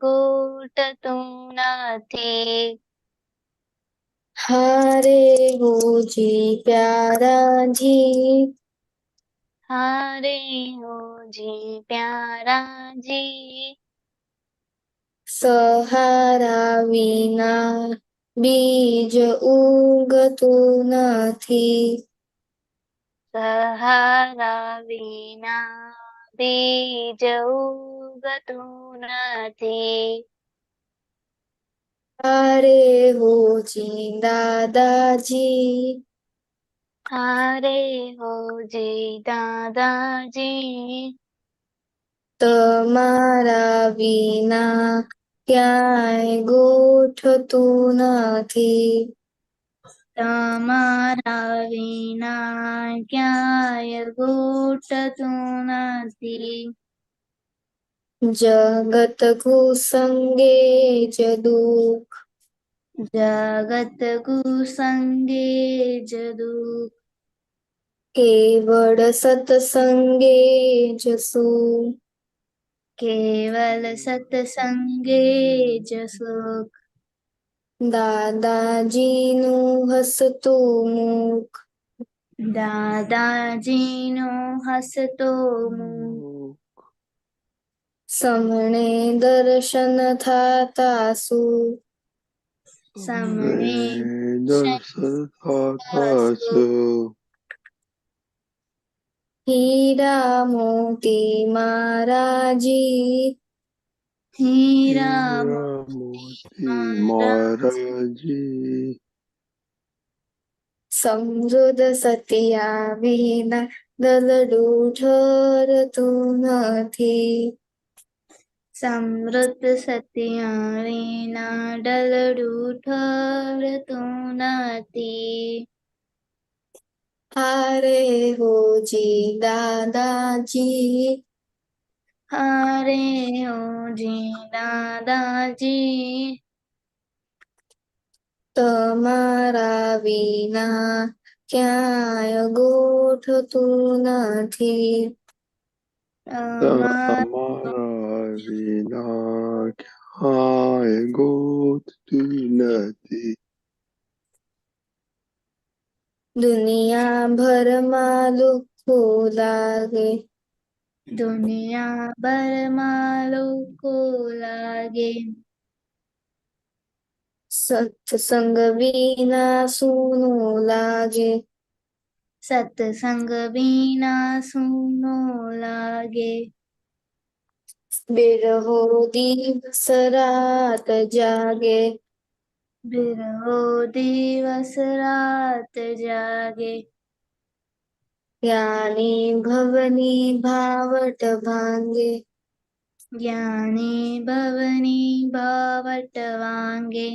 ઘૂંટતું નથી. हारे हो जी प्यारा जी, हारे हो जी प्यारा जी, सहारा विना बीज उगતું નથી. સહારા વિના બીજ ઉગતું નથી. हारे हो जी दादाजी, હારે હો જી દાદાજી, તમારા વિના ક્યાંય ગોઠતું નથી. તમારા વિના ક્યાંય ગોઠતું નથી. જગત કુસંગે જ દુઃખ, જગત કુસંગે જ દુઃખ, કેવળ સત્સંગે જ સુખ. કેવલ સત્સંગે જ સુખ. દાદાજીનું હસતું મુખ, દાદાજીનું હસતો મુખ, સમને દર્શન થાતા સુખ. સમને દર્શન થતા સુખ. હીરા મોતી મહારાજી, હીરા મોતી મહારાજી, સમૃદ્ધ સત્યા વિના દલડું ઠરતું નથી. સમૃદ્ધ સત્યા વિના ડલડું ઠરતું નથી. હારે હોજી દાદાજી, હારે હોજી દાદાજી, તમારા વિના ક્યાંય ગોઠતું નથી. તમારા વિના ક્યાંય ગોતતું નથી. દુનિયા ભરમાં દુઃખો લાગે, દુનિયાભરમાં લોકો લાગે, સત્સંગ વિના સૂનું લાગે. સત્સંગ વિના સૂનો લાગે. બેરહો દિવસ રાત જાગે, બિરહો દિવસ રાત જાગે. જ્ઞાની ભવની ભાવટ ભાંગે, જ્ઞાની ભવની ભાવટ વાંગે.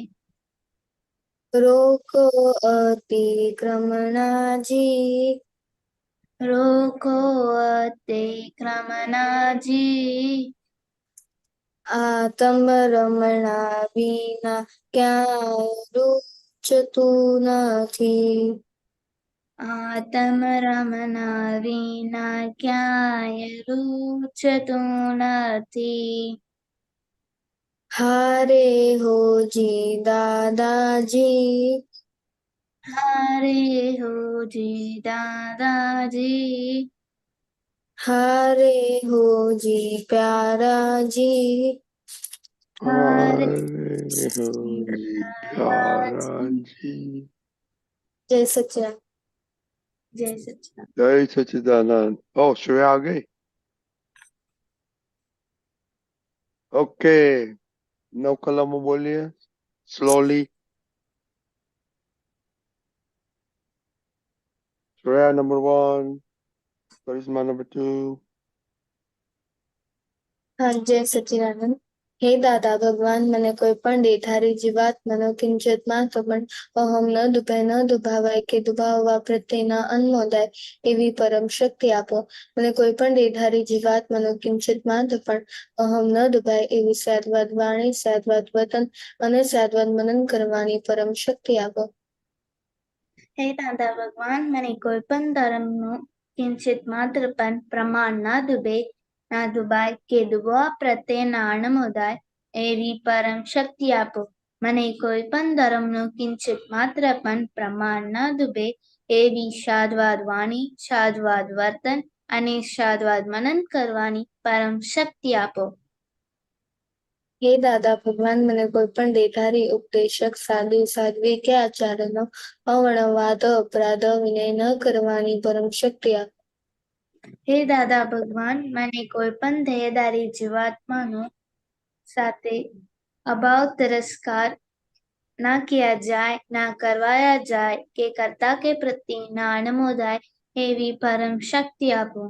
રોકો અતિક્રમણાજી, રોકો અતિક્રમણાજી, આતમ રમણા વિના ક્યાંય રૂચતું નથી. આતમ રમના વિના ક્યાંય રૂચતું નથી. હારે હોજી દાદાજી, હારે હોજી દાદાજી, હારે હોજી પ્યારાજી, હારે હારે હોજી પ્યારાજી, જય સચિદાનંદ. જય સચિદાનંદ. જય સચિદાનંદ. Oh, Shreya आ गई. Okay. नौ कलमों बोलिए slowly. Shreya number 1, Karisma number 2. હા, જય સચિદાનંદ. હે દાદા ભગવાન, મને કોઈ પણ દેધારી જીવાત મનો કિંચિત માત્ર પણ અહમ ન દુભાય ન દુભાવાય કે દુભાવવા પ્રત્યે ન અન્મોદાય એવી પરમ શક્તિ આપો. મને કોઈ પણ દેધારી જીવાત મનો કિંચિત માત્ર પણ અહમ ન દુભાય એવી સાદવાદ વાણી, સાદવાદ વતન અને સાદવાદ મનન કરવાની પરમ શક્તિ આપો. હે દાદા ભગવાન, મને કોઈ પણ ધર્મનું કિંચિત માત્ર પણ પ્રમાણ ના દુભાય કે દુભાવા પ્રત્યે ના અણમોદાય એવી પરમ શક્તિ આપો. મને કોઈ પણ ધર્મનું કિંચિત માત્ર પણ પ્રમાણ ન દુભે એવી શાદ્વાદ વાણી, શાદ્વાદ વર્તન અને શાદ્વાદ મનન કરવાની પરમ શક્તિ આપો. હે દાદા ભગવાન, મને કોઈ પણ દેધારી, ઉપદેશક, સાધુ, સાધ્વી કે આચાર્યનો અવર્ણવાદ, અપરાધ, વિનય ન કરવાની પરમ શક્તિ આપો. હે દાદા ભગવાન, મને કોઈ પણ ધૈર્યધારી જીવાત્માનો સાથે અભાવ તિરસ્કાર ના કિયા જાય, ના કરવાયા જાય કે કરતા કે પ્રત્યે ના અનુમોદાય એવી પરમ શક્તિ આપો.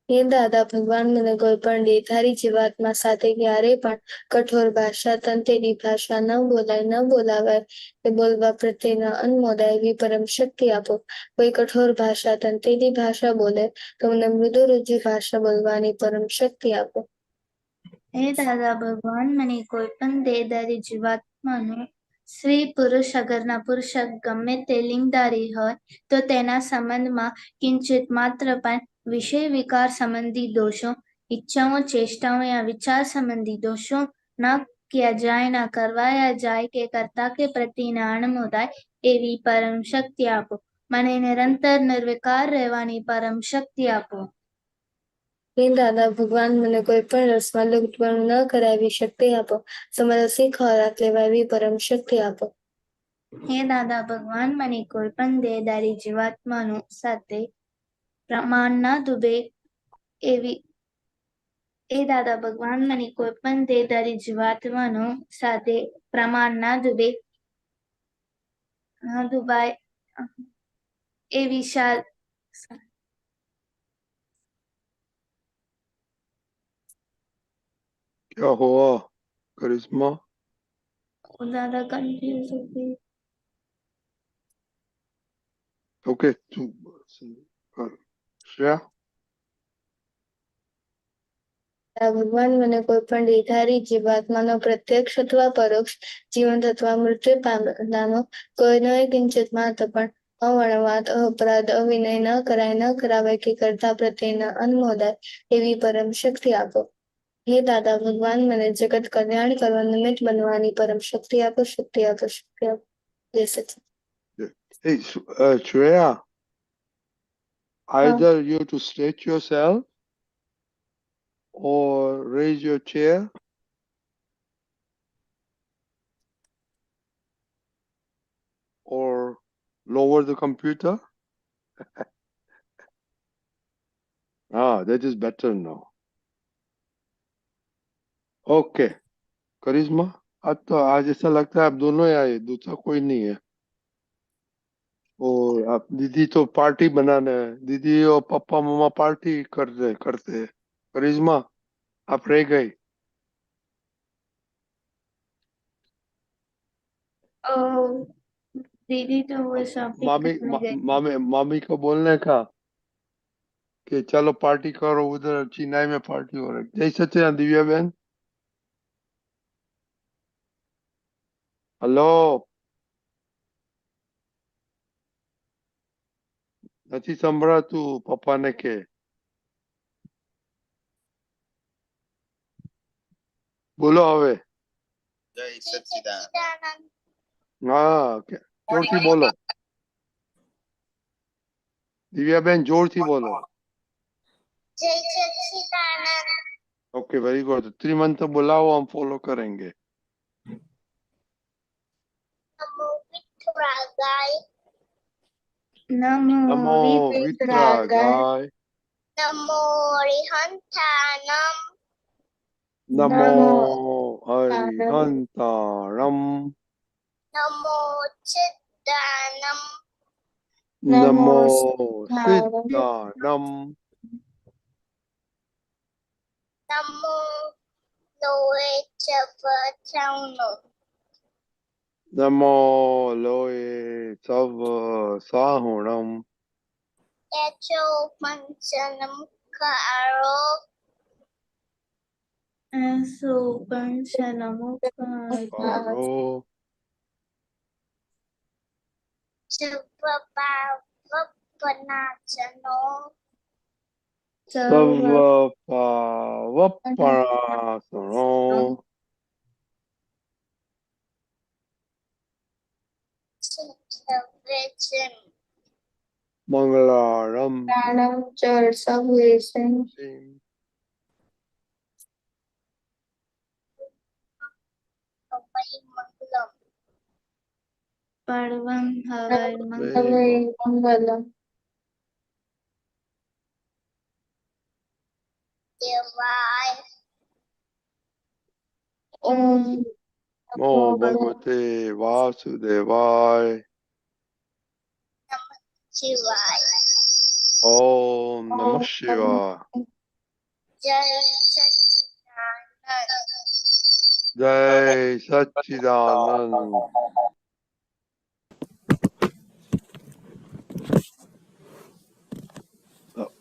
હે દાદા ભગવાન, મને કોઈ પણ દેધારી જીવાત્મા સાથે ક્યારે પણ કઠોર ભાષા, તંતેરી ભાષા ન બોલાય, ન બોલાવાય કે બોલવા પ્રત્યેના અનુમોદાય એવી પરમ શક્તિ આપો. કોઈ કઠોર ભાષા, તંતેરી ભાષા બોલે તો મને મૃદુ રુજુ ભાષા બોલવાની પરમ શક્તિ આપો. હે દાદા ભગવાન, મને કોઈ પણ દેહધારી જીવાત્માનો સ્ત્રી પુરુષ અગરના પુરુષ ગમે તે લિંગધારી હોય તો તેના સંબંધમાં કિંચિત માત્ર પણ વિષય વિકાર સંબંધી દોષો, ઈચ્છાઓ, ચેષ્ટાઓ યા વિચાર સંબંધી દોષો ના કિયા જાય, ના કરવાયા જાય કે કરતા કે પ્રત્યેના અણમોદાય એવી પરમ શક્તિ આપો. મને નિરંતર નિર્વિકાર રહેવાની પરમ શક્તિ આપો. હે દાદા ભગવાન, મને કોઈ પણ રસમાં લુપ્તપણું ન કરાવી શક્તિ આપો. સમરસી ખોરાક લેવા એવી પરમ શક્તિ આપો. હે દાદા ભગવાન, મને કોઈ પણ દેહધારી જીવાત્માનો સાથે પ્રમાણ ના દુભે એવી હે દાદા ભગવાન, મને કોઈ પણ દેહધારી જીવાત્માનો સાથે પ્રમાણ ના દુભાય એવી क्या हुआ करिश्मा? दादा कंफ्यूज हो गई. ओके तू कर श्रेया. દાદા ભગવાન, મને કોઈ પણ દેધારી જીવાત્માનો પ્રત્યક્ષ અથવા પરોક્ષ, જીવંત અથવા મૃત્યુ પામનાનો કોઈનો કિંચિત માત્ર પણ અવર્ણવાદ, અપરાધ, અવિનય ન કરાય, ન કરાવાય કે કરતા પ્રત્યેના અનુમોદાય એવી પરમ શક્તિ આપો. હે દાદા ભગવાન, મને જગત કલ્યાણ કરવા નિમિત્ત બનવાની પરમ શક્તિ આપો, શક્તિ આપો, શક્તિ આપો. જય સચિદાનંદ. Hey, Shreya, either you have to stretch yourself or raise your chair or lower the computer. That is better now. Okay, करिश्मा, आज तो आज ऐसा लगता है आप दोनों ही आए, दूसरा कोई नहीं है. और आप दीदी तो पार्टी बनाने है, दीदी और पापा मम्मा पार्टी करते हैं. करिश्मा, आप रह गई. दीदी तो वो शॉपिंग मामी करने गई. मामी को बोलने का कि चलो पार्टी करो, उधर चेन्नई में पार्टी हो रही. जय सच्चिदानंद दिव्या बहन. हेलो, નથી સંભળાતું પપ્પાને કે. બોલો હવે. જય સચ્ચિદાનંદ. હા, જોરથી બોલો. દિવ્યાબેન જોરથી બોલો. જય સચ્ચિદાનંદ. Okay very good. त्रिमंत्र बुलाओ, हम फॉलो करेंगे. નમો વિઠ્ઠલાય. नमो वितरागाय. નમો હરિહંતાનમ. नमो हरिहंतारम. નમો ચિદાનમ. नमो सिद्धानम. નમો લોહે ચવચૌનો. नमो लोए सव साहुणम. યચો પંચનમ કારો. એસો પંચનમુખારો पारो જપપાવપનાચનો. સર્વ પાવપરાસનો સર્વેજન મંગલારમ પ્રાણમ ચર સર્વેષમ અભય મંગલમ પર્વમ હવૈ મંગલમ હવે મંગલમ દેવાય ઓમ નમો ભગવતે વાસુદેવાય શિવાય ઓમ નમઃ શિવાય જય સચ્ચિદાનંદ જય સચ્ચિદાનંદ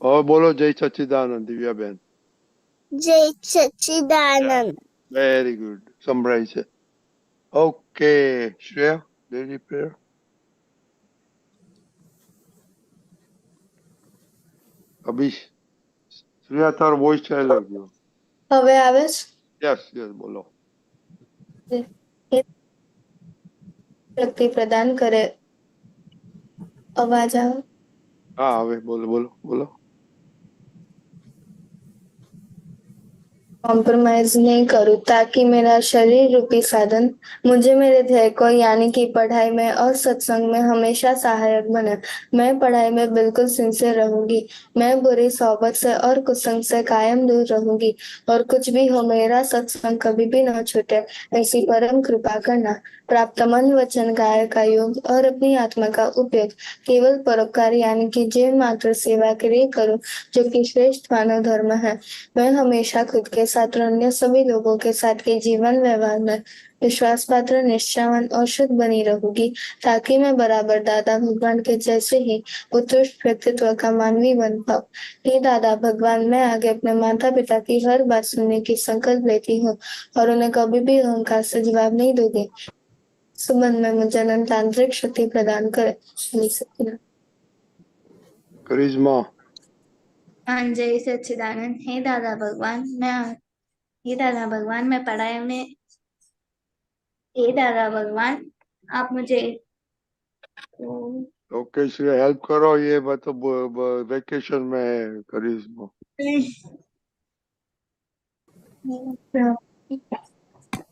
હવે બોલો જય સચ્ચિદાનંદ દિવ્યાબેન જય સચ્ચિદાનંદ વેરી ગુડ સંભળાય છે ઓકે શ્રેયા લેડી પ્રેયર અભિષ શ્રેયા તારો વોઇસ ચાલ્યો ગયો હવે આવે યસ યસ બોલો છે શક્તિ પ્રદાન કરે અવાજ આવે हाँ હવે બોલો બોલો બોલો कॉम्प्रोमाइज नहीं करूँ ताकि मेरा शरीर रूपी साधन मुझे मेरे ध्येय को यानी कि पढ़ाई में और सत्संग में हमेशा सहायक बने। मैं पढ़ाई में बिल्कुल सिंसियर रहूंगी। मैं बुरी सोबत से और कुसंग से कायम दूर रहूंगी और कुछ भी हो मेरा सत्संग कभी भी न छूटे ऐसी परम कृपा करना। प्राप्त मन वचन काया का योग और अपनी आत्मा का उपयोग केवल परोपकार यानी कि जीव मात्र सेवा के लिए करूं जो कि श्रेष्ठ मानव धर्म है। मैं हमेशा खुद के साथ और अन्य सभी लोगों के साथ के जीवन व्यवहार में विश्वास पात्र निष्ठावान और शुद्ध बनी रहूंगी ताकि मैं बराबर दादा भगवान के जैसे ही उत्कृष्ट व्यक्तित्व का मानवी बन पाऊं। हे दादा भगवान मैं आगे अपने माता पिता की हर बात सुनने की संकल्प लेती हूँ और उन्हें कभी भी अहंकार से जवाब नहीं दूंगी। संबंध में मुझे अनंत आंतरिक शक्ति प्रदान करे। करिश्मा हाँ जय सच्चिदानंद हे दादा भगवान मैं पढ़ाई में हे दादा भगवान आप मुझे ओके श्रेया हेल्प करो ये मतलब वेकेशन में है करिश्मा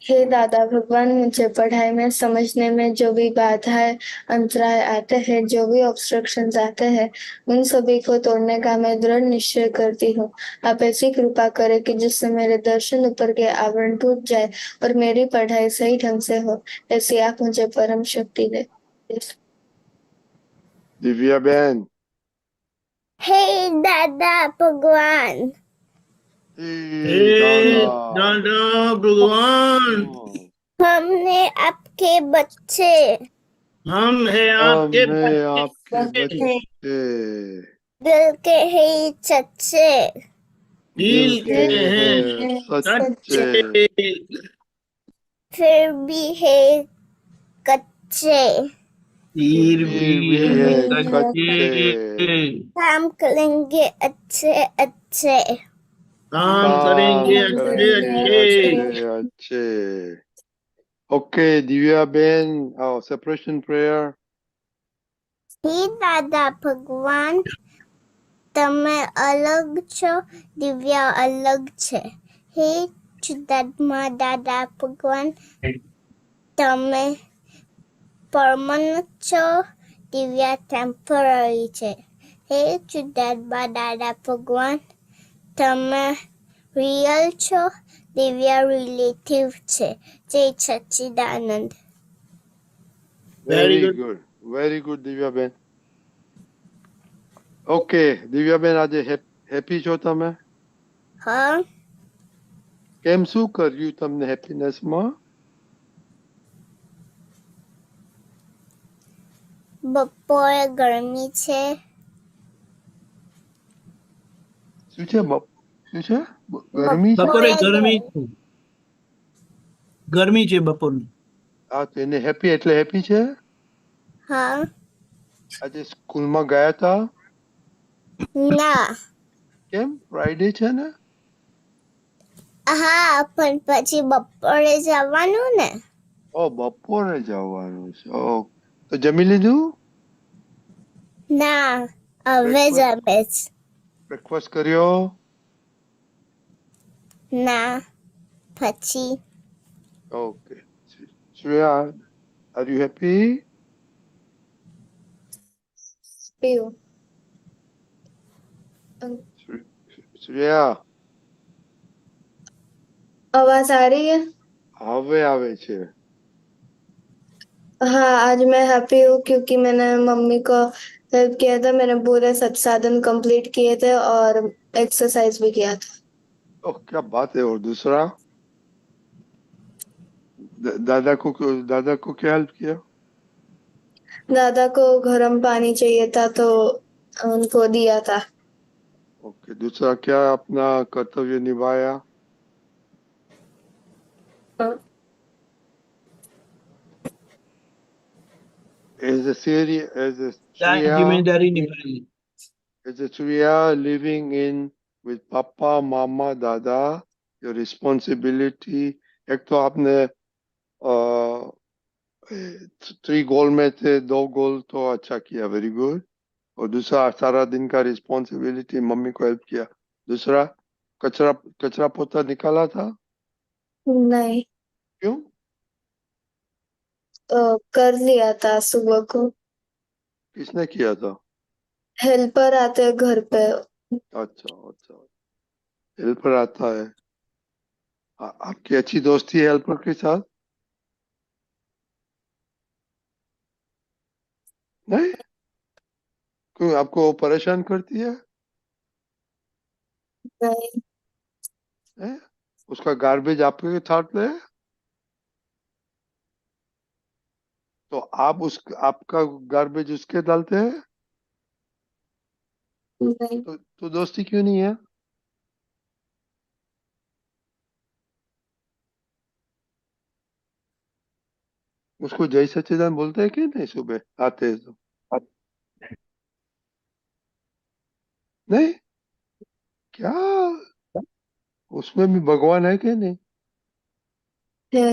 हे दादा भगवान मुझे पढ़ाई में समझने में जो भी बाधाएं अंतराय आते हैं जो भी ऑब्स्ट्रक्शंस आते हैं उन सभी को तोड़ने का मैं दृढ़ निश्चय करती हूँ। आप ऐसी कृपा करें कि जिससे मेरे दर्शन ऊपर के आवरण टूट जाए और मेरी पढ़ाई सही ढंग से हो ऐसी आप मुझे परम शक्ति दे। दिव्या बहन हे दादा भगवान हे दादा दादा भगवान हमने आपके बच्चे हम है आपके हमें आपके बच्चे, बच्चे दिल के है सच्चे दिल के हैं सच्चे सच्चे फिर भी है कच्चे तीर फिर भी भी है है कच्चे काम करेंगे अच्छे अच्छे काम करेंगे अच्छे अच्छे अच्छे ओके दिव्या बहन सेपरेशन प्रेयर हे दादा भगवान તમે અલગ છો દિવ્યા અલગ છે હે શુદ્ધાત્મા દાદા ભગવાન તમે પરમનન્ટ છો દિવ્યા ટેમ્પરરી છે હે શુદ્ધાત્મા દાદા ભગવાન તમે રિયલ છો દિવ્યા રિલેટિવ છે જય સચ્ચિદાનંદ વેરી ગુડ દિવ્યા બેન ઓકે દિવ્યા બેન આજે હેપી છો તમે હા કેમ શું કર્યું તમને હેપીનેસમાં બપોરે ગરમી છે શું છે ગરમી છે બપોરે ગરમી છે બપોરની હા તો એને હેપી એટલે હેપી છે હા આજે સ્કૂલમાં ગયા હતા ના કેમ ફ્રાઈડે છે ને? હા પણ પછી બપોરે જવાનું ને. ઓ બપોરે જવાનું છે. ઓ તો જમી લીધું? ના હવે જમે છે. બ્રેકફાસ્ટ કર્યો? ના પછી. Okay. Shreya, are you happy? પીવું. શ્રેયા, आवाज आ रही है? હવે આવે છે. हाँ, आज मैं हैप्पी हूँ क्योंकि मैंने मम्मी को हेल्प किया था। मैंने पूरे सब साधन कंप्लीट किए थे और एक्सरसाइज भी किया था। ओह क्या बात है। और दूसरा, दादा को क्या हेल्प किया? दादा को गर्म पानी चाहिए था तो उनको दिया था। ओके। दूसरा क्या अपना कर्तव्य निभाया? As a Syria, as a क्या Shreya, जिम्मेदारी निभाई? as a Shreya living in with Papa, Mama, Dada, your responsibility. एक तो आपने 3 गोल में थे, 2 गोल तो अच्छा किया, वेरी गुड। और दूसरा सारा दिन का रिस्पॉन्सिबिलिटी, मम्मी को हेल्प किया। दूसरा, कचरा कचरा पोता निकाला था? नहीं, क्यों? कर लिया था सुबह को। किसने किया था? हेल्पर आते हैं घर पे। अच्छा अच्छा, हेल्पर आता है। आपकी अच्छी दोस्ती है हेल्पर के साथ? नहीं? क्यों, आपको वो परेशान करती है? नहीं, हैं? उसका गार्बेज आपके साथ ले? तो आप आपका गार्बेज उसके डालते हैं? नहीं, तो दोस्ती क्यों नहीं है? उसको जय सच्चिदानंद बोलते हैं कि नहीं सुबह आते हैं तो? नहीं? क्या उसमें भी भगवान है कि नहीं? है,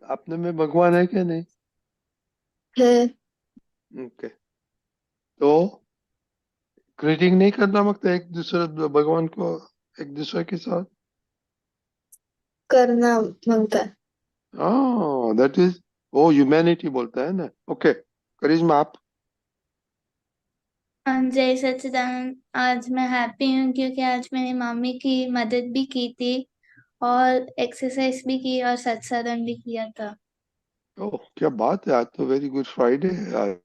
अपने में भगवान है कि नहीं? है। ओके। तो ग्रीटिंग नहीं करना मांगते एक दूसरे भगवान को, एक दूसरे के साथ? करना मांगता है। दैट इज वो ह्यूमैनिटी बोलता है ना। ओके। करिश्मा, आप? जय सच्चिदानंद। आज मैं हैप्पी हूँ क्योंकि आज मैंने मम्मी की मदद भी की थी और एक्सरसाइज भी की और सत्संग भी किया था। ओह क्या बात है, आज तो वेरी गुड फ्राइडे है आज।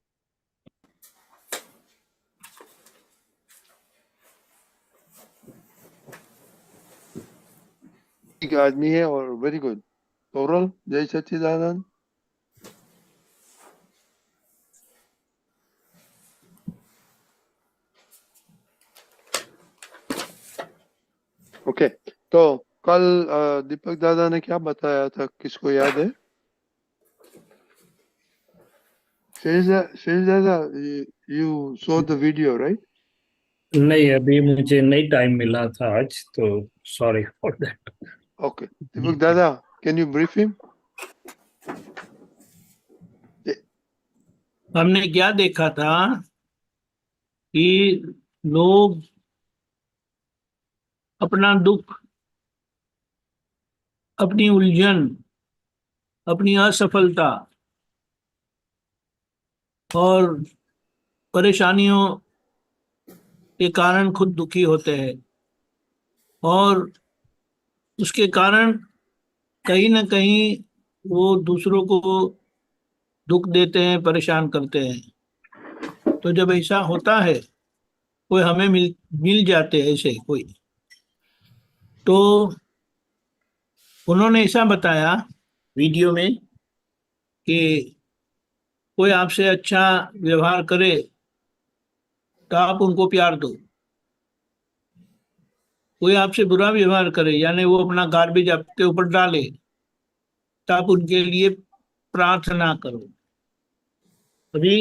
एक आदमी है और वेरी गुड। तोरल, जय सच्चिदानंद। ओके। तो कल दीपक दादा ने क्या बताया था, किसको याद है? शेष दादा, you saw the video right? नहीं, अभी मुझे नहीं टाइम मिला था आज, तो सॉरी फॉर दैट। ओके। दीपक दादा, कैन यू ब्रीफ हिम? हमने क्या देखा था कि लोग अपना दुख, अपनी उलझन, अपनी असफलता और परेशानियों के कारण खुद दुखी होते हैं और उसके कारण कहीं ना कहीं वो दूसरों को दुख देते हैं, परेशान करते हैं। तो जब ऐसा होता है, कोई हमें मिल जाते हैं ऐसे कोई, तो उन्होंने ऐसा बताया वीडियो में कि कोई आपसे अच्छा व्यवहार करे तो आप उनको प्यार दो, कोई आपसे बुरा व्यवहार करे यानी वो अपना गार्बेज आपके ऊपर डाले तो आप उनके लिए प्रार्थना करो। अभी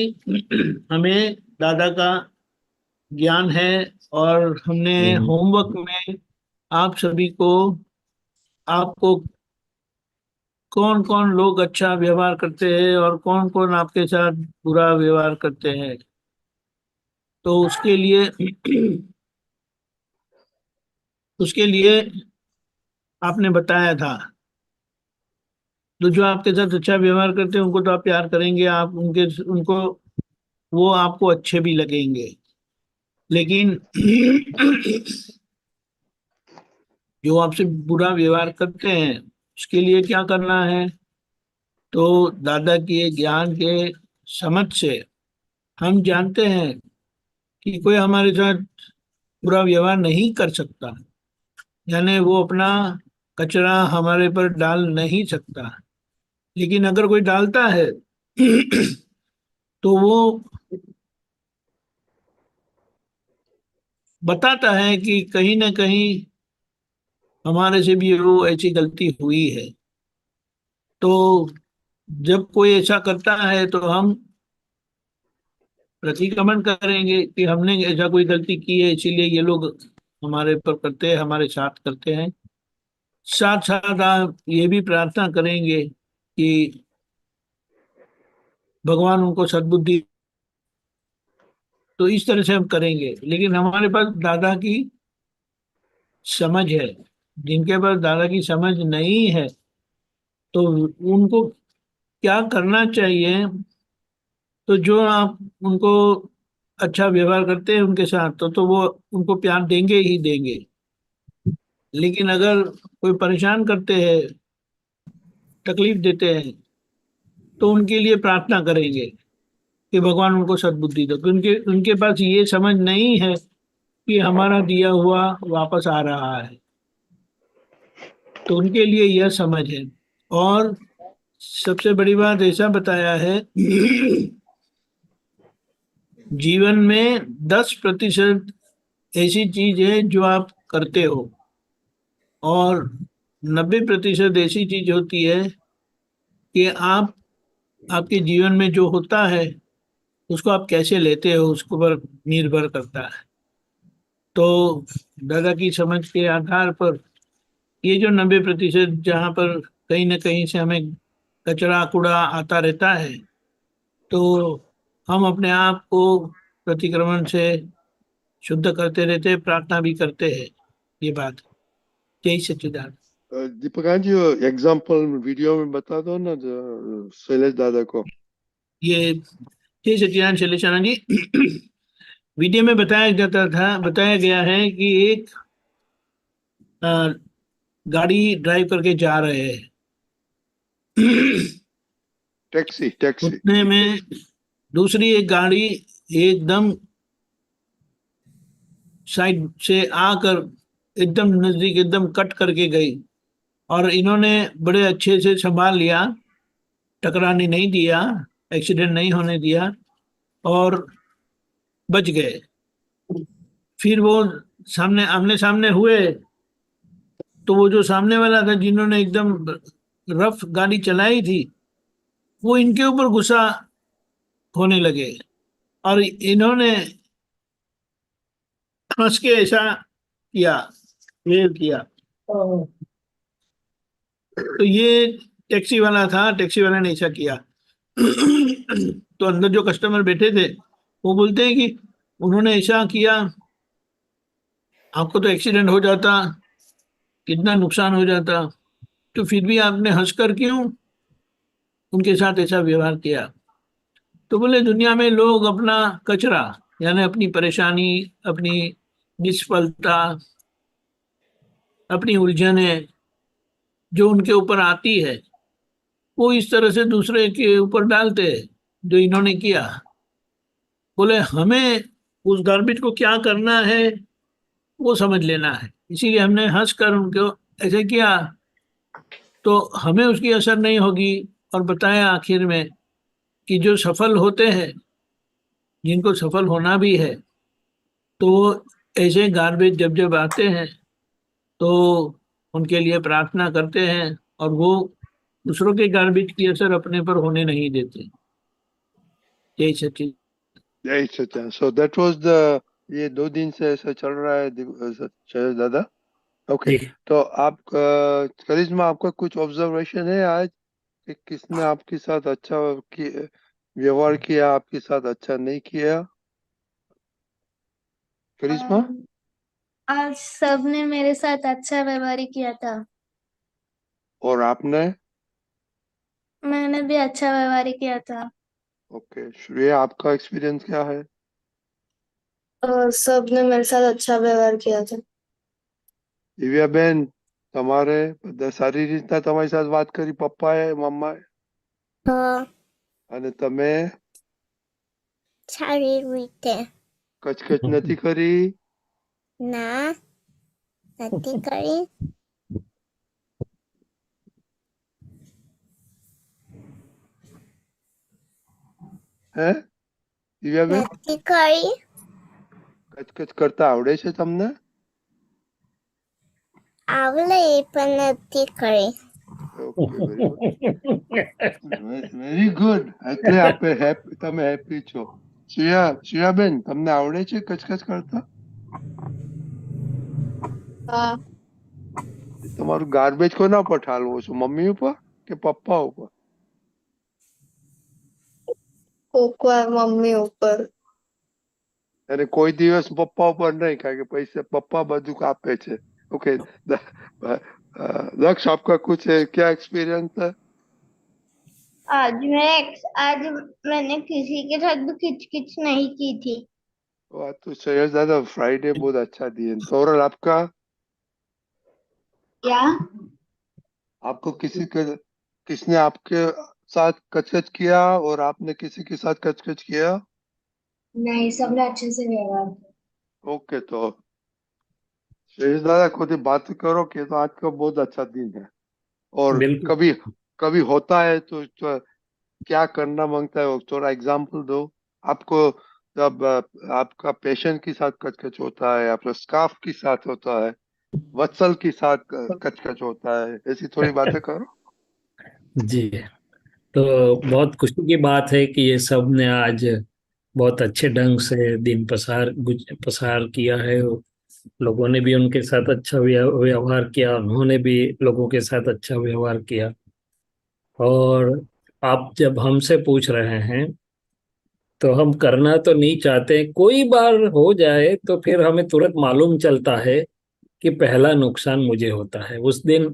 हमें दादा का ज्ञान है, और हमने होमवर्क में आप सभी को, आपको कौन कौन लोग अच्छा व्यवहार करते हैं और कौन कौन आपके साथ बुरा व्यवहार करते हैं, तो उसके लिए उसके लिए आपने बताया था। तो जो आपके साथ अच्छा व्यवहार करते हैं उनको तो आप प्यार करेंगे, आप उनको वो आपको अच्छे भी लगेंगे। लेकिन जो आपसे बुरा व्यवहार करते हैं उसके लिए क्या करना है? तो दादा के ज्ञान के समझ से हम जानते हैं कि कोई हमारे साथ बुरा व्यवहार नहीं कर सकता, यानी वो अपना कचरा हमारे पर डाल नहीं सकता। लेकिन अगर कोई डालता है तो वो बताता है कि कहीं ना कहीं हमारे से भी वो ऐसी गलती हुई है। तो जब कोई ऐसा करता है तो हम प्रतिक्रमण करेंगे कि हमने ऐसा कोई गलती की है, इसीलिए ये लोग हमारे पर करते हैं, हमारे साथ करते हैं। साथ साथ आप ये भी प्रार्थना करेंगे कि भगवान उनको सद्बुद्धि। तो इस तरह से हम करेंगे। लेकिन हमारे पास दादा की समझ है, जिनके पास दादा की समझ नहीं है तो उनको क्या करना चाहिए? तो जो आप उनको अच्छा व्यवहार करते हैं उनके साथ तो वो उनको प्यार देंगे ही देंगे। लेकिन अगर कोई परेशान करते हैं, तकलीफ देते हैं, तो उनके लिए प्रार्थना करेंगे कि भगवान उनको सद्बुद्धि दो, क्योंकि उनके पास ये समझ नहीं है कि हमारा दिया हुआ वापस आ रहा है। तो उनके लिए यह समझ है। और सबसे बड़ी बात ऐसा बताया है जीवन में 10% ऐसी चीज है जो आप करते हो और 90% ऐसी चीज होती है कि आप, आपके जीवन में जो होता है उसको आप कैसे लेते हो उसके ऊपर निर्भर करता है। तो दादा की समझ के आधार पर ये जो 90% जहाँ पर कहीं ना कहीं से हमें कचरा कूड़ा आता रहता है, तो हम अपने आप को प्रतिक्रमण से शुद्ध करते रहते हैं, प्रार्थना भी करते हैं। ये बात। जय सच्चिदानंद। दीपका जी एग्जाम्पल वीडियो में बता दो ना शैलेश दादा को। ये जय सच्चिदानंद शैलेशानंद जी वीडियो में बताया गया है कि एक अ, गाड़ी ड्राइव करके जा रहे हैं टैक्सी टैक्सी। उतने में दूसरी एक गाड़ी एकदम साइड से आकर एकदम नजदीक एकदम कट करके गई और इन्होंने बड़े अच्छे से संभाल लिया, टकराने नहीं दिया, एक्सीडेंट नहीं होने दिया और बच गए। फिर वो सामने आमने सामने हुए तो वो जो सामने वाला था जिन्होंने एकदम रफ गाड़ी चलाई थी वो इनके ऊपर गुस्सा होने लगे और इन्होंने हंस के ऐसा किया, वेव किया। तो ये टैक्सी वाला था, टैक्सी वाले ने ऐसा किया तो अंदर जो कस्टमर बैठे थे वो बोलते हैं कि उन्होंने ऐसा किया, आपको तो एक्सीडेंट हो जाता, कितना नुकसान हो जाता, तो फिर भी आपने हंसकर क्यों उनके साथ ऐसा व्यवहार किया? तो बोले दुनिया में लोग अपना कचरा, यानी अपनी परेशानी, अपनी निष्फलता, अपनी उलझने जो उनके ऊपर आती है वो इस तरह से दूसरे के ऊपर डालते हैं जो इन्होंने किया। बोले हमें उस गार्बेज को क्या करना है वो समझ लेना है, इसीलिए हमने हंस कर उनको ऐसे किया तो हमें उसकी असर नहीं होगी। और बताया आखिर में कि जो सफल होते हैं, जिनको सफल होना भी है, तो वो ऐसे गार्बेज जब जब आते हैं तो उनके लिए प्रार्थना करते हैं और वो दूसरों के गार्बेज की असर अपने पर होने नहीं देते। जय Sachin. Jai Sachin. So that was the ये 2 दिन से ऐसा चल रहा है शैलेश दादा। ओके, जी तो आप करिश्मा, आपका कुछ ऑब्जर्वेशन है आज कि किसने आपके साथ अच्छा व्यवहार किया, आपके साथ अच्छा नहीं किया? करिश्मा? अम, आज सबने मेरे साथ अच्छा व्यवहार ही किया था। और आपने? मैंने भी अच्छा व्यवहार ही किया था। ओके, श्रेया, आपका एक्सपीरियंस क्या है? सबने मेरे साथ अच्छा व्यवहार किया था। દિવ્યાબેન, તમારે બધા સારી રીતના તમારી સાથે વાત કરી પપ્પાએ, મમ્માએ, હા, અને તમે સારી રીતે. કચકચ નથી કરી? ના, નથી કરી. હે દિવ્યાબેન, નથી કરી. કચકચ કરતા આવડે છે તમને? આવડે પણ નથી કરી. Okay, very good. એટલે તમે હેપી છો. શ્રેયાબેન, તમને આવડે છે કચકચ કરતા? હા, તમારું ગાર્બેજ કોના ઉપર ઠાલવો છો, મમ્મી ઉપર કે પપ્પા ઉપર? કોક વાર મમ્મી ઉપર. અને કોઈ દિવસ પપ્પા ઉપર નહીં, કારણ કે પૈસા પપ્પા બધું આપે છે. ओके, लक्ष्य आपका कुछ है, क्या एक्सपीरियंस है? आज मैंने किसी के साथ भी किचकिच नहीं की थी। तो शैलेश दादा फ्राइडे बहुत अच्छा दिए। सौरल, आपका? क्या? आपको किसने आपके साथ कचकच किया और आपने किसी के साथ कचकच किया? नहीं, सबने अच्छे से व्यवहार किया। ओके, तो शैलेश दादा खुद ही बात करो कि तो आज का बहुत अच्छा दिन है। और बिल्कुल। कभी कभी होता है तो क्या करना मांगता है वो थोड़ा एग्जाम्पल दो। आपको जब आपका पेशेंट के साथ कचकच होता है, आपका स्टाफ के साथ होता है, वत्सल के साथ कचकच होता है, ऐसी थोड़ी बातें करो। जी, तो बहुत खुशी की बात है कि ये सब ने आज बहुत अच्छे ढंग से दिन पसार किया है। लोगों ने भी उनके साथ अच्छा व्यवहार किया, उन्होंने भी लोगों के साथ अच्छा व्यवहार किया। और आप जब हमसे पूछ रहे हैं तो हम करना तो नहीं चाहते, कोई बार हो जाए तो फिर हमें तुरंत मालूम चलता है कि पहला नुकसान मुझे होता है उस दिन।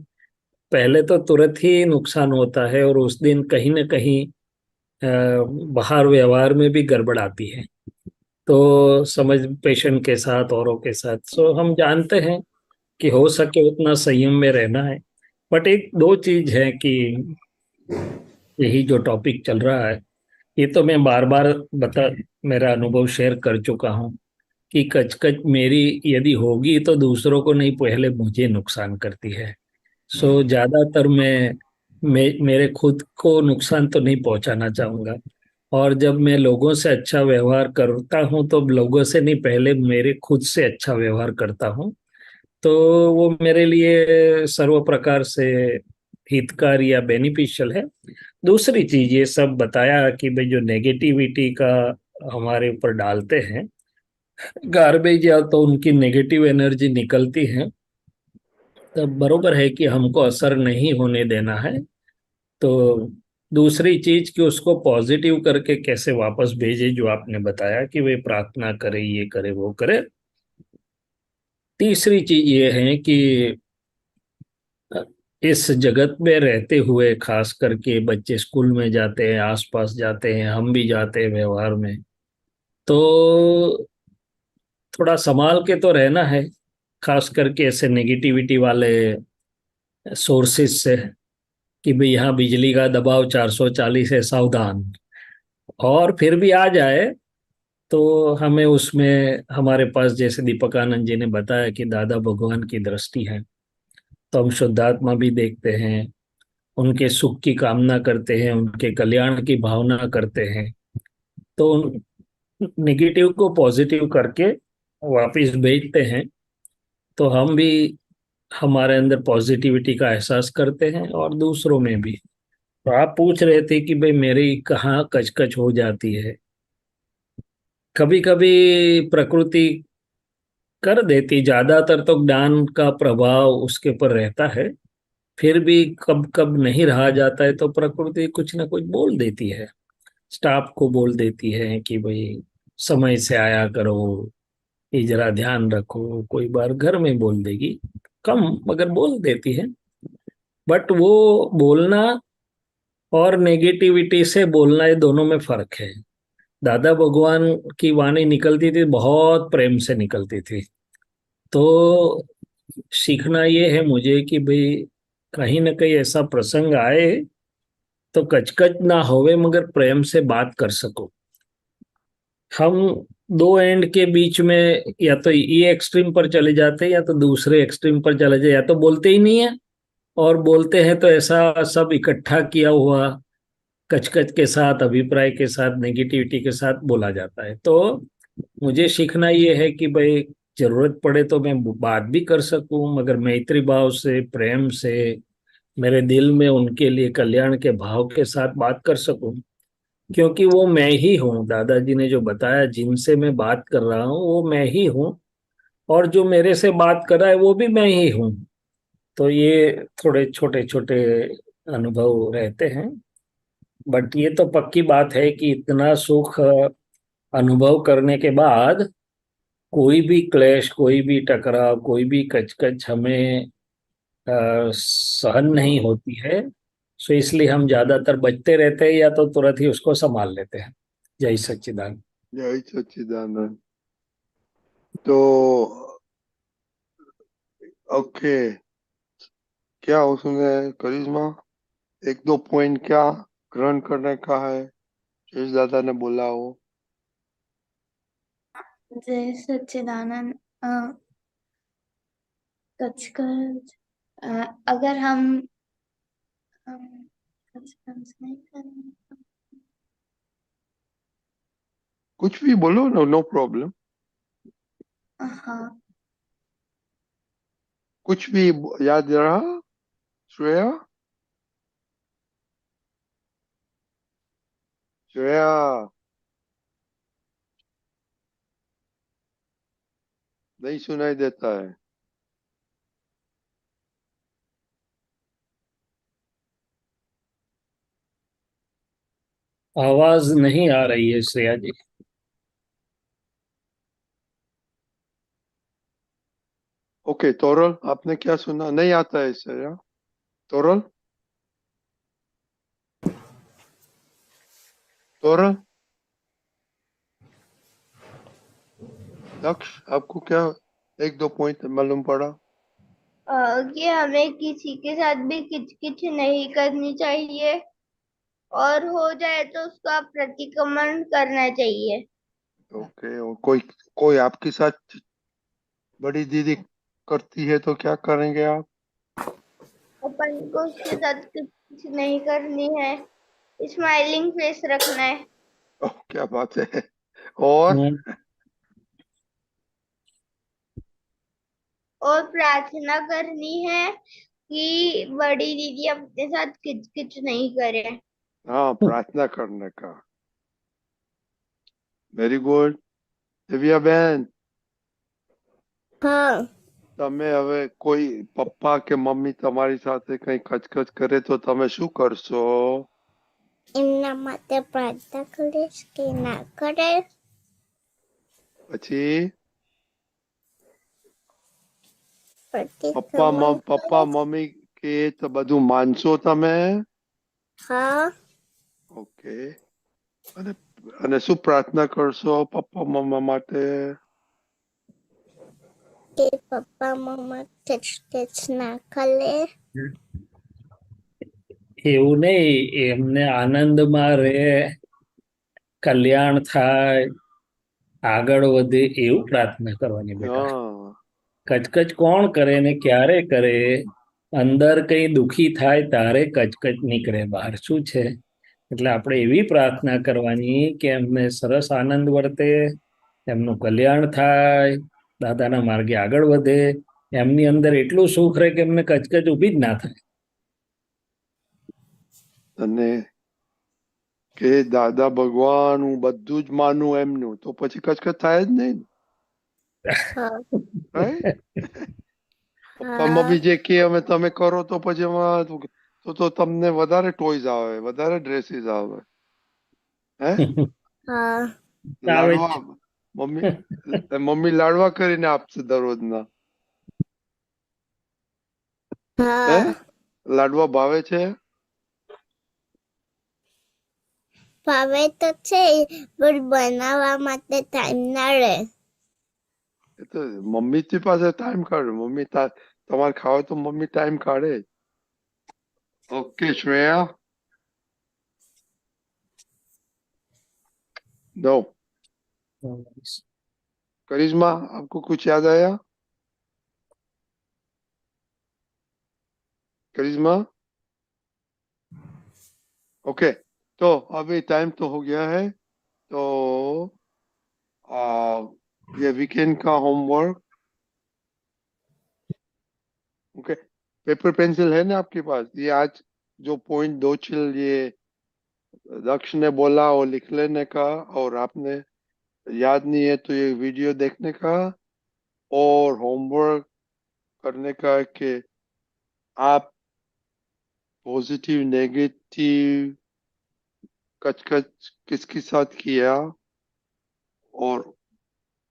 पहले तो तुरंत ही नुकसान होता है और उस दिन कहीं ना कहीं बाहर व्यवहार में भी गड़बड़ आती है। तो समझ पेशेंट के साथ औरों के साथ, सो हम जानते हैं कि हो सके उतना संयम में रहना है। बट एक दो चीज है कि यही जो टॉपिक चल रहा है, ये तो मैं बार बार बता मेरा अनुभव शेयर कर चुका हूँ कि कचकच मेरी यदि होगी तो दूसरों को नहीं, पहले मुझे नुकसान करती है। सो ज्यादातर मेरे खुद को नुकसान तो नहीं पहुंचाना चाहूंगा। और जब मैं लोगों से अच्छा व्यवहार करता हूं तो लोगों से नहीं, पहले मेरे खुद से अच्छा व्यवहार करता हूं। तो वो मेरे लिए सर्व प्रकार से हितकारी या बेनिफिशियल है। दूसरी चीज ये सब बताया कि भाई जो नेगेटिविटी का हमारे ऊपर डालते हैं गार्बेज, या तो उनकी नेगेटिव एनर्जी निकलती है, तब बरोबर है कि हमको असर नहीं होने देना है। तो दूसरी चीज कि उसको पॉजिटिव करके कैसे वापस भेजे, जो आपने बताया कि वे प्रार्थना करे, ये करे, वो करे। तीसरी चीज ये है कि इस जगत में रहते हुए खास करके बच्चे स्कूल में जाते हैं, आसपास जाते हैं, हम भी जाते हैं व्यवहार में, तो थोड़ा संभाल के तो रहना है, खास करके ऐसे नेगेटिविटी वाले सोर्सेस से, कि भाई यहाँ बिजली का दबाव 440 है, सावधान। और फिर भी आ जाए तो हमें उसमें, हमारे पास जैसे दीपकानंद जी ने बताया कि दादा भगवान की दृष्टि है, तो हम शुद्धात्मा भी देखते हैं, उनके सुख की कामना करते हैं, उनके कल्याण की भावना करते हैं। तो नेगेटिव को पॉजिटिव करके वापस भेजते हैं, तो हम भी हमारे अंदर पॉजिटिविटी का एहसास करते हैं और दूसरों में भी। तो आप पूछ रहे थे कि भाई मेरी कहाँ कचकच हो जाती है, कभी कभी प्रकृति कर देती, ज्यादातर तो ज्ञान का प्रभाव उसके ऊपर रहता है। फिर भी कब कब नहीं रहा जाता है तो प्रकृति कुछ ना कुछ बोल देती है, स्टाफ को बोल देती है कि भाई समय से आया करो, ये जरा ध्यान रखो। कोई बार घर में बोल देगी, कम मगर बोल देती है। बट वो बोलना और नेगेटिविटी से बोलना, ये दोनों में फर्क है। दादा भगवान की वाणी निकलती थी, बहुत प्रेम से निकलती थी। तो सीखना ये है मुझे कि भाई कहीं ना कहीं ऐसा प्रसंग आए तो कचकच ना होवे मगर प्रेम से बात कर सको। हम दो एंड के बीच में या तो ये एक्सट्रीम पर चले जाते हैं या तो दूसरे एक्सट्रीम पर चले जाए, या तो बोलते ही नहीं है, और बोलते हैं तो ऐसा सब इकट्ठा किया हुआ कचकच के साथ, अभिप्राय के साथ, नेगेटिविटी के साथ बोला जाता है। तो मुझे सीखना ये है कि भाई जरूरत पड़े तो मैं बात भी कर सकूं, मगर मैत्री भाव से, प्रेम से, मेरे दिल में उनके लिए कल्याण के भाव के साथ बात कर सकूं। क्योंकि वो मैं ही हूँ, दादाजी ने जो बताया, जिनसे मैं बात कर रहा हूँ वो मैं ही हूँ, और जो मेरे से बात कर रहा है वो भी मैं ही हूँ। तो ये थोड़े छोटे छोटे अनुभव रहते हैं। बट ये तो पक्की बात है कि इतना सुख अनुभव करने के बाद कोई भी क्लेश, कोई भी टकराव, कोई भी कचकच हमें सहन नहीं होती है। सो इसलिए हम ज्यादातर बचते रहते हैं या तो तुरंत ही उसको संभाल लेते हैं। जय सच्चिदानंद। जय सच्चिदानंद। तो ओके, क्या उसने करिश्मा एक दो पॉइंट क्या ग्रहण करने का है, शेष दादा ने बोला हो? जय सच्चिदानंद। कचकच, अगर हम कचकच नहीं करेंगे। कुछ भी बोलो, नो नो प्रॉब्लम। हाँ, कुछ भी याद रहा श्रेया? श्रेया, नहीं सुनाई देता है। आवाज नहीं आ रही है श्रेया जी। ओके तोरल, आपने क्या सुना? नहीं आता है श्रेया? तोरल, तोरल, दक्ष, आपको क्या एक दो पॉइंट मालूम पड़ा? कि हमें किसी के साथ भी किचकिच नहीं करनी चाहिए, और हो जाए तो उसका प्रतिक्रमण करना चाहिए। ओके, और कोई कोई आपके साथ बड़ी दीदी करती है तो क्या करेंगे आप? अपन को उसके साथ किचकिच नहीं करनी है, स्माइलिंग फेस रखना है, ओह, क्या बात है। और और प्रार्थना करनी है कि बड़ी दीदी अपने साथ किचकिच नहीं करे। हाँ, प्रार्थना करने का। Very good. दिव्या बहन, હા તમે હવે કોઈ પપ્પા કે મમ્મી તમારી સાથે કઈ કચકચ કરે તો તમે શું કરશો? એમના માટે પ્રાર્થના કરીશ કે ના કરે. પછી પ્રતિક્રમણ પપ્પા કરીશ. મમ્મી કે તો બધું માનશો તમે? હા, ઓકે, અને અને શું પ્રાર્થના કરશો પપ્પા મમ્મા માટે? કે પપ્પા મમ્મા ટચ ના કરે. એવું નહીં, એમને આનંદમાં રહે, કલ્યાણ થાય, આગળ વધે, એવું પ્રાર્થના કરવાની બેટા। હા, કચકચ કોણ કરે ને ક્યારે કરે? અંદર કઈ દુખી થાય તારે કચકચ નીકળે બહાર, શું છે? એટલે આપણે એવી પ્રાર્થના કરવાની કે એમને સરસ આનંદ વર્તે, એમનું કલ્યાણ થાય, દાદાના માર્ગે આગળ વધે, એમની અંદર એટલું સુખ રહે કે એમને કચકચ ઊભી જ ના થાય। અને કે દાદા ભગવાન હું બધું જ માનું એમનું, તો પછી કચકચ થાય જ નહીં ને. હા Right? પણ હા મમ્મી જે કે અમે તમે કરો તો પછી એમાં તો તમને વધારે ટોયઝ આવે, વધારે ડ્રેસીસ આવે. હે હા આવે જ. લાડવા મમ્મી લાડવા કરીને આપશે દરરોજના. હે હા લાડવા ભાવે છે? ભાવે તો છે પણ બનાવવા માટે ટાઈમ ના રહે. એ તો મમ્મી પાસે ટાઈમ કાઢો. મમ્મી તમારે ખાવ તો મમ્મી ટાઈમ કાઢે. ओके श्रेया, नो करिश्मा, आपको कुछ याद आया? करिश्मा, ओके, तो अभी टाइम तो हो गया है, तो ये वीकेंड का होमवर्क, ओके, पेपर पेंसिल है ना आपके पास? ये आज जो पॉइंट दो चिल ये दक्ष ने बोला वो लिख लेने का, और आपने याद नहीं है तो ये वीडियो देखने का और होमवर्क करने का कि आप पॉजिटिव नेगेटिव कच किसके साथ किया, और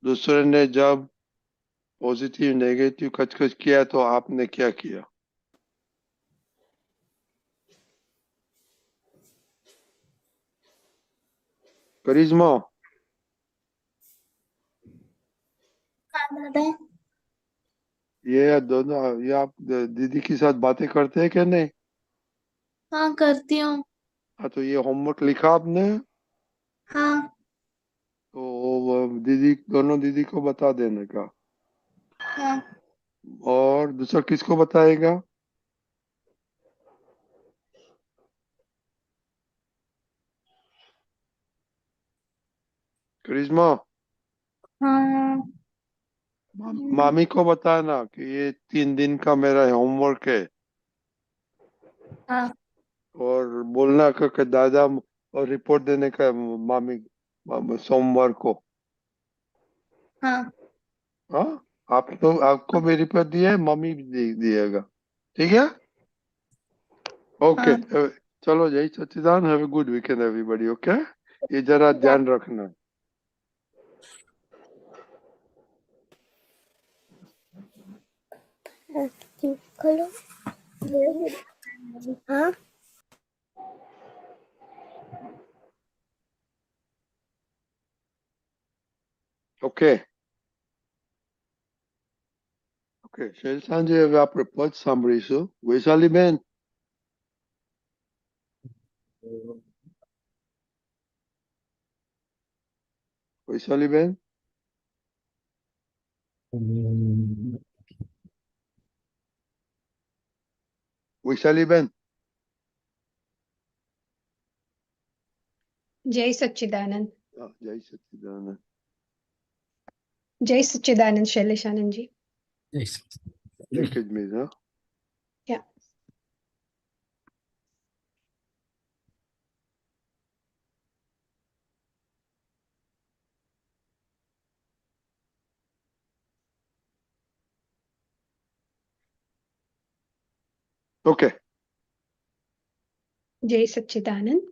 दूसरे ने जब पॉजिटिव नेगेटिव कच किया तो आपने क्या किया. करिश्मा, हाँ दादा. ये दोनों ये आप दीदी के साथ बातें करते हैं क्या नहीं? हाँ करती हूँ. हाँ, तो ये होमवर्क लिखा आपने? हाँ. तो वो दीदी दोनों दीदी को बता देने का. हाँ. और दूसरा किसको बताएगा? करिश्मा, हाँ. मामी को बताना कि ये 3 दिन का मेरा होमवर्क है, हाँ. और बोलना कि दादा और रिपोर्ट देने का मामी सोमवार को. हाँ. हाँ, आप तो आपको भी रिपोर्ट दिया है, मम्मी भी दिएगा. ठीक है? ओके, हाँ. चलो जय सच्चिदानंद. Have a good weekend everybody. Okay, ये जरा ध्यान रखना. ખોલો હા ઓકે ઓકે, શેલ સાંજે હવે આપણે પદ સાંભળીશું. વૈશાલીબેન, વૈશાલીબેન, વૈશાલીબેન, जय सच्चिदानंद. હા, જય સચ્ચિદાનંદ. जय सच्चिदानंद शैलेशानंद जी. એક જ મિનિટ. હા, या ઓકે. जय सच्चिदानंद.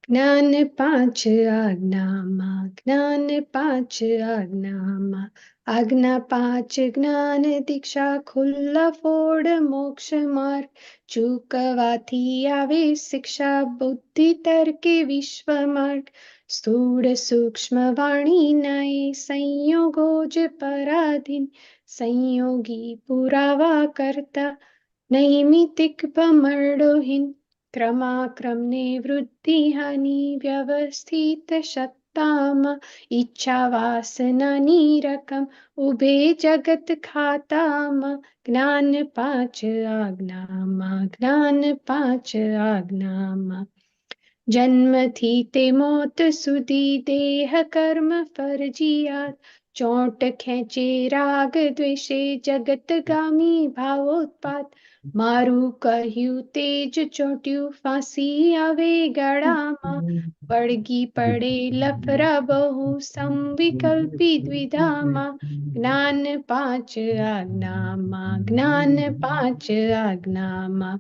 ज्ञान पांच आज्ञामा ज्ञान पांच आज्ञामा આજ્ઞા પાંચ જ્ઞાન દીક્ષા ખુલ્લા ફોડ મોક્ષ માર્ગ ચૂકવાથી આવે શિક્ષા બુદ્ધિ તર્કે વિશ્વ માર્ગ સ્થૂળ સૂક્ષ્મ વાણી નાય સંયોગો જ પરાધીન સંયોગી પુરાવા કરતા નૈમિતિક ભમરડોહીન ક્રમાક્રમને વૃદ્ધિ હાનિ વ્યવસ્થિત સત્તામાં ઈચ્છા વાસનાની રકમ ઉભે જગત ખાતામાં જ્ઞાન પાંચ આજ્ઞામાં જ્ઞાન પાંચ આજ્ઞામાં જન્મથી તે મોત સુધી દેહ કર્મ ફરજિયાત ચોંટ ખેંચે રાગ દ્વેષે જગતગામી ભાવોત્પાત મારું કહ્યું તે જ ચોટ્યું ફાંસી આવે ગળામાં વળગી પડે લફરા બહુ સંવિકલ્પી દ્વિધામાં જ્ઞાન પાંચ આજ્ઞામાં જ્ઞાન પાંચ આજ્ઞામાં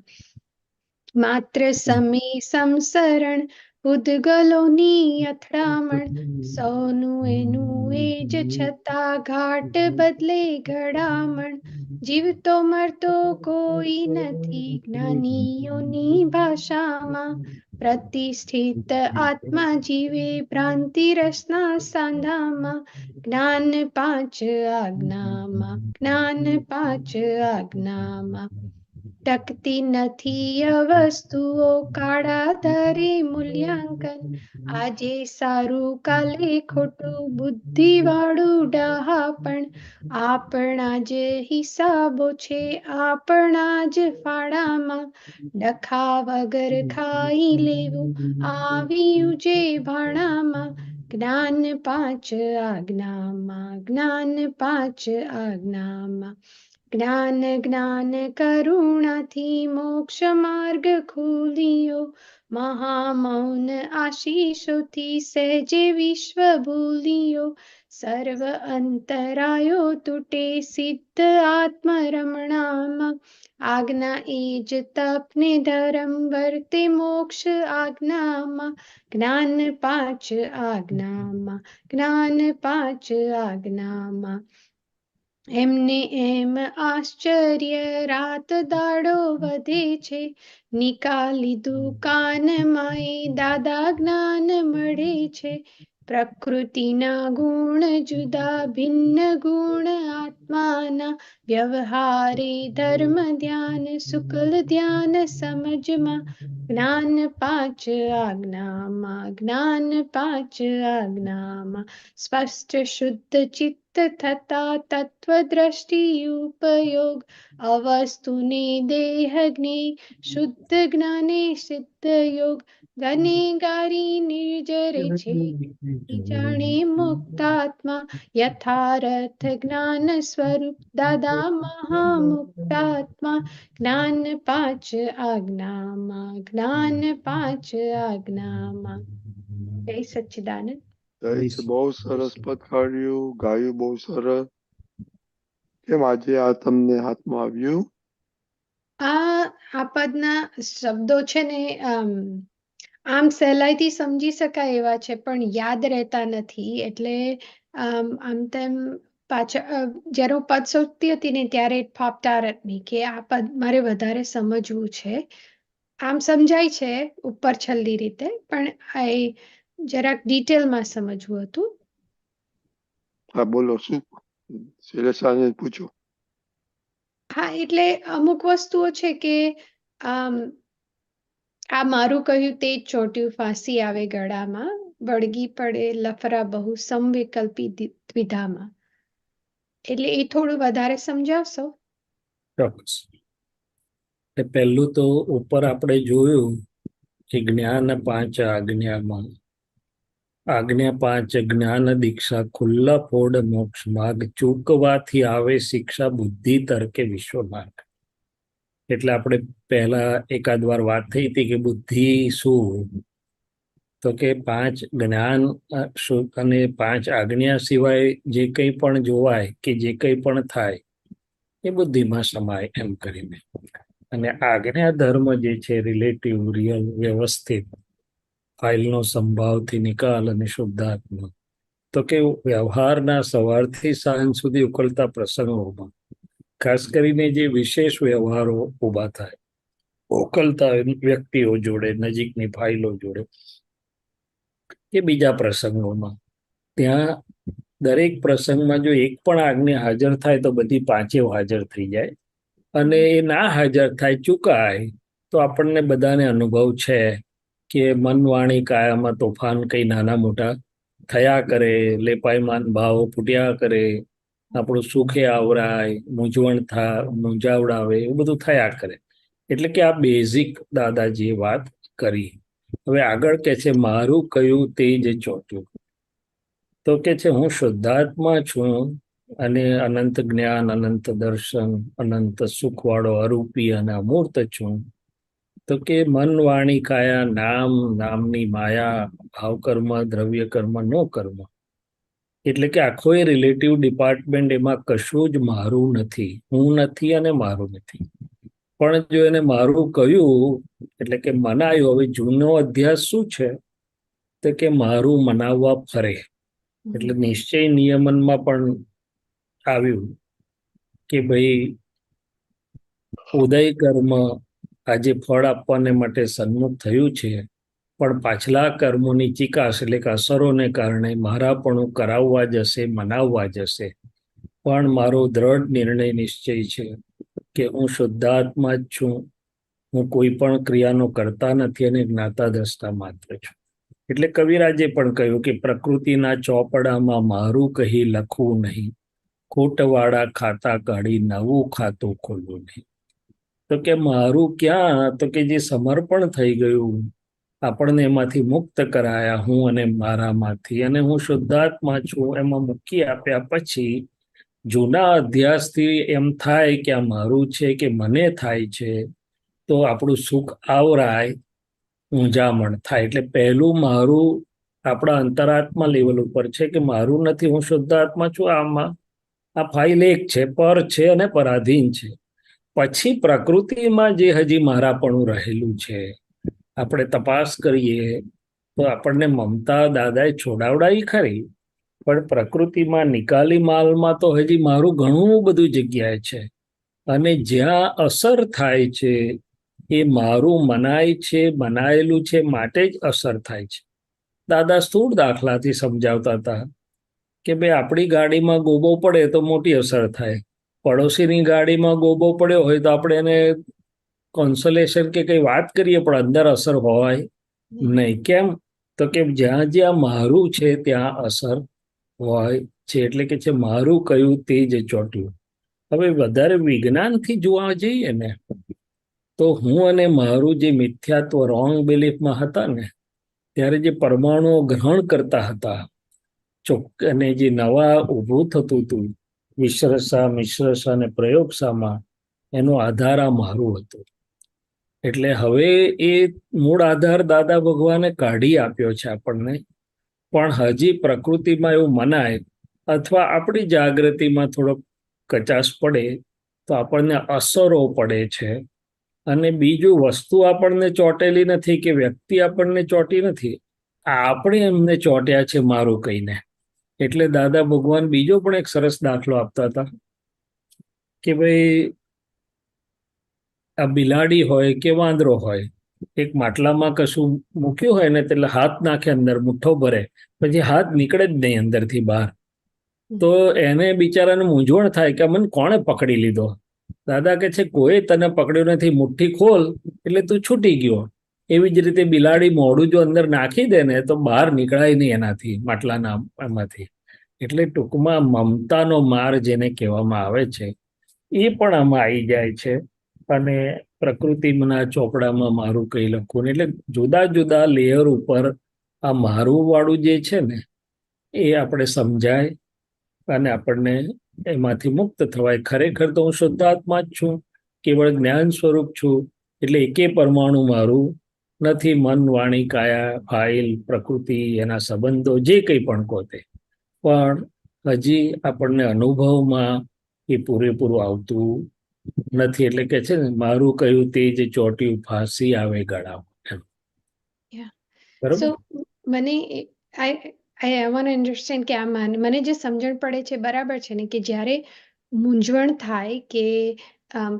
માત્ર સમે સંસરણ ઉદ્ગલોની અથડામણ સૌનું એનું એ જ છતાં ઘાટ બદલે ઘડામણ જીવતો મરતો કોઈ નથી જ્ઞાનીઓની ભાષામાં પ્રતિષ્ઠિત આત્મા જીવે ભ્રાંતિ રસના સાંધામાં જ્ઞાન પાંચ આજ્ઞામાં જ્ઞાન પાંચ આજ્ઞામાં ટકતી નથી વસ્તુઓ કાળા ધરે મૂલ્યાંકન આજે સારું કાલે ખોટું બુદ્ધિ વાળું ડહાપણ આપણા જ હિસાબો છે આપણા જ ફાળામાં ડખા વગર ખાઈ લેવું આવ્યું જે ભાણામાં જ્ઞાન પાંચ આજ્ઞામાં જ્ઞાન પાંચ આજ્ઞામાં જ્ઞાન જ્ઞાન કરુણાથી મોક્ષ માર્ગ ખુલ્યો મહામૌન આશીષોથી સહેજે વિશ્વ ભૂલ્યો સર્વ અંતરાયો તૂટે સિદ્ધ આત્મરમણામાં આજ્ઞા એ જ તપને ધર્મ વર્તે મોક્ષ આજ્ઞામાં જ્ઞાન પાંચ આજ્ઞામાં જ્ઞાન પાંચ આજ્ઞામાં એમને એમ આશ્ચર્ય રાત દાડો વધે છે નિકાલી દુકાનમાં એ દાદા જ્ઞાન મળે છે પ્રકૃતિના ગુણ જુદા ભિન્ન ગુણ આત્માના વ્યવહારે ધર્મ ધ્યાન શુક્લ ધ્યાન સમજમાં જ્ઞાન પાંચ આજ્ઞામાં જ્ઞાન પાંચ આજ્ઞામાં સ્પષ્ટ શુદ્ધ ચિત્ત થતા તત્વદ્રષ્ટિ ઉપયોગ અવસ્તુને દેહ જ્ઞે શુદ્ધ જ્ઞાને સિદ્ધ યોગ ગનેગારી નિર્જરે છે જાણે મુક્તાત્મા યથાર્થ જ્ઞાન સ્વરૂપ દાદા મહામુક્તાત્મા જ્ઞાન પાંચ આજ્ઞામાં જ્ઞાન પાંચ આજ્ઞામાં જય સચ્ચિદાનંદ બહુ સરસ પદ કાઢ્યું ગાયું બહુ સરસ કેમ આજે આ તમને હાથમાં આવ્યું આ પદના શબ્દો છે ને આમ સહેલાઈથી સમજી શકાય એવા છે પણ યાદ રહેતા નથી એટલે આમ તેમ પાછળ જ્યારે હું પદ શોધતી હતી ને ત્યારે it popped out at me કે આ પદ મારે વધારે સમજવું છે આમ સમજાય છે ઉપર છલ્લી રીતે પણ જરાક ડિટેલમાં સમજવું હતું હા બોલો શું શૈલેષાને પૂછો હા એટલે અમુક વસ્તુઓ છે કે આ મારું કહ્યું તે જ ચોટ્યું ફાંસી આવે ગળામાં વળગી પડે લફરા બહુ સંવિકલ્પી દ્વિધામાં એટલે એ થોડું વધારે સમજાવશો ચોક્કસ પહેલું તો ઉપર આપણે જોયું કે જ્ઞાન પાંચ આજ્ઞામાં આજ્ઞા પાંચ જ્ઞાન દીક્ષા ખુલ્લા ફોડ મોક્ષ માર્ગ ચૂકવાથી આવે શિક્ષા બુદ્ધિ તર્કે વિશ્વ માર્ગ એટલે આપણે પહેલા એકાદ વાર વાત થઈ હતી કે બુદ્ધિ શું તો કે પાંચ જ્ઞાન અને પાંચ આજ્ઞા સિવાય જે કંઈ પણ જોવાય કે જે કંઈ પણ થાય એ બુદ્ધિમાં સમાય એમ કરીને અને આજ્ઞા ધર્મ જે છે રિલેટિવ રિયલ વ્યવસ્થિત ફાઇલનો સંભાવથી નિકાલ અને શુદ્ધાત્મા તો કે વ્યવહારના સવારથી સાંજ સુધી ઉકળતા પ્રસંગોમાં ખાસ કરીને જે વિશેષ વ્યવહારો ઊભા થાય ઉકળતા વ્યક્તિઓ જોડે નજીકની ફાઇલો જોડે કે બીજા પ્રસંગોમાં ત્યાં દરેક પ્રસંગમાં જો એક પણ આજ્ઞા હાજર થાય તો બધી પાંચેય હાજર થઈ જાય અને એ ના હાજર થાય ચૂકાય તો આપણને બધાને અનુભવ છે કે મન વાણી કાયામાં તોફાન કઈ નાના મોટા થયા કરે લેપાયમાન ભાવો ફૂટ્યા કરે આપણું સુખે આવરાય મૂંઝાવડાવે એવું બધું થયા કરે એટલે કે આ બેઝિક દાદાજીએ વાત કરી હવે આગળ કે છે મારું કયું તે જ ચોટ્યું તો કે છે હું શુદ્ધાત્મા છું અને અનંત જ્ઞાન, અનંત દર્શન, અનંત સુખવાળો અરૂપી અને અમૂર્ત છું. તો કે મન, વાણી, કાયા, નામ, નામની માયા, ભાવ કર્મ, દ્રવ્ય કર્મ, નો કર્મ. એટલે કે આખો એ રિલેટિવ ડિપાર્ટમેન્ટ, એમાં કશું જ મારું નથી, હું નથી અને મારું નથી. પણ જો એને મારું કહ્યું એટલે કે મનાયું. હવે જૂનો અધ્યાસ શું છે? તો કે મારું મનાવવા ફરે. એટલે નિશ્ચય નિયમનમાં પણ આવ્યું કે ભાઈ ઉદય કર્મ આજે ફળ આપવાને માટે સન્મુખ થયું છે, પણ પાછલા કર્મોની ચિકાસ એટલે કે અસરોને કારણે મારાપણું કરાવવા જશે, મનાવવા જશે. પણ મારો દ્રઢ નિર્ણય નિશ્ચય છે કે હું શુદ્ધાત્મા જ છું, હું કોઈ પણ ક્રિયાનો કરતા નથી અને જ્ઞાતા દ્રષ્ટા માત્ર છું. એટલે કવિરાજે પણ કહ્યું કે પ્રકૃતિના ચોપડામાં મારું કહી લખવું નહીં, ખોટવાળા ખાતા કાઢી નવું ખાતું ખોલવું નહીં. તો કે મારું ક્યાં? તો કે જે સમર્પણ થઈ ગયું, આપણને એમાંથી મુક્ત કરાયા, હું અને મારામાંથી, અને હું શુદ્ધાત્મા છું, એમાં મૂકી આપ્યા પછી જૂના અધ્યાસથી એમ થાય કે આ મારું છે કે મને થાય છે, તો આપણું સુખ આવરાય, ઊંઝામણ થાય. એટલે પહેલું મારું આપણા અંતરાત્મા લેવલ ઉપર છે કે મારું નથી, હું શુદ્ધાત્મા છું. આમાં આ ફાઇલ એક છે, પર છે અને પરાધીન છે. પછી પ્રકૃતિમાં જે હજી મારાપણું રહેલું છે, આપણે તપાસ કરીએ તો આપણને મમતા દાદાએ છોડાવડાવી ખરી, પણ પ્રકૃતિમાં નિકાલી માલમાં તો હજી મારું ઘણું બધું જગ્યાએ છે. અને જ્યાં અસર થાય છે એ મારું મનાય છે, બનાયેલું છે માટે જ અસર થાય છે. દાદા સ્થૂળ દાખલાથી સમજાવતા હતા કે ભાઈ આપણી ગાડીમાં ગોબો પડે તો મોટી અસર થાય, પડોશીની ગાડીમાં ગોબો પડ્યો હોય તો આપણે એને કોન્સોલેશન કે કઈ વાત કરીએ, પણ અંદર અસર હોય નહીં. કેમ? તો કે જ્યાં જ્યાં મારું છે ત્યાં અસર હોય છે. એટલે કે છે મારું કયું તે જ ચોટ્યું. હવે વધારે વિજ્ઞાનથી જોવા જઈએ ને તો હું અને મારું જે મિથ્યાત્વ રોંગ બિલીફમાં હતા ને, ત્યારે જે પરમાણુઓ ગ્રહણ કરતા હતા અને જે નવા ઊભું થતું હતું વિશ્રસા, મિશ્રસા અને પ્રયોગશામાં, એનો આધાર આ મારું હતું. એટલે હવે એ મૂળ આધાર દાદા ભગવાને કાઢી આપ્યો છે આપણને, પણ હજી પ્રકૃતિમાં એવું મનાય અથવા આપણી જાગૃતિમાં થોડોક કચાશ પડે તો આપણને અસરો પડે છે. અને બીજું, વસ્તુ આપણને ચોટેલી નથી કે વ્યક્તિ આપણને ચોટી નથી, આપણે એમને ચોટ્યા છે મારું કહીને. એટલે દાદા ભગવાન બીજો પણ એક સરસ દાખલો આપતા હતા કે ભાઈ આ બિલાડી હોય કે વાંદરો હોય, એક માટલામાં કશું મૂક્યું હોય ને, એટલે હાથ નાખે અંદર, મુઠ્ઠો ભરે, પછી હાથ નીકળે જ નહીં અંદરથી બહાર. તો એને બિચારાને મૂંઝવણ થાય કે મને કોણે પકડી લીધો. દાદા કે છે કોઈ તને પકડ્યો નથી, મુઠ્ઠી ખોલ એટલે તું છૂટી ગયો. એવી જ રીતે બિલાડી મોઢું જો અંદર નાખી દે ને તો બહાર નીકળાય નહીં એનાથી, માટલાના એમાંથી. એટલે ટૂંકમાં મમતાનો માર જેને કહેવામાં આવે છે એ પણ આમાં આવી જાય છે. અને પ્રકૃતિના ચોપડામાં મારું કઈ લખવું, એટલે જુદા જુદા લેયર ઉપર આ મારું વાળું જે છે ને એ આપણે સમજાય અને આપણને એમાંથી મુક્ત થવાય. ખરેખર તો હું શુદ્ધાત્મા જ છું, કેવળ જ્ઞાન સ્વરૂપ છું. એટલે એકે પરમાણુ મારું નથી. મન, વાણી, કાયા, ફાઇલ, પ્રકૃતિ, એના સંબંધો જે કંઈ પણ કહો તે, પણ હજી આપણને અનુભવમાં એ પૂરેપૂરું આવતું નથી. એટલે કે છે ને મારું કહ્યું તે જ ચોટ્યું, ફાંસી આવે ગળામાં. બરોબર. સો મને આઈ વોન્ટ ટુ અન્ડરસ્ટેન્ડ કે આ મને જે સમજણ પડે છે બરાબર છે ને, કે જ્યારે મૂંઝવણ થાય કે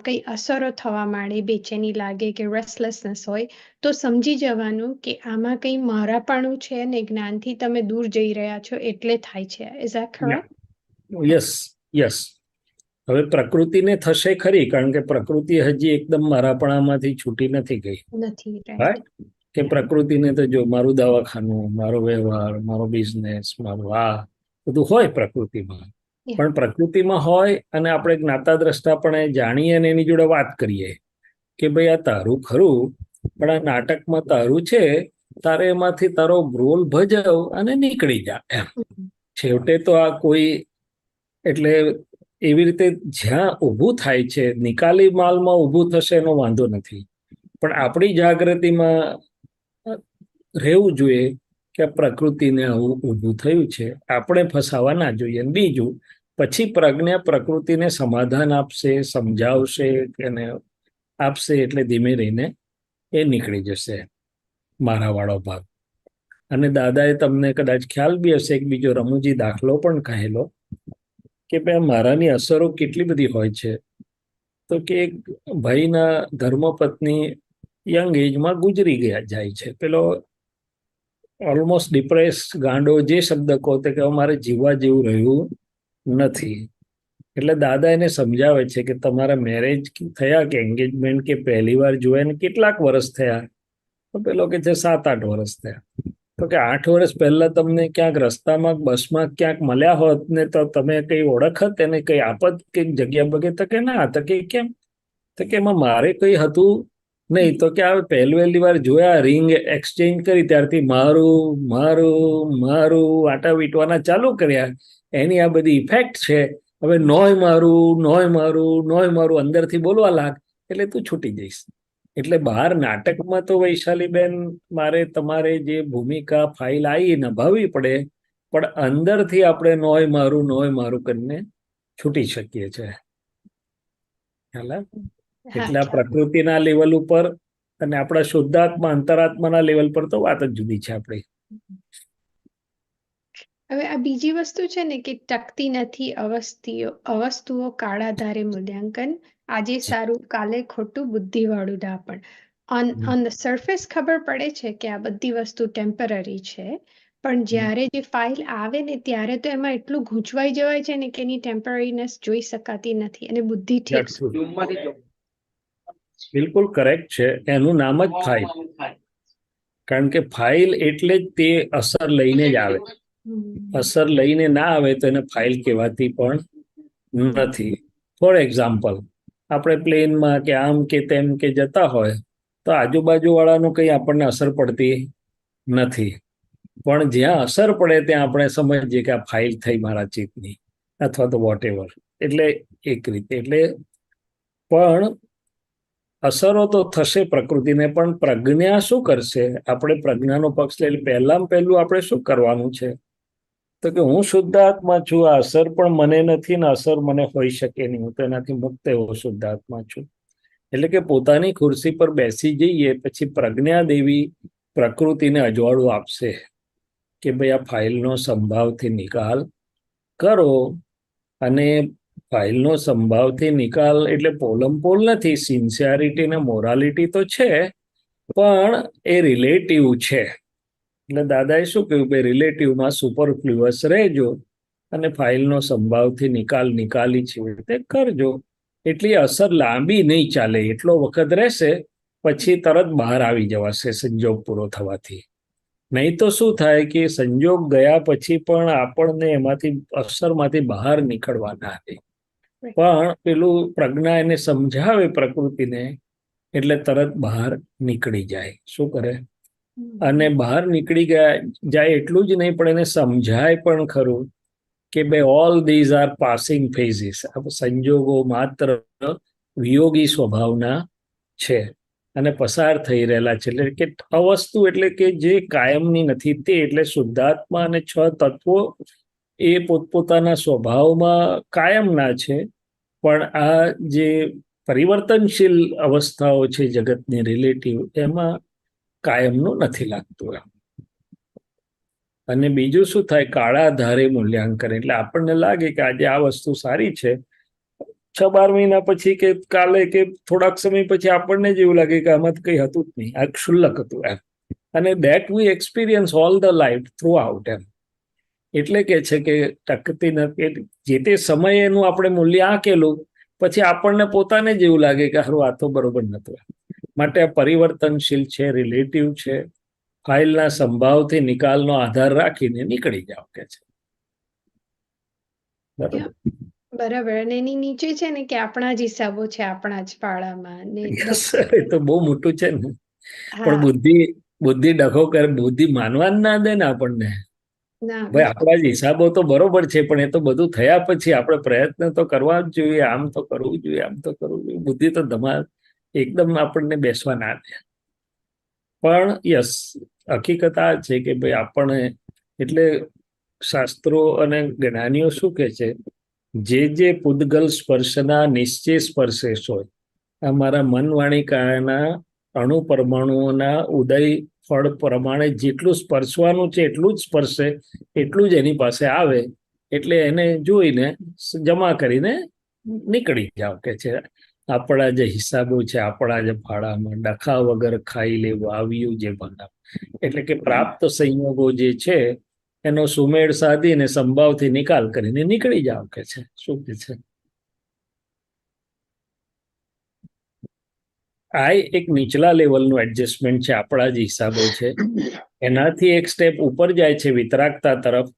કઈ અસરો થવા માંડે, બેચેની લાગે કે રેસ્ટલેસનેસ હોય, તો સમજી જવાનું કે આમાં કઈ મારાપણું છે ને જ્ઞાનથી તમે દૂર જઈ રહ્યા છો એટલે થાય છે. Is that correct? Yes, yes. હવે પ્રકૃતિને થશે ખરી, કારણ કે પ્રકૃતિ હજી એકદમ મારાપણામાંથી છૂટી નથી ગઈ. નથી, right? રાઈટ. કે પ્રકૃતિને તો જો મારું દવાખાનું, મારો વ્યવહાર, મારો બિઝનેસ, મારું આ બધું હોય પ્રકૃતિમાં. પણ પ્રકૃતિમાં હોય અને આપણે જ્ઞાતા દ્રષ્ટા પણ જાણીએ અને એની જોડે વાત કરીએ કે ભાઈ આ તારું ખરું, પણ આ નાટકમાં તારું છે, તારે એમાંથી તારો રોલ ભજવ અને નીકળી જા. એમ છેવટે તો આ કોઈ એટલે એવી રીતે જ્યાં ઊભું થાય છે, નિકાલી માલમાં ઊભું થશે એનો વાંધો નથી, પણ આપણી જાગૃતિમાં રહેવું જોઈએ કે પ્રકૃતિને આવું ઊભું થયું છે, આપણે ફસાવા ના જોઈએ. બીજું, પછી પ્રજ્ઞા પ્રકૃતિને સમાધાન આપશે, સમજાવશે, એને આપશે, એટલે ધીમે રહીને એ નીકળી જશે મારા વાળો ભાગ. અને દાદાએ તમને કદાચ ખ્યાલ બી હશે એક બીજો રમૂજી દાખલો પણ કહેલો કે ભાઈ મારાની અસરો કેટલી બધી હોય છે. તો કે એક ભાઈના ધર્મપત્ની યંગ એજમાં ગુજરી ગયા જાય છે. પેલો ઓલમોસ્ટ ડિપ્રેસ, ગાંડો, જે શબ્દ કહો તે કે મારે જીવવા જેવું રહ્યું નથી. એટલે દાદા એને સમજાવે છે કે તમારા મેરેજ થયા કે એન્ગેજમેન્ટ કે પહેલી વાર જોયા ને કેટલાક વર્ષ થયા? તો પેલો કે છે 7-8 વર્ષ થયા. તો કે 8 વર્ષ પહેલા તમને ક્યાંક રસ્તામાં બસમાં ક્યાંક મળ્યા હોત ને તો તમે કઈ ઓળખત એને, કઈ આપત કઈ જગ્યા બગે? તો કે ના. તો કે કેમ? તો કે એમાં મારે કઈ હતું નહીં. તો કે આ પહેલી વાર જોયા, રિંગ એક્સચેન્જ કરી ત્યારથી મારું મારું મારું આટા વીટવાના ચાલુ કર્યા. એની આ બધી ઇફેક્ટ છે. હવે નોય મારું નોય મારું નોય મારું અંદરથી બોલવા લાગ એટલે તું છૂટી જઈશ. એટલે બહાર નાટકમાં તો વૈશાલીબેન મારે તમારે જે ભૂમિકા ફાઇલ આવી નિભાવવી પડે, પણ અંદરથી આપણે નોય મારું કરીને છૂટી શકીએ છીએ. ખ્યાલ આવે? એટલે આ પ્રકૃતિના લેવલ ઉપર અને આપણા શુદ્ધાત્મા અંતરાત્માના લેવલ પર તો વાત જ જુદી છે આપણી. હવે આ બીજી વસ્તુ છે ને કે ટકતી નથી અવસ્તુઓ કાળા ધારે મૂલ્યાંકન, આજે સારું કાલે ખોટું, બુદ્ધિવાળું દાપણ. ઓન ધ સરફેસ ખબર પડે છે કે આ બધી વસ્તુ ટેમ્પરરી છે, પણ જ્યારે જે ફાઇલ આવે ને ત્યારે તો એમાં એટલું ગૂંચવાઈ જવાય છે ને કે એની ટેમ્પરરીનેસ જોઈ શકાતી નથી અને બુદ્ધિ ઠીક. બિલકુલ કરેક્ટ છે. એનું નામ જ ફાઇલ. કારણ કે ફાઇલ એટલે જ તે અસર લઈને જ આવે. અસર લઈને ના આવે તો એને ફાઇલ કહેવાતી પણ નથી. ફોર એક્ઝામ્પલ, આપણે પ્લેનમાં કે આમ કે તેમ કે જતા હોય તો આજુબાજુ વાળાનું કંઈ આપણને અસર પડતી નથી, પણ જ્યાં અસર પડે ત્યાં આપણે સમજીએ કે આ ફાઇલ થઈ મારા ચિત્તની અથવા તો વોટ એવર. એટલે એક રીતે એટલે પણ અસરો તો થશે પ્રકૃતિને, પણ પ્રજ્ઞા શું કરશે? આપણે પ્રજ્ઞાનો પક્ષ લઈને પહેલું આપણે શું કરવાનું છે? તો કે હું શુદ્ધાત્મા છું, આ અસર પણ મને નથી ને અસર મને હોઈ શકે નહીં, હું તો એનાથી મુક્ત એવો શુદ્ધાત્મા છું. એટલે કે પોતાની ખુરશી પર બેસી જઈએ પછી પ્રજ્ઞા દેવી પ્રકૃતિને અજવાળું આપશે કે ભાઈ આ ફાઇલનો સંભાવથી નિકાલ કરો. અને ફાઇલનો સંભાવથી નિકાલ એટલે પોલમપોલ નથી, સિન્સિયરિટી ને મોરાલિટી તો છે, પણ એ રિલેટિવ છે. એટલે દાદાએ શું કહ્યું? ભાઈ રિલેટિવમાં સુપરફ્લુઅસ રહેજો અને ફાઇલનો સંભાવથી નિકાલી છે તે કરજો. એટલી અસર લાંબી નહીં ચાલે, એટલો વખત રહેશે, પછી તરત બહાર આવી જવાશે સંજોગ પૂરો થવાથી. નહીં તો શું થાય કે સંજોગ ગયા પછી પણ આપણને એમાંથી અસરમાંથી બહાર નીકળવા ના દે. પણ પેલું પ્રજ્ઞા એને સમજાવે પ્રકૃતિને એટલે તરત બહાર નીકળી જાય. શું કરે? અને બહાર નીકળી જાય એટલું જ નહીં, પણ એને સમજાય પણ ખરું કે ભાઈ ઓલ ધીઝ આર પાસિંગ ફેઝિસ. સંજોગો માત્ર વિયોગી સ્વભાવના છે અને પસાર થઈ રહેલા છે. એટલે કે અવસ્તુ એટલે કે જે કાયમની નથી તે. એટલે શુદ્ધાત્મા અને 6 તત્વો એ પોતપોતાના સ્વભાવમાં કાયમના છે, પણ આ જે પરિવર્તનશીલ અવસ્થાઓ છે જગતની રિલેટિવ, એમાં કાયમનું નથી લાગતું. અને બીજું શું થાય? કાળા ધારે મૂલ્યાંકન. એટલે આપણને લાગે કે આજે આ વસ્તુ સારી છે, 6-12 મહિના પછી કે કાલે કે થોડાક સમય પછી આપણને જ એવું લાગે કે આમાં કંઈ હતું જ નહીં, આ ક્ષુલ્લક હતું એમ. અને that we experience all the life throughout એમ. એટલે કે છે કે ટકતી નથી, જે તે સમયે એનું આપણે મૂલ્ય આંકેલું પછી આપણને પોતાને જ એવું લાગે કે હારું આ તો બરોબર નતું. માટે આ પરિવર્તનશીલ છે, રિલેટિવ છે. ફાઇલના સંભાવથી નિકાલનો આધાર રાખીને નીકળી જાવ કે છે. બરાબર. અને એની નીચે છે ને કે આપણા જ હિસાબો છે આપણા જ પાળામાં. એ તો બહુ મોટું છે ને. પણ બુદ્ધિ ડખો કરે, બુદ્ધિ માનવા જ ના દે ને આપણને. ના ભાઈ આપણા જ હિસાબો તો બરોબર છે, પણ એ તો બધું થયા પછી આપણે પ્રયત્ન તો કરવા જ જોઈએ, આમ તો કરવું જોઈએ, આમ તો કરવું જોઈએ. બુદ્ધિ તો એકદમ આપણને બેસવા ના દે. પણ યસ, હકીકત આ છે કે ભાઈ આપણે એટલે શાસ્ત્રો અને જ્ઞાનીઓ શું કે છે, જે પૂદગલ સ્પર્શના નિશ્ચય સ્પર્શેશ હોય, આ મારા મન વાણી કાયાના અણુ પરમાણુઓના ઉદય ફળ પ્રમાણે જેટલું સ્પર્શવાનું છે એટલું જ સ્પર્શે, એટલું જ એની પાસે આવે, એટલે એને જોઈને જમા કરીને નીકળી જાવ કે છે. આપણા જે હિસાબો છે, આપણા જે ફાળામાં ડખા વગર ખાઈ લેવું આવ્યું જે બનાવ, એટલે કે પ્રાપ્ત સંયોગો જે છે એનો સુમેળ સાધીને સંભાવથી નિકાલ કરીને નીકળી જાવ કે છે. શું કે છે? આ એક નીચલા લેવલનું એડજસ્ટમેન્ટ છે, આપણા જે હિસાબો છે એનાથી એક સ્ટેપ ઉપર જાય છે વિતરાગતા તરફ.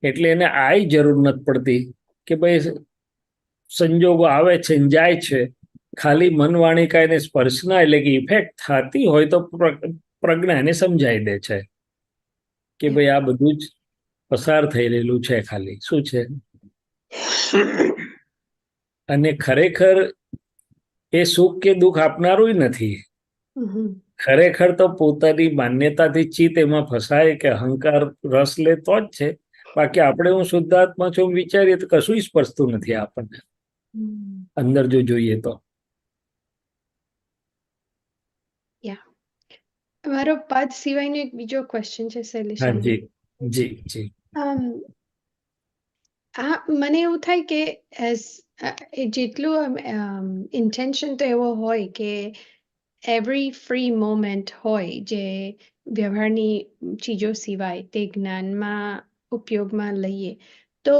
એટલે એને આય જરૂર નથી પડતી કે ભાઈ સંજોગો આવે છે ને જાય છે, ખાલી મન વાણી કાયને સ્પર્શના એટલે કે ઇફેક્ટ થતી હોય તો પ્રજ્ઞા એને સમજાઈ દે છે કે ભાઈ આ બધું જ પસાર થઈ રહેલું છે, ખાલી શું છે. અને ખરેખર એ સુખ કે દુઃખ આપનારું નથી. ખરેખર તો પોતાની માન્યતાથી ચિત્ત એમાં ફસાય કે અહંકાર રસ લે તો જ છે. બાકી આપણે હું શુદ્ધાત્મા છું વિચારીએ તો કશું સ્પર્શતું નથી આપણને અંદર જો જોઈએ તો. મારો પદ સિવાયનો એક બીજો ક્વેશ્ચન છે શૈલેષ. હા જી જી જી. મને એવું થાય કે જેટલું ઇન્ટેન્શન તો એવો હોય કે એવરી ફ્રી મોમેન્ટ હોય જે વ્યવહારની ચીજો સિવાય તે જ્ઞાનમાં ઉપયોગમાં લઈએ તો,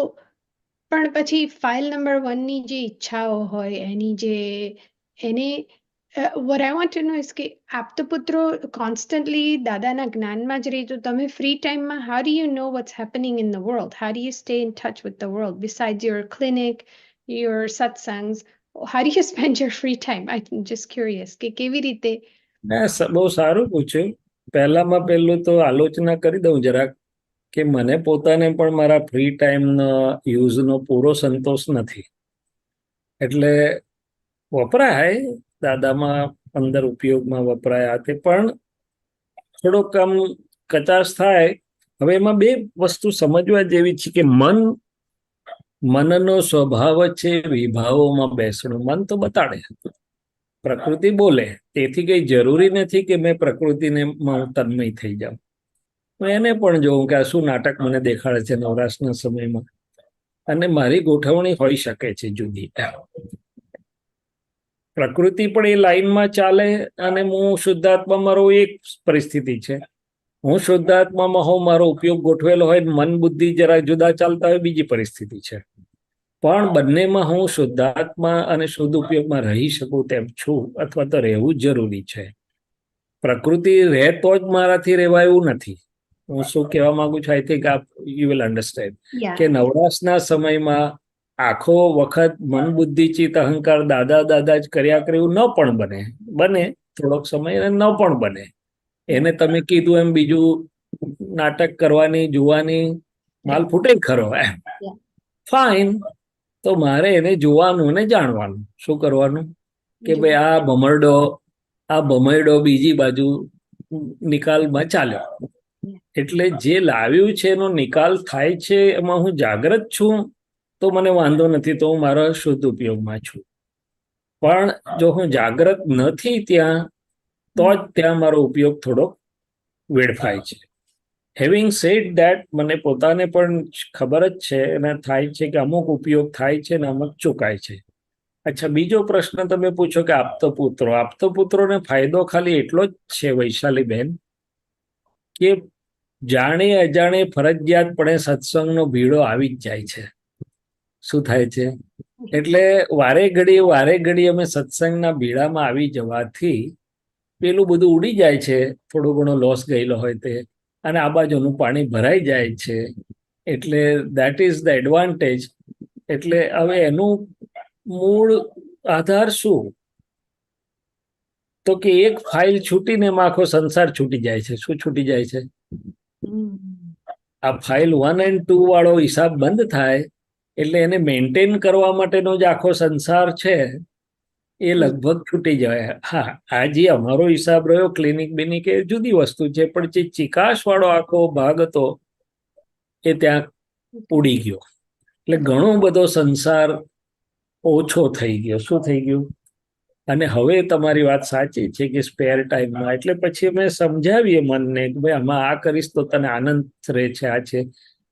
પણ પછી ફાઇલ નંબર 1 ની જે ઈચ્છાઓ હોય એની જે એને what I want to know is કે આપતપુત્રો કોન્સ્ટન્ટલી દાદાના જ્ઞાનમાં જ રહી તો તમે ફ્રી ટાઈમમાં how do you know what's happening in the world? How do you stay in touch with the world besides your clinic, your satsangs? How do you spend your free time? I'm just curious કે કેવી રીતે? બહુ સારું પૂછ્યું. પહેલામાં પહેલું તો આલોચના કરી દઉં જરાક કે મને પોતાને પણ મારા ફ્રી ટાઈમનો યુઝનો પૂરો સંતોષ નથી. એટલે વપરાય દાદામાં અંદર ઉપયોગમાં વપરાય તે, પણ થોડોક આમ કચાશ થાય. હવે એમાં બે વસ્તુ સમજવા જેવી છે કે મનનો સ્વભાવ છે વિભાવોમાં બેસણું. મન તો બતાડે, પ્રકૃતિ બોલે, તેથી કઈ જરૂરી નથી કે મેં પ્રકૃતિને તન્મય થઈ જાઉં. હું એને પણ જોઉં કે આ શું નાટક મને દેખાડે છે નવરાશના સમયમાં, અને મારી ગોઠવણી હોઈ શકે છે જુદી. પ્રકૃતિ પણ એ લાઈનમાં ચાલે અને હું શુદ્ધાત્મા મારો એક પરિસ્થિતિ છે. હું શુદ્ધાત્મામાં હોઉં, મારો ઉપયોગ ગોઠવેલો હોય, મન બુદ્ધિ જરા જુદા ચાલતા હોય, બીજી પરિસ્થિતિ છે. પણ બંનેમાં હું શુદ્ધાત્મા અને શુદ્ધ ઉપયોગમાં રહી શકું તેમ છું, અથવા તો રહેવું જરૂરી છે. પ્રકૃતિ રહે તો જ મારાથી રહેવાય એવું નથી. હું શું કહેવા માંગુ છું, I think you will understand કે નવરાશના સમયમાં આખો વખત મન બુદ્ધિ ચિત્ત અહંકાર દાદા જ કર્યા કરે એવું ન પણ બને થોડોક સમય ન પણ બને. એને તમે કીધું એમ બીજું નાટક કરવાની જોવાની માલ ફૂટે ખરો એમ, ફાઇન. તો મારે એને જોવાનું અને જાણવાનું. શું કરવાનું કે ભાઈ આ ભમરડો બીજી બાજુ નિકાલમાં ચાલ્યો, એટલે જે લાવ્યું છે એનો નિકાલ થાય છે, એમાં હું જાગ્રત છું તો મને વાંધો નથી, તો હું મારા શુદ્ધ ઉપયોગમાં છું. પણ જો હું જાગ્રત નથી ત્યાં, તો જ ત્યાં મારો ઉપયોગ થોડોક વેડફાય છે. હેવિંગ સેડ ધેટ, મને પોતાને પણ ખબર જ છે અને થાય છે કે અમુક ઉપયોગ થાય છે ને અમુક ચૂકાય છે. અચ્છા, બીજો પ્રશ્ન તમે પૂછો કે આપતપુત્રોને ફાયદો ખાલી એટલો જ છે વૈશાલીબેન કે જાણે અજાણે ફરજિયાતપણે સત્સંગનો ભીડો આવી જ જાય છે. શું થાય છે? એટલે વારે ઘડી અમે સત્સંગના ભીડામાં આવી જવાથી પેલું બધું ઉડી જાય છે, થોડો ઘણો લોસ ગયેલો હોય તે, અને આ બાજુનું પાણી ભરાઈ જાય છે. એટલે દેટ ઇઝ ધ એડવાન્ટેજ. એટલે હવે એનું મૂળ આધાર શું? તો કે એક ફાઇલ છૂટીને એમાં આખો સંસાર છૂટી જાય છે. શું છૂટી જાય છે? આ ફાઇલ 1 and 2 વાળો હિસાબ બંધ થાય એટલે એને મેન્ટેન કરવા માટેનો જે આખો સંસાર છે એ લગભગ છૂટી જાય. હા, આ જે અમારો હિસાબ રહ્યો ક્લિનિક બિનિક એ જુદી વસ્તુ છે, પણ જે ચિકાસ વાળો આખો ભાગ હતો એ ત્યાં ઉડી ગયો. એટલે ઘણો બધો સંસાર ઓછો થઈ ગયો. શું થઈ ગયું? અને હવે તમારી વાત સાચી છે કે સ્પેર ટાઈમમાં, એટલે પછી અમે સમજાવીએ મનને કે ભાઈ આમાં આ કરીશ તો તને આનંદ રહે છે, આ છે.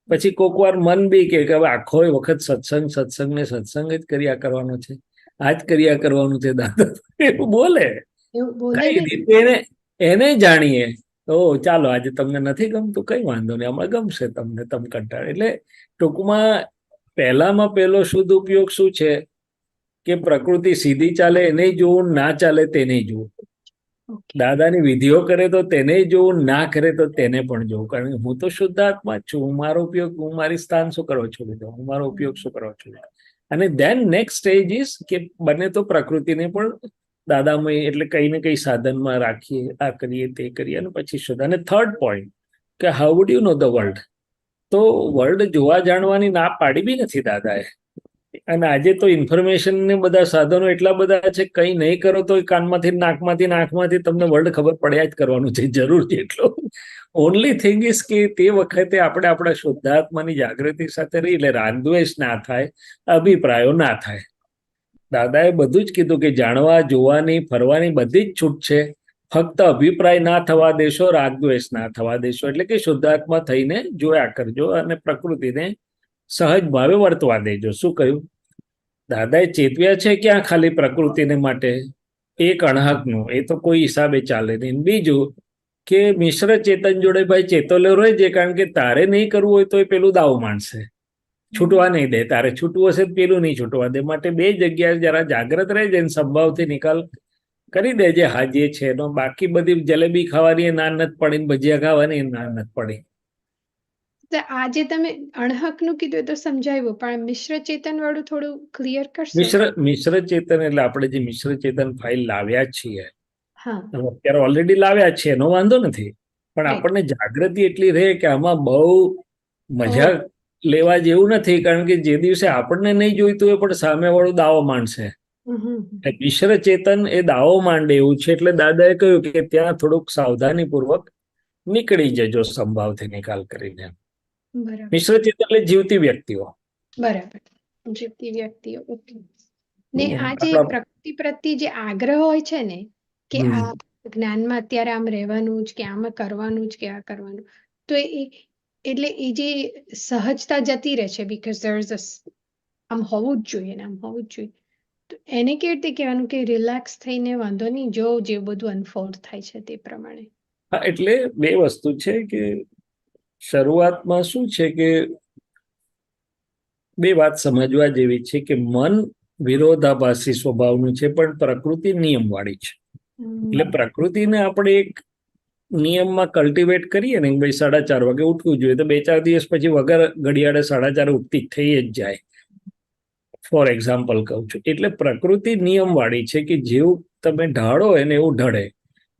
પછી કોક વાર મન બી કે હવે આખો વખત સત્સંગ ને સત્સંગ જ કર્યા કરવાનો છે, આ જ કર્યા કરવાનું છે દાદા, એવું બોલે. એવું બોલે કઈ ને. રીતે એને જાણીએ તો ચાલો આજે તમને નથી ગમતું, કઈ વાંધો નહીં, આમાં ગમશે તમને, તમે કંટાળે. એટલે ટૂંકમાં પહેલામાં પહેલો શુદ્ધ ઉપયોગ શું છે કે પ્રકૃતિ સીધી ચાલે એને જોવું, ના ચાલે તેને જોવું. દાદાની વિધિઓ કરે તો તેને જોવું, ના કરે તો તેને પણ જોવું. કારણ કે હું તો શુદ્ધાત્મા જ છું, હું મારો ઉપયોગ, હું મારી સ્થાન શું કરવા છું લીધો, હું મારો ઉપયોગ શું કરવા છું લીધો. અને ધેન નેક્સ્ટ સ્ટેજ ઇઝ કે બને તો પ્રકૃતિને પણ દાદામય એટલે કઈ ને કઈ સાધનમાં રાખીએ, આ કરીએ તે કરીએ, અને પછી શુદ્ધ. અને થર્ડ પોઈન્ટ કે how would you know the world. તો વર્લ્ડ જોવા જાણવાની ના પાડી બી નથી દાદાએ. અને આજે તો ઇન્ફોર્મેશન ને બધા સાધનો એટલા બધા છે, કંઈ નહીં કરો તો કાનમાંથી નાકમાંથી આંખમાંથી તમને વર્લ્ડ ખબર પડ્યા જ કરવાનું છે, જરૂર છે એટલો. ઓનલી થિંગ ઇઝ કે તે વખતે આપણે આપણા શુદ્ધાત્માની જાગૃતિ સાથે રહી એટલે રાગદ્વેષ ના થાય, અભિપ્રાયો ના થાય. દાદાએ બધું જ કીધું કે જાણવા, જોવાની, ફરવાની બધી જ છૂટ છે, ફક્ત અભિપ્રાય ના થવા દેશો, રાગદ્વેષ ના થવા દેશો. એટલે કે શુદ્ધાત્મા થઈને જોયા કરજો અને પ્રકૃતિને સહજ ભાવે વર્તવા દેજો. શું કહ્યું? દાદાએ ચેતવ્યા છે ક્યાં ખાલી પ્રકૃતિને માટે? એક અણહકનું, એ તો કોઈ હિસાબે ચાલે નહીં. બીજું કે મિશ્ર ચેતન જોડે ભાઈ ચેતોલો રહે છે, કારણ કે તારે નહીં કરવું હોય તો એ પેલું દાવ માનશે, છૂટવા નહીં દે. તારે છૂટવું હશે પેલું નહીં છૂટવા દે. માટે બે જગ્યાએ જરા જાગ્રત રહે છે, સંભાવથી નિકાલ કરી દેજે. હા જે છે એનો. બાકી બધી જલેબી ખાવાની ના નથી પડી, ભજીયા ખાવાની ના નથી પડી. તો આજે તમે અણહકનું કીધું તો સમજાવ્યું, પણ મિશ્ર ચેતન વાળું થોડું ક્લિયર કરશો? મિશ્ર ચેતન એટલે આપણે જે મિશ્ર ચેતન ફાઇલ લાવ્યા છીએ, હા, અત્યારે ઓલરેડી લાવ્યા છે, એનો વાંધો નથી. પણ આપણને જાગૃતિ એટલી રહે કે આમાં બહુ મજા લેવા જેવું નથી, કારણ કે જે દિવસે આપણને નહીં જોઈતું હોય પણ સામેવાળું દાવો માંડશે. મિશ્ર ચેતન એ દાવો માંડે એવું છે. એટલે દાદાએ કહ્યું કે ત્યાં થોડુંક સાવધાનીપૂર્વક નીકળી જજો, સંભાવથી નિકાલ કરીને. બરાબર મિશ્ર ચેતન એટલે જીવતી વ્યક્તિઓ. બરાબર, જીવતી વ્યક્તિઓ. ઓકે. ને આ જે આપણા- પ્રકૃતિ પ્રત્યે જે આગ્રહ હોય છે ને કે હમ. આ જ્ઞાનમાં અત્યારે આમ રહેવાનું જ, કે આમ કરવાનું જ, કે આ કરવાનું, તો એટલે એ જે સહજતા જતી રહે છે, બીકોઝ ધેર ઇઝ આમ હોવું જ જોઈએ ને આમ હોવું જ જોઈએ. તો એને કેવી રીતે કહેવાનું કે રિલેક્સ થઈને વાંધો નહીં, જો જે બધું અનફોલ્ડ થાય છે તે પ્રમાણે? હા, એટલે બે વસ્તુ છે કે શરૂઆતમાં શું છે કે બે વાત સમજવા જેવી છે કે મન વિરોધાભાસી સ્વભાવનું છે, પણ પ્રકૃતિ નિયમવાળી છે. એટલે પ્રકૃતિને આપણે એક નિયમમાં કલ્ટિવેટ કરીએ ને, ભાઈ 4:30 વાગે ઉઠવું જોઈએ, તો 2-4 દિવસ પછી વગર ઘડિયાળે 4:30 ઉઠતી થઈ જ જાય. ફોર એક્ઝામ્પલ કહું છું. એટલે પ્રકૃતિ નિયમવાળી છે કે જેવું તમે ઢાળો એને એવું ઢળે.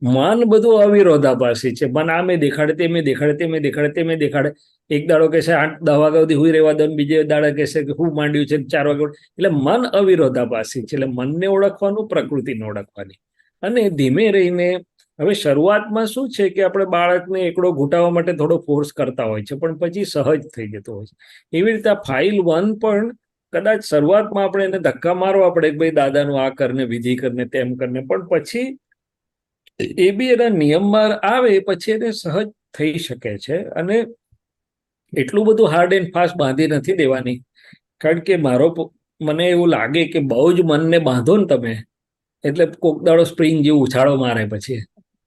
મન બધું અવિરોધાભાસી છે. મન આમે દેખાડે, તેમે દેખાડે, તેમે દેખાડે, તેમે દેખાડે. એક દાડો કહેશે 8-10 વાગ્યા સુધી હુઈ રહેવા દો, બીજે દાડા કહેશે કે હું માંડ્યું છે 4 વાગે. એટલે મન અવિરોધાભાસી છે. એટલે મનને ઓળખવાનું, પ્રકૃતિને ઓળખવાની. અને ધીમે રહીને હવે શરૂઆતમાં શું છે કે આપણે બાળકને એકડો ઘૂંટાવવા માટે થોડો ફોર્સ કરતા હોય છે, પણ પછી સહજ થઈ જતો હોય છે. એવી રીતે આ ફાઇલ 1 પણ કદાચ શરૂઆતમાં આપણે એને ધક્કા મારવા પડે કે ભાઈ દાદાનું આ કરને, વિધિ કરને, તેમ કરને, પણ પછી એ બી એના નિયમમાં આવે પછી એને સહજ થઈ શકે છે. અને એટલું બધું હાર્ડ એન્ડ ફાસ્ટ બાંધી નથી દેવાની, કારણ કે મને એવું લાગે કે બહુ જ મનને બાંધો ને તમે એટલે કોક દાડો સ્પ્રિંગ જેવું ઉછાળો મારે, પછી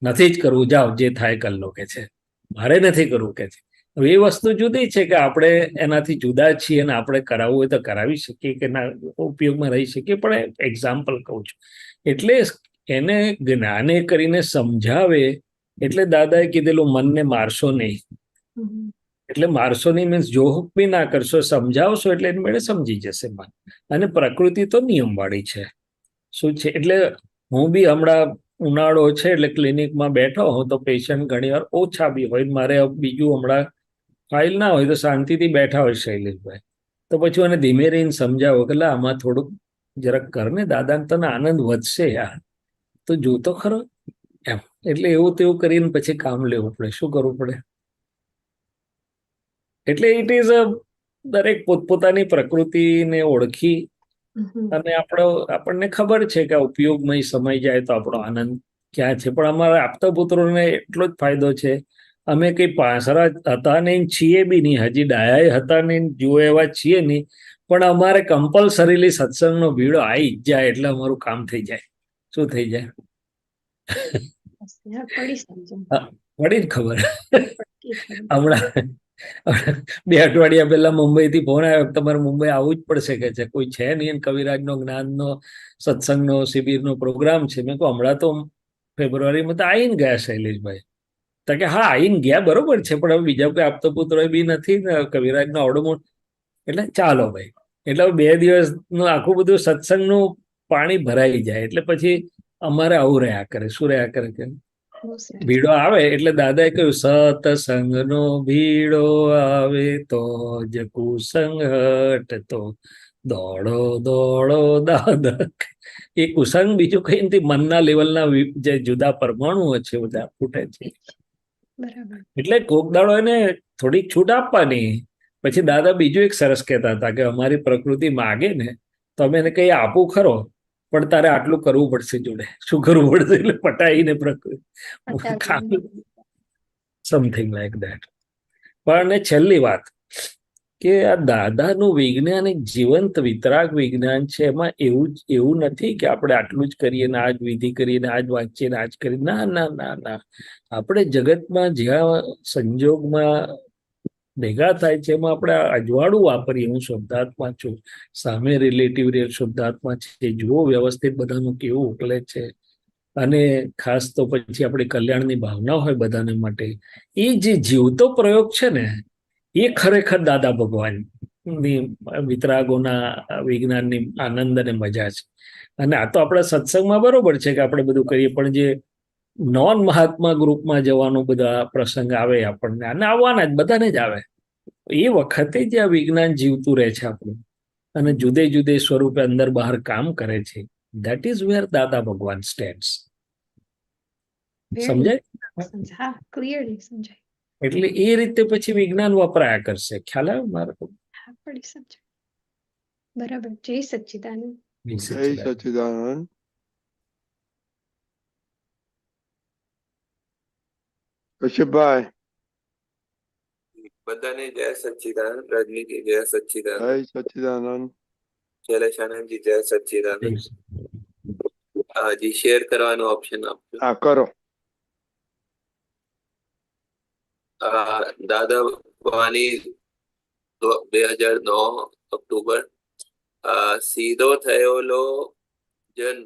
નથી જ કરવું, જાઓ જે થાય કરી લો કે છે, મારે નથી કરવું કે છે. હવે એ વસ્તુ જુદી છે કે આપણે એનાથી જુદા છીએ અને આપણે કરાવવું હોય તો કરાવી શકીએ કે ના ઉપયોગમાં રહી શકીએ. પણ એક્ઝામ્પલ કહું છું. એટલે એને જ્ઞાને કરીને સમજાવે. એટલે દાદાએ કીધેલું મનને મારશો નહીં. એટલે મારશો નહીં મીન્સ જોહુક બી ના કરશો, સમજાવશો એટલે એની મેળે સમજી જશે મન. અને પ્રકૃતિ તો નિયમવાળી છે. શું છે એટલે હું બી હમણાં ઉનાળો છે એટલે ક્લિનિકમાં બેઠો હું તો પેશન્ટ ઘણી વાર ઓછા બી હોય. મારે બીજું હમણાં ફાઇલ ના હોય તો શાંતિથી બેઠા હોય શૈલેષભાઈ, તો પછી મને ધીમે રહીને સમજાવો કે લા આમાં થોડુંક જરાક કર ને દાદા, તને આનંદ વધશે યાર, તો જોતો ખરો એમ. એટલે એવું તેવું કરીને પછી કામ લેવું પડે, શું કરવું પડે. એટલે ઇટ ઇઝ દરેક પોતપોતાની પ્રકૃતિને ઓળખી અને આપણને ખબર છે કે આ ઉપયોગમય સમય જાય તો આપણો આનંદ ક્યાં છે. પણ અમારા આપતા પુત્રોને એટલો જ ફાયદો છે, અમે કઈ પાસરા હતા નહીં, છીએ બી નહીં, હજી ડાયા હતા નહીં, જુઓ એવા છીએ નહીં, પણ અમારે કમ્પલસરીલી સત્સંગનો ભીડો આવી જ જાય એટલે અમારું કામ થઈ જાય. શું થઈ જાય? પડી સમજણ. હા, પડી જ ખબર. પડી ખબર. હમણાં 2 અઠવાડિયા પહેલા મુંબઈથી ફોન આવ્યો, તમારે મુંબઈ આવવું જ પડશે કે છે, કોઈ છે નહીં, કવિરાજનો જ્ઞાનનો સત્સંગનો શિબિરનો પ્રોગ્રામ છે. મેં કહું હમણાં તો ફેબ્રુઆરીમાં તો આવીને ગયા શૈલેષભાઈ. તો કે હા આવીને ગયા બરોબર છે, પણ હવે બીજા કોઈ આપતો પુત્રો બી નથી ને કવિરાજનો આવડો મોટો, એટલે ચાલો ભાઈ. એટલે 2 દિવસનું આખું બધું સત્સંગનું પાણી ભરાઈ જાય. એટલે પછી અમારે આવું રહ્યા કરે. શું રહ્યા કરે કે બહુ સરસ. ભીડો આવે એટલે દાદાએ કહ્યું સત્સંગનો ભીડો આવે તો જ કુસંગ હટતો, દોડો દોડો દાદા. એ કુસંગ બીજું કઈ નથી, મનના લેવલના જે જુદા પરમાણુઓ છે બધા ફૂટે છે. બરાબર. એટલે કોક દાડો એને થોડીક છૂટ આપવાની. પછી દાદા બીજું એક સરસ કહેતા હતા કે અમારી પ્રકૃતિ માગે ને તો અમે એને કઈ આપવું ખરો, પણ તારે આટલું કરવું પડશે જોડે. શું કરવું પડશે? એટલે પટાઈને પ્રકૃતિ, સમથિંગ લાઈક ધેટ. પણ છેલ્લી વાત કે આ દાદાનું વિજ્ઞાન એક જીવંત વિતરાગ વિજ્ઞાન છે. એમાં એવું નથી કે આપણે આટલું જ કરીએ ને આ જ વિધિ કરીએ ને આ જ વાંચીએ ને આ જ કરીએ. ના ના ના ના, આપણે જગતમાં જ્યાં સંજોગમાં ભેગા થાય છે એમાં આપણે અજવાળું વાપરીએ. હું શુદ્ધાત્મા છું, સામે રિલેટિવ શુદ્ધાત્મા છે, જુઓ વ્યવસ્થિત બધાનું કેવું ઉકલે છે. અને ખાસ તો પછી આપણી કલ્યાણની ભાવના હોય બધાને માટે. એ જે જીવતો પ્રયોગ છે ને એ ખરેખર દાદા ભગવાનની વિતરાગોના વિજ્ઞાનની આનંદ અને મજા છે. અને આ તો આપણા સત્સંગમાં બરોબર છે કે આપણે બધું કરીએ, પણ જે નોન મહાત્મા ગ્રુપમાં જવાનો બધા પ્રસંગ આવે આપણને, અને આવવાના જ બધાને જ આવે, એ વખતે જે આ વિજ્ઞાન જીવતું રહે છે આપણું અને જુદે જુદે સ્વરૂપે અંદર બહાર કામ કરે છે. દેટ ઇઝ વેર દાદા ભગવાન સ્ટેન્ડ્સ. સમજાય? હા, ક્લિયરલી સમજાય. એટલે એ રીતે પછી વિજ્ઞાન વપરાયા કરશે. ખ્યાલ આવ્યો મારો? હા, પડી સમજાય. બરાબર. જય સચ્ચિદાનંદ. જય સચિદાનંદ. કશ્યપભાઈ. બધાને જય સચ્ચિદાનંદ. રજનીજી જય સચ્ચિદાનંદ. જય સચિદાનંદ. શૈલેષાનંદજી જય સચ્ચિદાનંદ. હજી શેર કરવાનો ઓપ્શન આપજો. હા, કરો. દાદા ભવાની 2009 ઓક્ટોબર. સીધો થયેલો જન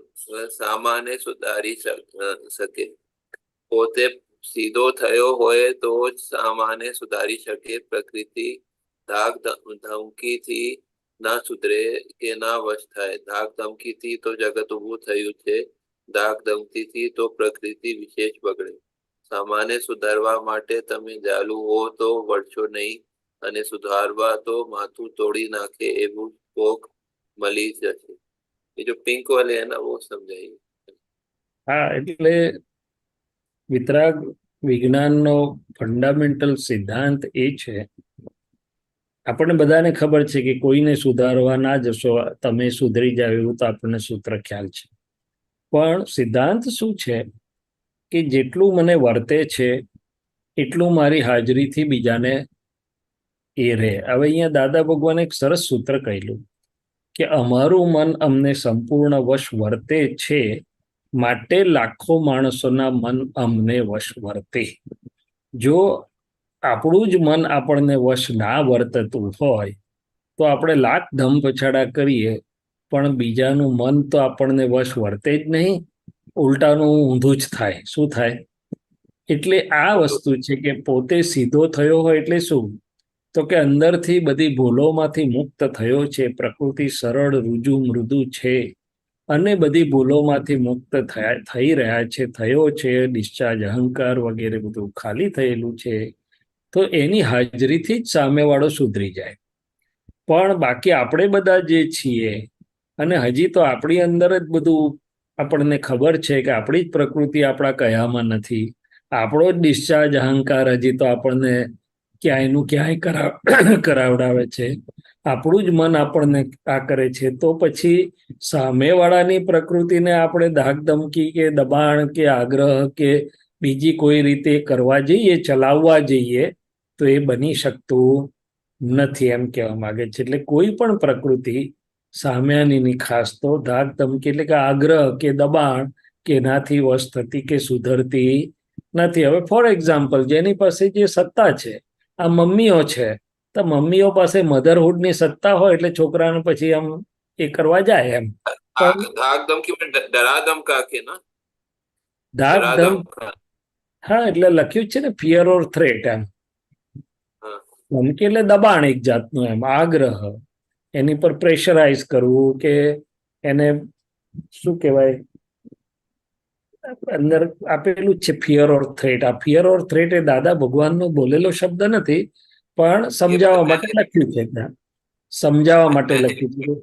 સામાન્ય સુધારી શકે. પોતે સીધો થયો હોય તો જ સામાન્ય સુધારી શકે. પ્રકૃતિ ધાક ધમકીથી ના સુધરે કે ના વશ થાય. ધાક ધમકીથી તો જગત ઉભું થયું છે, ધાક ધમકીથી તો પ્રકૃતિ વિશેષ બગડે. સામાન્ય સુધારવા માટે તમે ચાલુ હો તો વળશો નહીં, અને સુધારવા તો માથું તોડી નાખે એવું કોક મળી જશે. એ જો પિંક વાલે એના वो સમજાય. હા, એટલે વિતરાગ વિજ્ઞાનનો ફંડામેન્ટલ સિદ્ધાંત એ છે, આપણને બધાને ખબર છે કે કોઈને સુધારવા ના જશો તમે સુધરી જાવ એવું તો આપણને સૂત્ર ખ્યાલ છે. પણ સિદ્ધાંત શું છે કે જેટલું મને વર્તે છે એટલું મારી હાજરીથી બીજાને એ રહે. હવે અહીંયા દાદા ભગવાને એક સરસ સૂત્ર કહેલું કે અમારું મન અમને સંપૂર્ણ વશ વર્તે છે, માટે લાખો માણસોના મન અમને વશ વર્તે. જો આપણું જ મન આપણને વશ ના વર્તતું હોય તો આપણે લાખ ધમ પછાડા કરીએ પણ બીજાનું મન તો આપણને વશ વર્તે જ નહીં, ઉલટાનું ઊંધું જ થાય. શું થાય? એટલે આ વસ્તુ છે કે પોતે સીધો થયો હોય એટલે શું, તો કે અંદરથી બધી ભૂલોમાંથી મુક્ત થયો છે, પ્રકૃતિ સરળ રુજુ મૃદુ છે અને બધી ભૂલોમાંથી મુક્ત થઈ રહ્યા છે, થયો છે, ડિસ્ચાર્જ અહંકાર વગેરે બધું ખાલી થયેલું છે. તો એની હાજરીથી જ સામેવાળો સુધરી જાય. પણ બાકી આપણે બધા જે છીએ અને હજી તો આપણી અંદર જ બધું આપણને ખબર છે કે આપણી જ પ્રકૃતિ આપણા કયામાં નથી, આપણો જ ડિસ્ચાર્જ અહંકાર હજી તો આપણને ક્યાંયનું ક્યાંય કરાવડાવે છે, આપણું જ મન આપણને આ કરે છે. તો પછી સામેવાળાની પ્રકૃતિને આપણે ધાકધમકી કે દબાણ કે આગ્રહ કે બીજી કોઈ રીતે કરવા જઈએ, ચલાવવા જઈએ, તો એ બની શકતું નથી એમ કહેવા માંગે છે. એટલે કોઈ પણ પ્રકૃતિ સામ્યાનીની ખાસ તો ધાક ધમકી એટલે કે આગ્રહ કે દબાણ કે એનાથી વશ થતી કે સુધરતી નથી. હવે ફોર એક્ઝામ્પલ, જેની પાસે જે સત્તા છે, આ મમ્મીઓ છે, તો મમ્મીઓ પાસે મધરહુડની સત્તા હોય એટલે છોકરાને પછી આમ એ કરવા જાય એમ. પણ धाक धमकी में डरा धमका के ना, ધાક डरा ધમ धमका। હા, એટલે લખ્યું જ છે ને ફિયર ઓર થ્રેટ એમ. हाँ, ધમકી એટલે દબાણ એક જાતનું એમ, આગ્રહ, એની પર પ્રેશરાઇઝ કરવું કે એને શું કહેવાય અંદર આપેલું જ છે ફિયર ઓર થ્રેટ. આ ફિયર ઓર થ્રેટ એ દાદા ભગવાનનો બોલેલો શબ્દ નથી, પણ સમજાવવા માટે લખ્યું છે ત્યાં. સમજાવવા માટે લખ્યું છે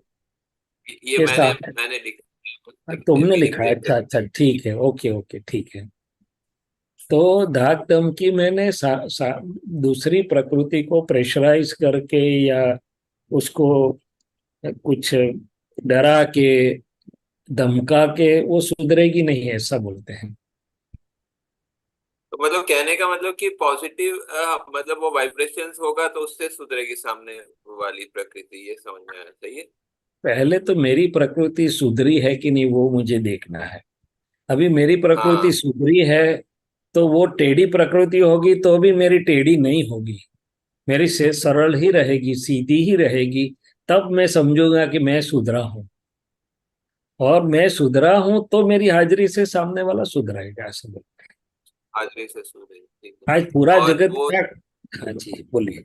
ये કે मैंने लिखा, तुमने लिख लिखा है? देते अच्छा अच्छा, ठीक है, ओके ओके, ठीक है. तो धाक धमकी मैंने दूसरी प्रकृति को प्रेशराइज करके या उसको कुछ डरा के धमका के वो सुधरेगी नहीं, ऐसा बोलते हैं. तो मतलब कहने का मतलब कि पॉजिटिव मतलब वो वाइब्रेशंस होगा तो उससे सुधरेगी सामने वाली प्रकृति, ये समझ में आया। सही है। पहले तो मेरी प्रकृति सुधरी है कि नहीं वो मुझे देखना है. अभी मेरी प्रकृति हाँ, सुधरी है तो वो टेढ़ी प्रकृति होगी तो भी मेरी टेढ़ी नहीं होगी, मेरी से सरल ही रहेगी, सीधी ही रहेगी. तब मैं समझूंगा कि मैं सुधरा हूं, और मैं सुधरा हूं तो मेरी हाजिरी से सामने वाला सुधरेगा. ऐसा बोलते हाजरी से सुधरेगी, ठीक हैं. है। आज पूरा और जगत वो क्या. हाँ जी, बोलिए.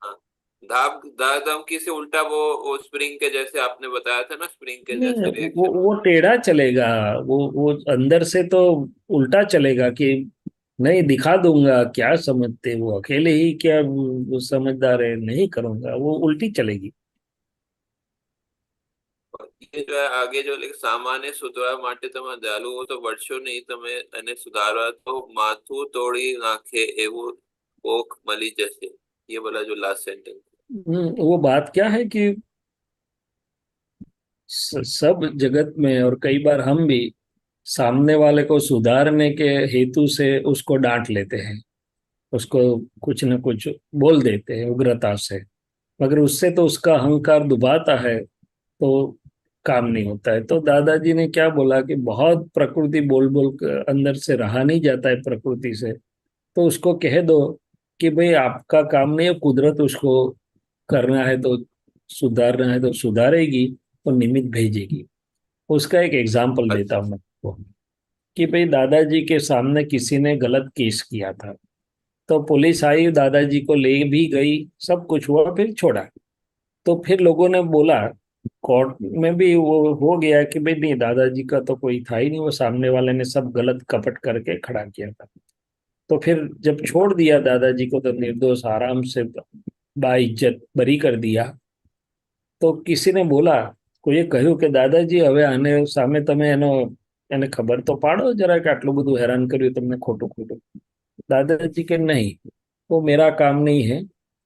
हाँ, धाक धाक धमकी से उल्टा वो स्प्रिंग के जैसे आपने बताया था ना, स्प्रिंग के नहीं, जैसे वो रिएक्शन। वो टेढ़ा चलेगा. वो अंदर से तो उल्टा चलेगा कि नहीं, दिखा दूंगा, क्या समझते वो अकेले ही क्या वो समझदार है, नहीं करूंगा, वो उल्टी चलेगी. ये जो है आगे जो सामान्य सुधारवा માટે તમે દયાલુ હો તો વર્ષો નહીં, તમે એને સુધારવા તો માથું તોડી નાખે એવું કોક મળી જશે. ये वाला जो लास्ट सेंटेंस। वो बात क्या है कि सब जगत में और कई बार हम भी सामने वाले को सुधारने के हेतु से उसको डांट लेते हैं, उसको कुछ न कुछ बोल देते हैं उग्रता से, मगर उससे तो उसका अहंकार दुबाता है, तो काम नहीं होता है. तो दादाजी ने क्या बोला कि बहुत प्रकृति बोल बोल कर अंदर से रहा नहीं जाता है प्रकृति से, तो उसको कह दो कि भाई आपका काम नहीं है, कुदरत उसको करना है तो सुधारना है तो सुधारेगी, तो निमित्त भेजेगी. उसका एक एग्जाम्पल देता हूँ मैं आपको कि भाई दादाजी के सामने किसी ने गलत केस किया था, तो पुलिस आई, दादाजी को ले भी गई, सब कुछ हुआ, फिर छोड़ा. तो फिर लोगों ने बोला, कोर्ट में भी वो हो गया कि भाई नहीं, दादाजी का तो कोई था ही नहीं, वो सामने वाले ने सब गलत कपट करके खड़ा किया था. तो फिर जब छोड़ दिया दादाजी को, तो निर्दोष आराम से बाइज्जत बरी कर दिया. તો કિસીને બોલા, કોઈએ કહ્યું કે દાદાજી હવે આને સામે તમે એને ખબર તો પાડો જરા કે આટલું બધું હેરાન કર્યું તમને ખોટું ખોટું. दादाजी के नहीं, वो मेरा काम नहीं है,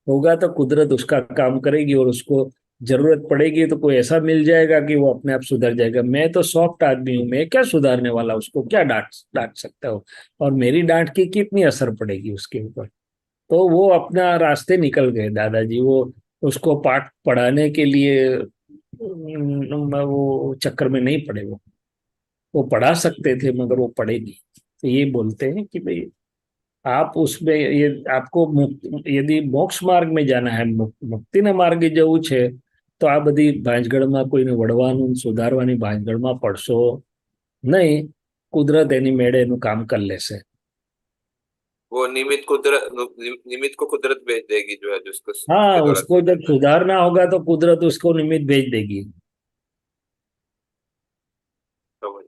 होगा तो कुदरत उसका काम करेगी, और उसको जरूरत पड़ेगी तो कोई ऐसा मिल जाएगा कि वो अपने आप सुधर जाएगा. मैं तो सॉफ्ट आदमी हूँ, मैं क्या सुधारने वाला, उसको क्या डांट डांट सकता हो, और मेरी डांट की कितनी असर पड़ेगी उसके ऊपर. तो वो अपना रास्ते निकल गए दादाजी. वो उसको पाठ पढ़ाने के लिए वो चक्कर में नहीं पड़े. वो पढ़ा सकते थे मगर वो पढ़े नहीं. तो ये बोलते हैं कि भाई आप उसमें ये आपको यदि मोक्ष मार्ग में जाना है, મુક્તિના માર્ગે જવું છે, તો આ બધી ભાંજગડમાં કોઈને વડવાનું સુધારવાની ભાંજગડમાં પડશો નહીં. કુદરત એની મેળે એનું કામ કરી લેશે. वो निमित्त को कुदरत भेज देगी, जो है जिसको हाँ, उसके द्वारा उसको जब सुधारना होगा तो कुदरत उसको निमित्त भेज देगी. समझ।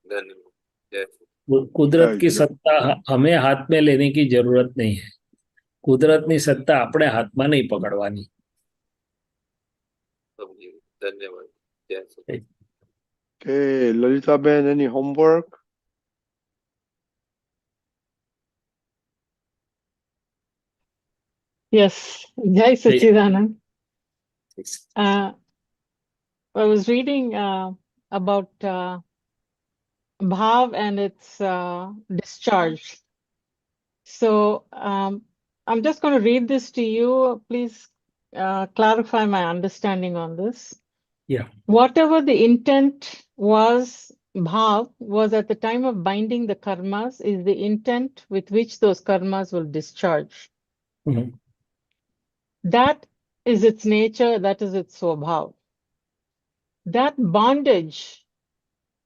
धन्यवाद। जय श्री। कुदरत की जय। सत्ता हमें हाथ में लेने की जरूरत नहीं है. કુદરતની સત્તા આપણે હાથમાં નહીં પકડવાની. સમજી ગયો. ધન્યવાદ. જય સચિદાનંદ. Okay, Lalitaben, any homework? Yes, Jai Sachidanand. I was reading about bhav and its discharge. So I'm just going to read this to you. Please clarify my understanding on this. Yeah. Whatever the intent was, bhav was at the time of binding the karmas, is the intent with which those karmas will discharge. Mhm. That is its nature, that is its swabhav. That bondage,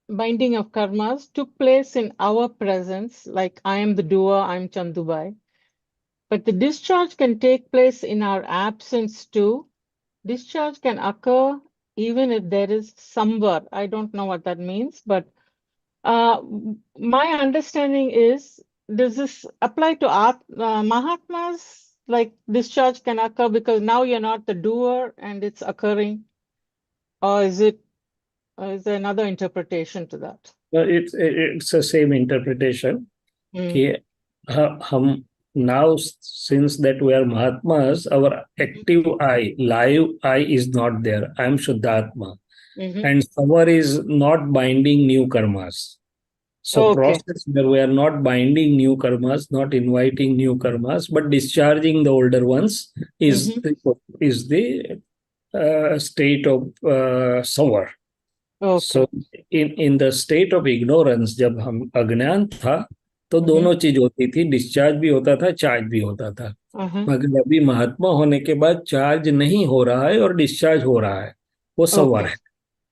binding of karmas, took place in our presence, like I am the doer, I'm Chandubai. But the discharge can take place in our absence too. Discharge can occur even if there is samvar. I don't know what that means, but my understanding is, does this apply to Mahatmas? Like discharge can occur because now you're not the doer and it's occurring? Or is there another interpretation to that? It's the same interpretation. कि हम now, since that we are Mahatmas, our active I, live I is not there. I am Shuddhatma. And Savar is not binding new karmas. So Okay. process where we are not binding new karmas, not inviting new karmas, but discharging the older ones is the state of Savar. Okay. So in the state of ignorance, जब हम अज्ञान था, तो दोनों चीज होती थी, discharge भी होता था, चार्ज भी होता था. मगर अभी महात्मा होने के बाद चार्ज नहीं हो रहा है और डिस्चार्ज हो रहा है, वो सवार है,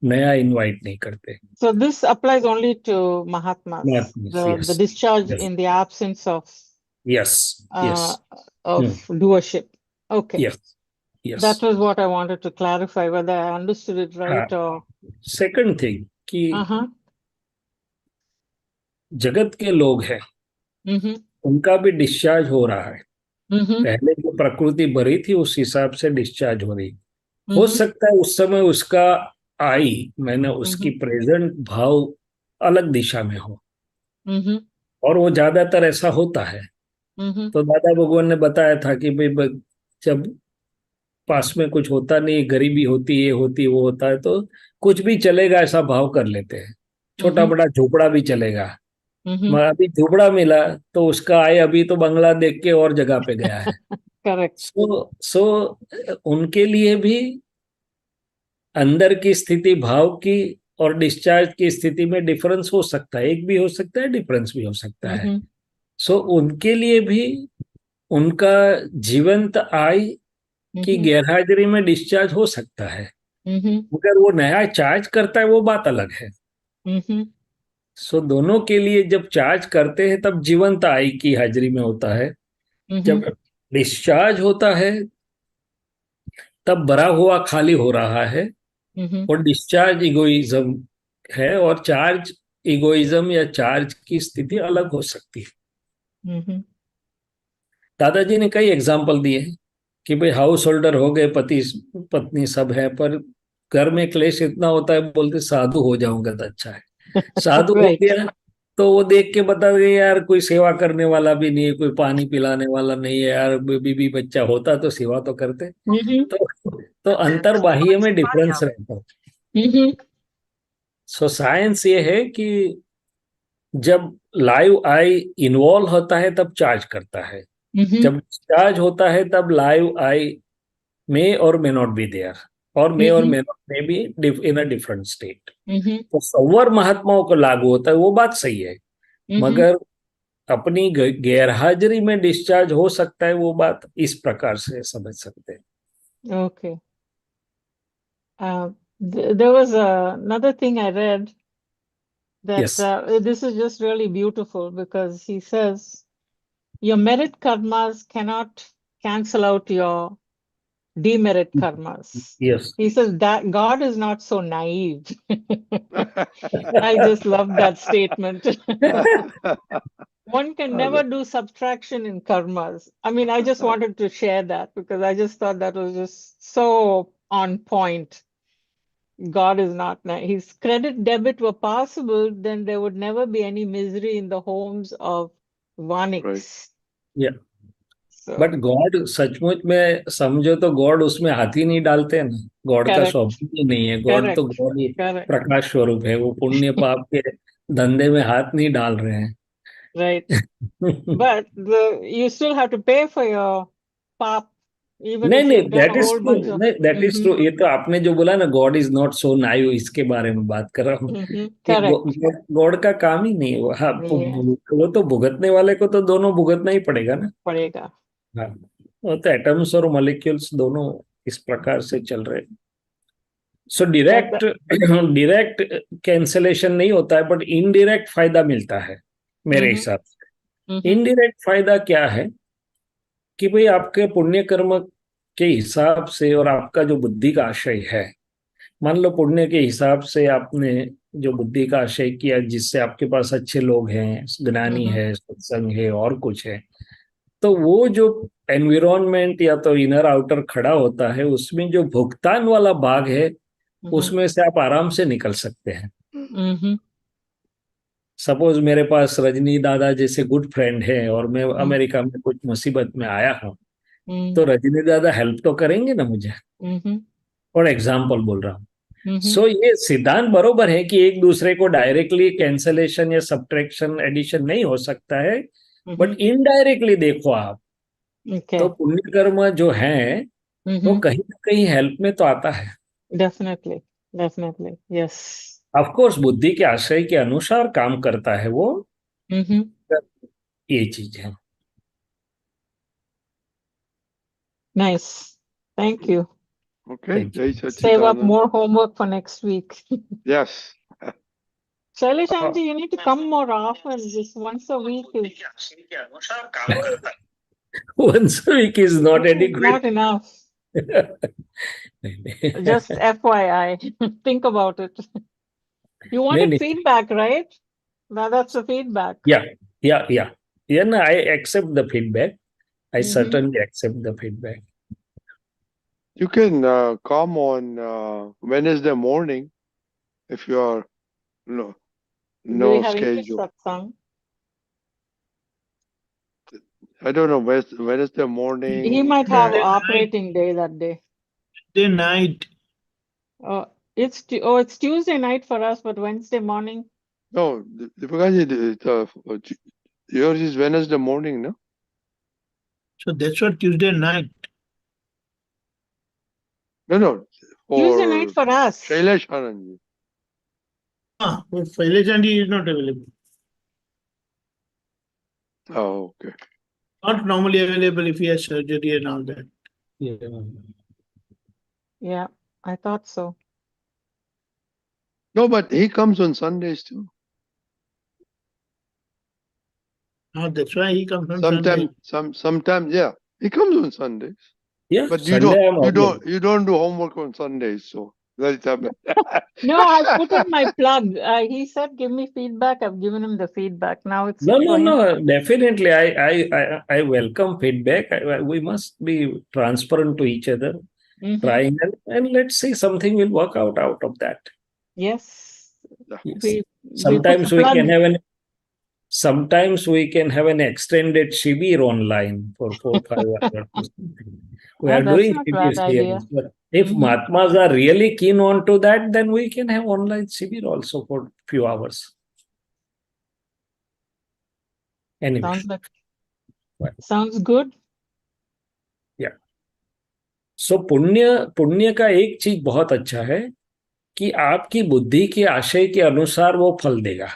नया इनवाइट नहीं करते. So this applies only to Mahatmas, Mahatmas, the discharge yes. in the absence of Yes, yes. doership. Okay. Yes, yes. That was what I wanted to clarify, whether I understood it right or... Second thing, कि जगत के लोग हैं, उनका भी discharge हो रहा है. पहले जो प्रकृति भरी थी उस हिसाब से डिस्चार्ज हो रही. हो सकता है उस समय उसका आई, मैंने उसकी प्रेजेंट भाव अलग दिशा में हो, और वो ज्यादातर ऐसा होता है. तो दादा भगवान ने बताया था कि भाई जब पास में कुछ होता नहीं, गरीबी होती, ये होती, वो होता है, तो कुछ भी चलेगा ऐसा भाव कर लेते हैं. छोटा बड़ा झोपड़ा भी चलेगा. मगर अभी झोपड़ा मिला तो उसका आय अभी तो बंगला देख के और जगह पे गया है. करेक्ट. सो उनके लिए भी अंदर की स्थिति भाव की और डिस्चार्ज की स्थिति में डिफरेंस हो सकता है. एक भी हो सकता है, डिफरेंस भी हो सकता है. सो उनके लिए भी उनका जीवंत आय की गैरहाजिरी में डिस्चार्ज हो सकता है. मगर वो नया चार्ज करता है, वो बात अलग है. सो दोनों के लिए जब चार्ज करते हैं तब जीवंत आई की हाजिरी में होता है. जब डिस्चार्ज होता है तब भरा हुआ खाली हो रहा है. और डिस्चार्ज इगोइज्म है और चार्ज इगोइज्म या चार्ज की स्थिति अलग हो सकती है. दादाजी ने कई एग्जाम्पल दिए कि भाई हाउस होल्डर हो गए, पति पत्नी सब है, पर घर में क्लेश इतना होता है, बोलते साधु हो जाऊंगा तो अच्छा है. साधु हो गया तो वो देख के बता गए यार कोई सेवा करने वाला भी नहीं है, कोई पानी पिलाने वाला नहीं है यार, बीबी बच्चा होता तो सेवा तो करते. तो अंतर्बाह्य में डिफरेंस रहता है. सो साइंस ये है कि जब लाइव आई इन्वॉल्व होता है तब चार्ज करता है. जब चार्ज होता है तब लाइव आई मे और मे नॉट बी देयर, और मे और may not may be in a different state. तो सवर महात्माओं को लागू होता है, वो बात सही है. मगर अपनी गैरहाजिरी में डिस्चार्ज हो सकता है, वो बात इस प्रकार से समझ सकते हैं. Okay. There was another thing I read that Yes. This is just really beautiful, because he says your merit karmas cannot cancel out your demerit karmas. Yes. He says that God is not so naive. I just love that statement. One can never do subtraction in karmas. I mean, I just wanted to share that because I just thought that was just so on point. God is not his credit debit were possible, then there would never be any misery in the homes of Vaniks. Right. Yeah. So, but God सचमुच में समझो तो God उसमें हाथ ही नहीं डालते हैं ना. गॉड का correct, स्वभाव ही नहीं है. गॉड तो correct, गॉड ही correct, प्रकाश स्वरूप है. वो पुण्य पाप के धंधे में हाथ नहीं डाल रहे हैं. right. But you still have to pay for your pap, even नहीं if नहीं, you've done that a is whole true. bunch of. नहीं, दैट इज ट्रू. ये तो आपने जो बोला ना, God is not so naive, इसके बारे में बात कर रहा हूँ. Correct. गॉड का काम ही नहीं है वो. हाँ, Yeah. वो तो भुगतने वाले को तो दोनों भुगतना ही पड़ेगा ना. पड़ेगा. हाँ, वो तो एटम्स और मॉलिक्यूल्स दोनों इस प्रकार से चल रहे हैं. सो डायरेक्ट कैंसलेशन नहीं होता है, बट इनडायरेक्ट फायदा मिलता है मेरे हिसाब से. इनडायरेक्ट फायदा क्या है कि भाई आपके पुण्य कर्म के हिसाब से और आपका जो बुद्धि का आशय है, मान लो पुण्य के हिसाब से आपने जो बुद्धि का आशय किया, जिससे आपके पास अच्छे लोग हैं, ज्ञानी है, सत्संग है और कुछ है, तो वो जो एनवायरनमेंट या तो इनर आउटर खड़ा होता है, उसमें जो भुगतान वाला भाग है, उसमें से आप आराम से निकल सकते हैं. सपोज मेरे पास रजनी दादा जैसे गुड फ्रेंड है और मैं अमेरिका में कुछ मुसीबत में आया हूँ, तो रजनी दादा हेल्प तो करेंगे ना मुझे. और एग्जाम्पल बोल रहा हूँ. सो ये सिद्धांत बरोबर है कि एक दूसरे को डायरेक्टली कैंसलेशन या सब्ट्रैक्शन एडिशन नहीं हो सकता है, बट इनडायरेक्टली देखो आप, तो पुण्य कर्म जो है वो कहीं ना कहीं हेल्प में तो आता है. Definitely yes. ऑफ कोर्स बुद्धि के आशय के अनुसार काम करता है वो. ये चीज है. Nice, thank you. Okay. Jai Save up Sachidanand. more homework for next week. Yes. Shailesh aunty, you need to come more often. Just once a week is Once a week is not adequate. not enough. Just FYI, think about it. You wanted feedback, right? That's the feedback. Yeah. No, I accept the feedback. I certainly accept the feedback. You can come on Wednesday morning if you are no Do we have English schedule. satsang? I don't know. Wednesday morning. He might have operating day that day. Tuesday night. It's Tuesday night for us, but Wednesday morning. No, because yours is Wednesday morning, no? So that's what Tuesday night. No. Tuesday night for us. Shailesh Anand. Shailesh Anand is not available. Oh, okay. Not normally available if he has surgery and all that. Yeah, I thought so. No, but he comes on Sundays too. That's why he comes on Sunday. Sometimes, yeah, he comes on Sundays. Yeah, But Sunday you don't do homework on Sundays, so that's No, I put in my plug. He said, "Give me feedback." I've given him the feedback. Now it's for him. No. Definitely, I welcome feedback. We must be transparent to each other, trying and let's see something will work out of that. Yes. Sometimes we can have an extended shibir online for 4-5 hours. We are doing bad idea. but if Mahatmas are really keen on to that, then we can have online shibir also for few hours. Anyway. Sounds good. Yeah. So पुण्य का एक चीज बहुत अच्छा है कि आपकी बुद्धि के आशय के अनुसार वो फल देगा.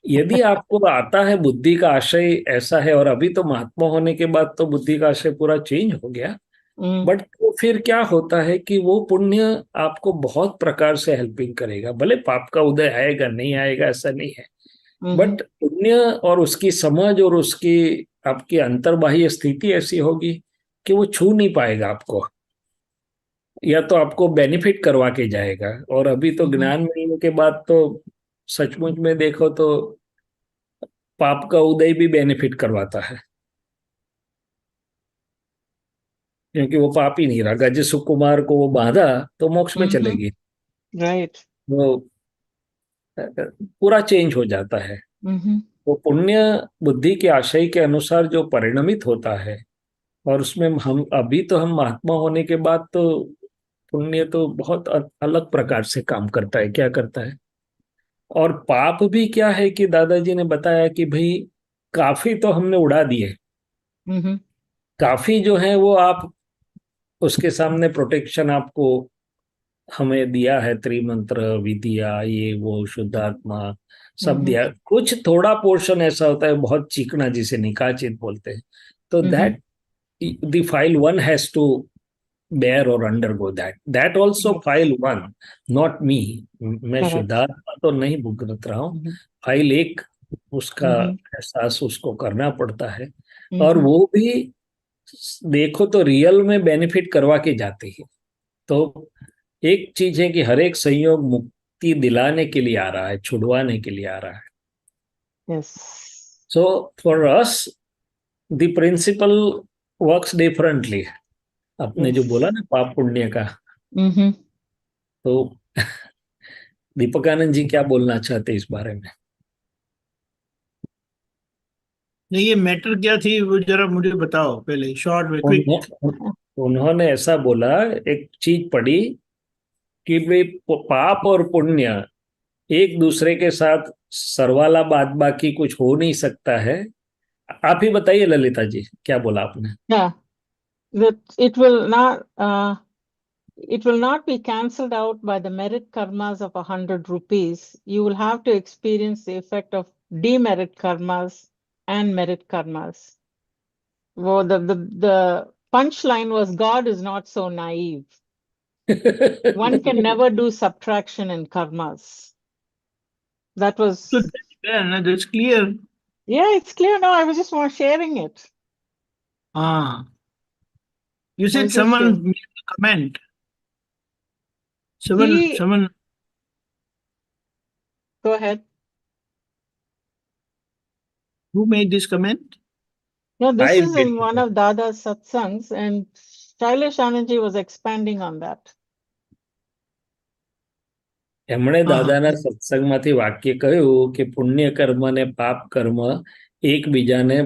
यदि आपको आता है बुद्धि का आशय ऐसा है, और अभी तो महात्मा होने के बाद तो बुद्धि का आशय पूरा चेंज हो गया, बट तो फिर क्या होता है कि वो पुण्य आपको बहुत प्रकार से हेल्पिंग करेगा. भले पाप का उदय आएगा नहीं आएगा ऐसा नहीं है, बट पुण्य और उसकी समझ और उसकी आपकी अंतर्बाह्य स्थिति ऐसी होगी कि वो छू नहीं पाएगा आपको. या तो आपको बेनिफिट करवा के जाएगा, और अभी तो ज्ञान मिलने के बाद तो सचमुच में देखो तो पाप का उदय भी बेनिफिट करवाता है, क्योंकि वो पाप ही नहीं रहा। गज सुकुमार को वो बांधा तो मोक्ष में चलेगी, Right. वो पूरा चेंज हो जाता है। वो पुण्य बुद्धि के आशय के अनुसार जो परिणमित होता है, और उसमें हम अभी तो हम महात्मा होने के बाद तो पुण्य तो बहुत अलग प्रकार से काम करता है। क्या करता है? और पाप भी क्या है कि दादाजी ने बताया कि भाई काफी तो हमने उड़ा दिए, काफी जो है वो आप उसके सामने प्रोटेक्शन आपको हमें दिया है, त्रिमंत्र विद्या ये वो शुद्धात्मा सब दिया। कुछ थोड़ा पोर्शन ऐसा होता है बहुत चिकना, जिसे निकाचित बोलते हैं, तो that the file one has to bear or undergo that also file one, not me। मैं Correct. शुद्धात्मा तो नहीं भुगत रहा हूँ, फाइल एक उसका एहसास उसको करना पड़ता है। और वो भी देखो तो रियल में बेनिफिट करवा के जाते हैं। तो एक चीज है कि हर एक संयोग मुक्ति दिलाने के लिए आ रहा है, छुड़वाने के लिए आ रहा है। Yes. So for us the principle works differently. आपने जो बोला ना पाप पुण्य का, तो दीपकानंद जी क्या बोलना चाहते इस बारे में? नहीं, ये मैटर क्या थी वो जरा मुझे बताओ पहले, शॉर्ट में, क्विक। उन्होंने ऐसा बोला, एक चीज पढ़ी कि भाई पाप और पुण्य एक दूसरे के साथ सरवाला बाद बाकी कुछ हो नहीं सकता है। आप ही बताइए ललिता जी, क्या बोला आपने? Yeah. That it will not be cancelled out by the merit karmas of 100 rupees. You will have to experience the effect of demerit karmas and merit karmas. Well, the punchline was God is not so naive. One can never do subtraction in karmas. That was. So that's clear. Yeah, it's clear now. I was just sharing it. You said someone made a comment. Someone. Go ahead. Who made this comment? No, this is in one of Dada's satsangs, and Shailesh Anandji was expanding on that. એમણે દાદાના સત્સંગમાંથી વાક્ય કહ્યું કે પુણ્ય કર્મ ને પાપ કર્મ એકબીજાને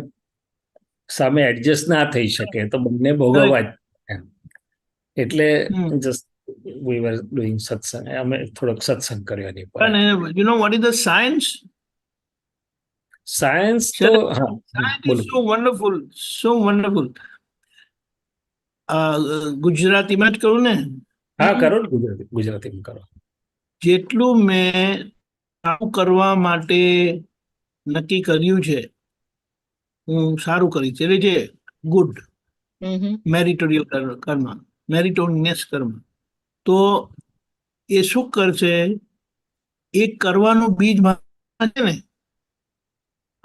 સામે એડજસ્ટ ના થઈ શકે, તો બંને ભોગવવા જ. એટલે just we were doing satsang. અમે થોડોક સત્સંગ કર્યો એની પર. You know what is the science? Science તો science is so wonderful, so wonderful. ગુજરાતીમાં જ કરું ને? હા કરો ને, ગુજરાતીમાં કરો. જેટલું મેં સારું કરવા માટે નક્કી કર્યું છે, હું સારું કરીશ, એટલે જે ગુડ મેરિટોરિયલ કર્મ, મેરિટોનિયસ કર્મ, તો એ શું કરશે? એ કરવાનું બીજ મારામાં છે ને,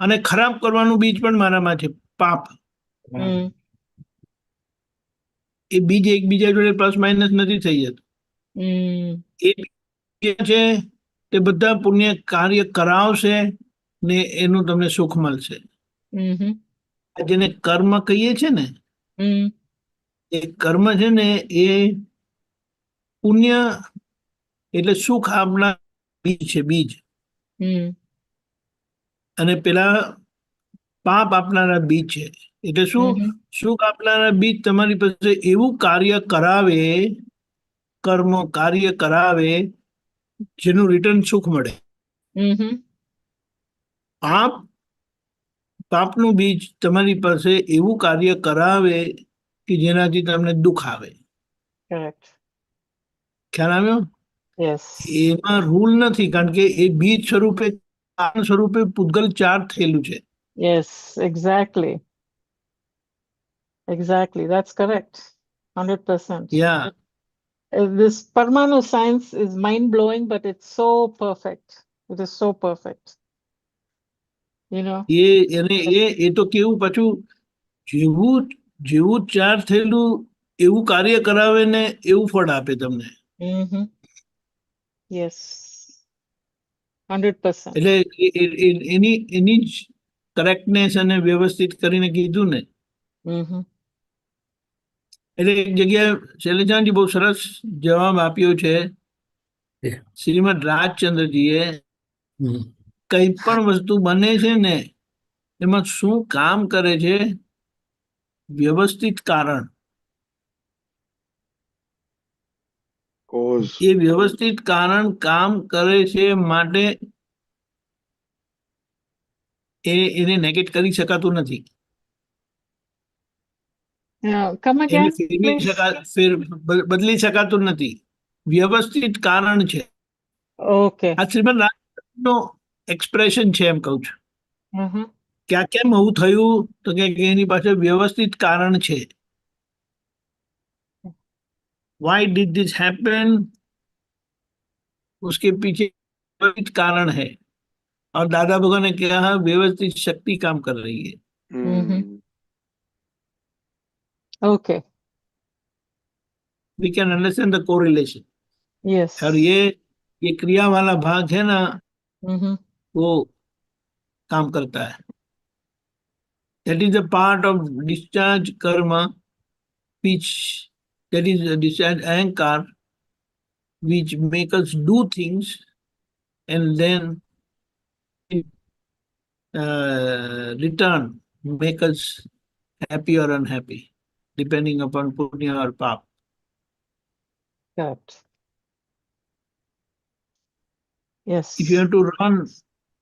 અને ખરાબ કરવાનું બીજ પણ મારામાં છે, પાપ. એ બીજ એકબીજા જોડે પ્લસ માઇનસ નથી થઈ જતું. એ છે તે બધા પુણ્ય કાર્ય કરાવશે ને એનું તમને સુખ મળશે. જેને કર્મ કહીએ છે ને, એ કર્મ છે ને એ પુણ્ય એટલે સુખ આપનાર બીજ છે, બીજ. અને પેલા પાપ આપનારા બીજ છે. એટલે શું? સુખ આપનારા બીજ તમારી પાસે એવું કાર્ય કરાવે, કર્મ કાર્ય કરાવે જેનું રિટર્ન સુખ મળે. પાપનું બીજ તમારી પાસે એવું કાર્ય કરાવે કે જેનાથી તમને દુઃખ આવે. ખ્યાલ આવ્યો? એમાં રૂલ નથી, કારણ કે એ બીજ સ્વરૂપે, કારણ સ્વરૂપે પૂતગલ ચાર્જ થયેલું છે. Yes, exactly. Exactly, that's correct. 100%. Yeah. This Parmanu science is mind-blowing, but it's so perfect. It is so perfect. You know? એ તો કેવું પાછું જેવું ચાર્જ થયેલું એવું કાર્ય કરાવે ને એવું ફળ આપે તમને. Mm-hmm. Yes. 100%. એટલે એની જ કરેક્ટનેસ અને વ્યવસ્થિત કરીને કીધું ને. Mm-hmm. એટલે એક જગ્યાએ શૈલેષાજી બહુ સરસ જવાબ આપ્યો છે. શ્રીમદ રાજચંદ્રજીએ કઈ પણ વસ્તુ બને છે ને એમાં શું કામ કરે છે? વ્યવસ્થિત કારણ. Cause. એ વ્યવસ્થિત કારણ કામ કરે છે માટે એને નેગેટ કરી શકાતું નથી. Come એને again, please. બદલી શકાતું નથી. વ્યવસ્થિત કારણ છે. Okay. આ શ્રીમદ રાજચંદ્રનો એક્સપ્રેશન છે એમ કહું છું. Uh-huh. કે આ કેમ આવું થયું? તો કે એની પાછળ વ્યવસ્થિત કારણ છે. Why did this happen? उसके पीछे व्यवस्थित कारण है. और दादा भगवान ने कहा व्यवस्थित शक्ति काम कर रही है. Mm-hmm. Okay. We can understand the correlation. Yes. और ये क्रिया वाला भाग है ना, Mm-hmm. वो काम करता है. That is a part of discharge karma, which that is a discharge ahankar, which make us do things and then return make us happy or unhappy, depending upon punya or pap. Correct. Yes. If you have to run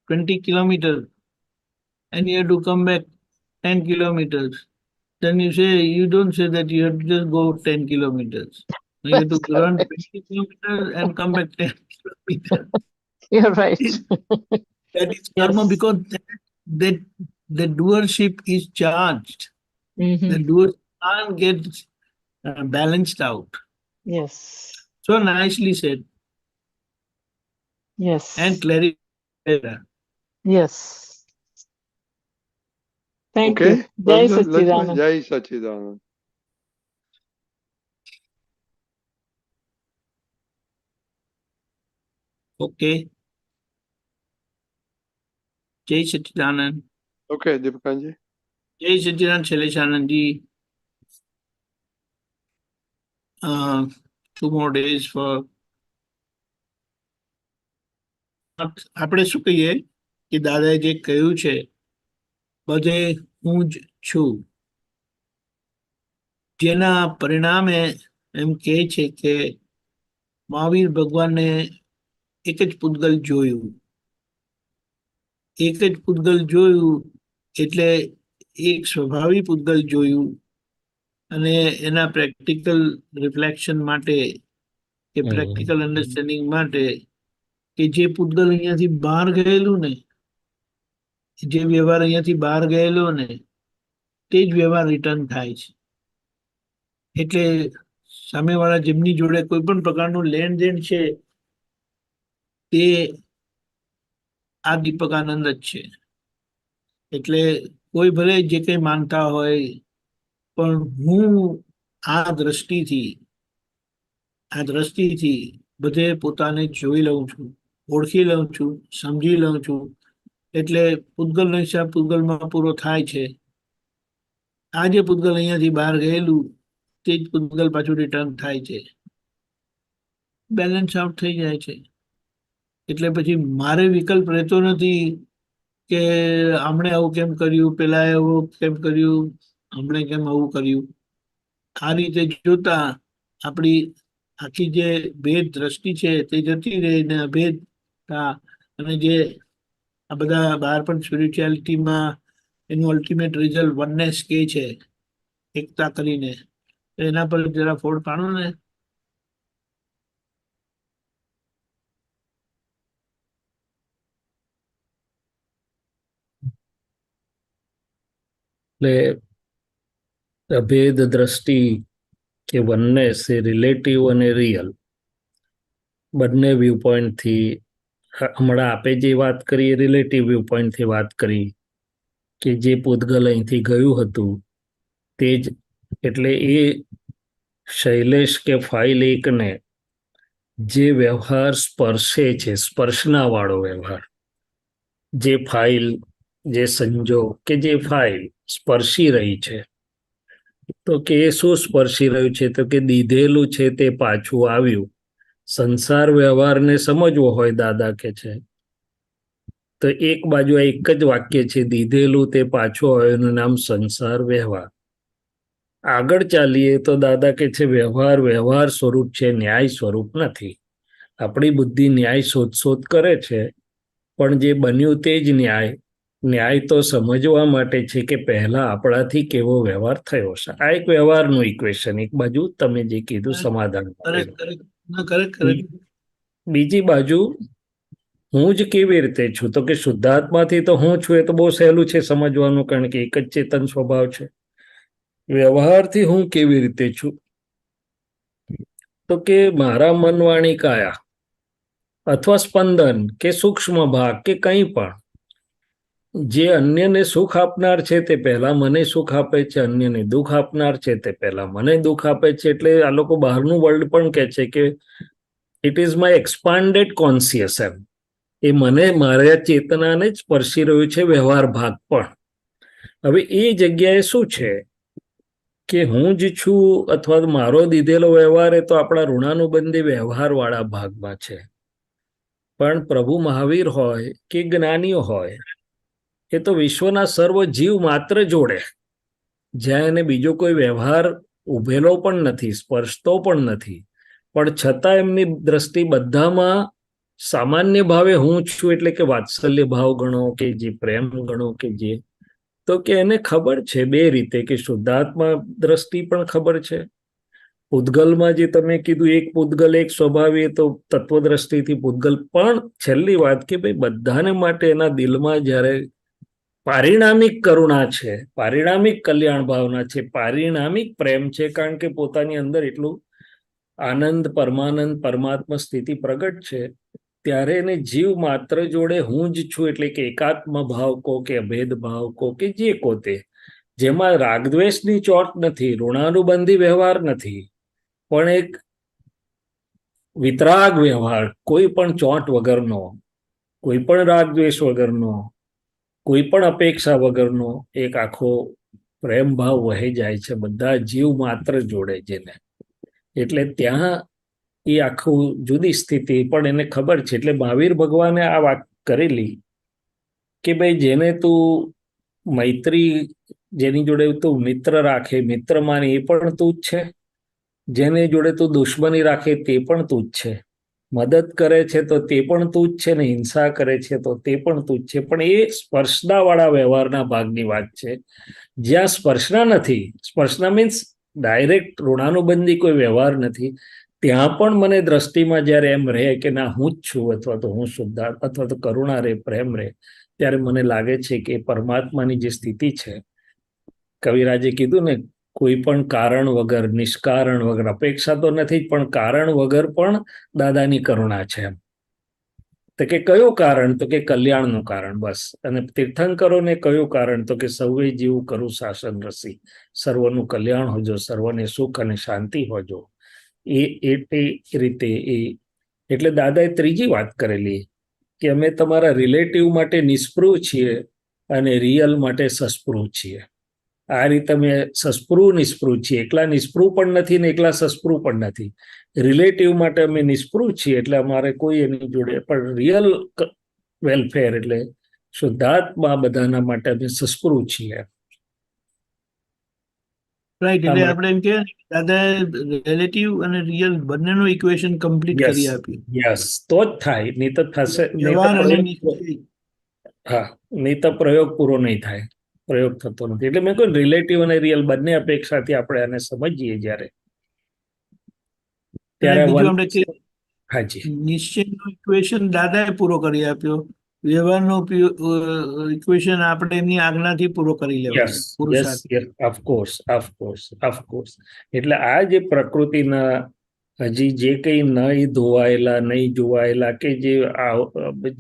20 kilometers and you have to come back 10 kilometers, then you don't say that you have to just go 10 kilometers. You have to That's run correct. 20 kilometers and come back 10 kilometers. You're right. That is karma Yes. because the doership is charged. Mm-hmm. The doer can't get balanced out. Yes. So nicely said Yes. and clarified. Yes. Thank Okay. you. Jai Let's Sachidanand. Jai Sachidanand. Okay. Jai Sachidanand. Okay, Deepakanji. Jai Sachidanand Shailesh ji. 2 more days for આપણે શું કહીએ કે દાદાએ જે કહ્યું છે બધે હું જ છું, જેના પરિણામે એમ કહે છે કે મહાવીર ભગવાને એક જ પૂતગલ જોયું. એક જ પૂતગલ જોયું એટલે એક સ્વભાવી પૂતગલ જોયું અને એના પ્રેક્ટિકલ રિફ્લેક્શન માટે કે પ્રેક્ટિકલ અન્ડરસ્ટેન્ડિંગ માટે કે જે પૂતગલ અહીંયાથી બહાર ગયેલું ને, જે વ્યવહાર અહીંયાથી બહાર ગયેલો ને તે જ વ્યવહાર રિટર્ન થાય છે. એટલે સામેવાળા જેમની જોડે કોઈ પણ પ્રકારનું લેણ દેણ છે તે આ દીપકાનંદ જ છે. એટલે કોઈ ભલે જે કંઈ માનતા હોય પણ હું આ દ્રષ્ટિથી બધે પોતાને જોઈ લઉં છું, ઓળખી લઉં છું, સમજી લઉં છું. એટલે પૂતગલનો હિસાબ પૂતગલમાં પૂરો થાય છે. આ જે પૂતગલ અહીંયાથી બહાર ગયેલું તે જ પૂતગલ પાછું રિટર્ન થાય છે. બેલેન્સ આઉટ થઈ જાય છે. એટલે પછી મારે વિકલ્પ રહેતો નથી કે આમણે આવું કેમ કર્યું, પેલા આવું કેમ કર્યું, હમણે કેમ આવું કર્યું. આ રીતે જોતા આપણી આખી જે ભેદ દ્રષ્ટિ છે તે જતી રહે ને અભેદતા અને જે આ બધા બહાર પણ સ્પિરિચ્યુઆલિટીમાં એનું અલ્ટિમેટ રિઝલ્ટ વનનેસ કે છે, એકતા કરીને, એના પર જરા ફોડ પાડો ને. એટલે અભેદ દ્રષ્ટિ કે વનનેસ એ રિલેટિવ અને રિયલ બંને વ્યૂ પોઈન્ટથી, હમણાં આપે જે વાત કરી એ રિલેટિવ વ્યૂ પોઈન્ટથી વાત કરી કે જે પૂતગલ અહીંથી ગયું હતું તે જ, એટલે એ શૈલેષ કે ફાઇલ એકને જે વ્યવહાર સ્પર્શે છે, સ્પર્શના વાળો વ્યવહાર, જે ફાઇલ, જે સંજોગ કે જે ફાઇલ સ્પર્શી રહી છે, તો કે એ શું સ્પર્શી રહ્યું છે? તો કે દીધેલું છે તે પાછું આવ્યું. સંસાર વ્યવહારને સમજવો હોય, દાદા કે છે, તો એક બાજુ આ એક જ વાક્ય છે, દીધેલું તે પાછું આવ્યું, એનું નામ સંસાર વ્યવહાર. આગળ ચાલીએ તો દાદા કે છે વ્યવહાર વ્યવહાર સ્વરૂપ છે, ન્યાય સ્વરૂપ નથી. આપણી બુદ્ધિ ન્યાય શોધ કરે છે, પણ જે બન્યું તે જ ન્યાય. ન્યાય તો સમજવા માટે છે કે પહેલા આપણાથી કેવો વ્યવહાર થયો છે. આ એક વ્યવહારનું ઇક્વેશન, એક બાજુ તમે જે કીધું સમાધાન. બીજી બાજુ હું જ કેવી રીતે છું? તો કે શુદ્ધાત્માથી તો હું છું, એ તો બહુ સહેલું છે સમજવાનું, કારણ કે એક જ ચેતન સ્વભાવ છે. વ્યવહારથી હું કેવી રીતે છું? તો કે મારા મન, વાણી, કાયા અથવા સ્પંદન કે સૂક્ષ્મ ભાગ કે કંઈ પણ જે અન્યને સુખ આપનાર છે તે પહેલા મને સુખ આપે છે, અન્યને દુઃખ આપનાર છે તે પહેલા મને દુઃખ આપે છે. એટલે આ લોકો બહારનું વર્લ્ડ પણ કહે છે કે it is my expanded conscious. એમ એ મને, મારા ચેતનાને જ સ્પર્શી રહ્યું છે, વ્યવહાર ભાગ પણ. હવે એ જગ્યાએ શું છે કે હું જ છું અથવા મારો દીધેલો વ્યવહાર એ તો આપણા ઋણાનુબંધી વ્યવહાર વાળા ભાગમાં છે. પણ પ્રભુ મહાવીર હોય કે જ્ઞાનીઓ હોય, એ તો વિશ્વના સર્વ જીવ માત્ર જોડે, જ્યાં એને બીજો કોઈ વ્યવહાર ઉભેલો પણ નથી, સ્પર્શતો પણ નથી, પણ છતાં એમની દ્રષ્ટિ બધામાં સામાન્ય ભાવે હું છું, એટલે કે વાત્સલ્ય ભાવ ગણો કે જે પ્રેમ ગણો કે જે, તો કે એને ખબર છે બે રીતે, કે શુદ્ધાત્મા દ્રષ્ટિ પણ ખબર છે. પૂતગલમાં જે તમે કીધું એક પૂતગલ એક સ્વભાવી, તો તત્વદ્રષ્ટિથી પૂતગલ. પણ છેલ્લી વાત કે ભાઈ બધાને માટે એના દિલમાં જ્યારે પારિણામિક કરુણા છે, પારિણામિક કલ્યાણ ભાવના છે, પારિણામિક પ્રેમ છે, કારણ કે પોતાની અંદર એટલું આનંદ, પરમાનંદ, પરમાત્મા સ્થિતિ પ્રગટ છે, ત્યારે એને જીવ માત્ર જોડે હું જ છું, એટલે કે એકાત્મ ભાવ કો કે અભેદ ભાવ કો કે જે કો તે, જેમાં રાગદ્વેષની ચોટ નથી, ઋણાનુબંધી વ્યવહાર નથી, પણ એક વિતરાગ વ્યવહાર, કોઈ પણ ચોટ વગરનો, કોઈ પણ રાગદ્વેષ વગરનો, કોઈ પણ અપેક્ષા વગરનો એક આખો પ્રેમ ભાવ વહી જાય છે બધા જીવ માત્ર જોડે જેને. એટલે ત્યાં એ આખું જુદી સ્થિતિ પણ એને ખબર છે. એટલે મહાવીર ભગવાને આ વાત કરેલી કે ભાઈ જેને તું મૈત્રી, જેની જોડે તું મિત્ર રાખે, મિત્ર માને એ પણ તું જ છે, જેને જોડે તું દુશ્મની રાખે તે પણ તું જ છે, મદદ કરે છે તો તે પણ તું જ છે, ને હિંસા કરે છે તો તે પણ તું જ છે. પણ એ સ્પર્શના વાળા વ્યવહારના ભાગની વાત છે. જ્યાં સ્પર્શના નથી, સ્પર્શના મીન્સ ડાયરેક્ટ ઋણાનુબંધી કોઈ વ્યવહાર નથી, ત્યાં પણ મને દ્રષ્ટિમાં જ્યારે એમ રહે કે ના હું જ છું, અથવા તો હું શુદ્ધાત્મા, અથવા તો કરુણા રહે, પ્રેમ રહે, ત્યારે મને લાગે છે કે પરમાત્માની જે સ્થિતિ છે, કવિરાજે કીધું ને, કોઈ પણ કારણ વગર, નિષ્કારણ વગર, અપેક્ષા તો નથી પણ કારણ વગર પણ દાદાની કરુણા છે. એમ તો કે કયું કારણ? તો કે કલ્યાણનું કારણ, બસ. અને તીર્થંકરોને કયું કારણ? તો કે સૌએ જીવ કરું શાસન રસી, સર્વનું કલ્યાણ હોજો, સર્વને સુખ અને શાંતિ હોજો. એ રીતે એ, એટલે દાદાએ ત્રીજી વાત કરેલી કે અમે તમારા રિલેટિવ માટે નિસ્પૃહ છીએ અને રિયલ માટે સસ્પૃહ છીએ. આ રીતે અમે સસ્પૃહ નિસ્પૃહ છીએ, એકલા નિસ્પૃહ પણ નથી ને એકલા સસ્પૃહ પણ નથી. રિલેટિવ માટે અમે નિસ્પૃહ છીએ, એટલે અમારે કોઈ એની જોડે, પણ રિયલ વેલફેર એટલે શુદ્ધાત્મા બધાના માટે અમે સસ્પૃહ છીએ. રાઈટ. એટલે આપણે એમ કે દાદા રિલેટિવ અને રિયલ બંનેનું ઇક્વેશન કમ્પ્લીટ કરી આપ્યું. યસ, તો જ થાય, નહીં તો થશે. હા, નહીં તો પ્રયોગ પૂરો નહીં થાય, પ્રયોગ થતો નથી. એટલે મેં કહ્યું રિલેટિવ અને રિયલ બંને અપેક્ષાથી આપણે આને સમજીએ જ્યારે, ત્યારે બીજું આપણે કે હાજી નિશ્ચયનો ઇક્વેશન દાદાએ પૂરો કરી આપ્યો, વ્યવહારનો ઇક્વેશન આપણે એમની આજ્ઞાથી પૂરો કરી લેવાનો. ઓફકોર્સ. એટલે આ જે પ્રકૃતિના હજી જે કંઈ નહીં ધોવાયેલા, નહીં જોવાયેલા, કે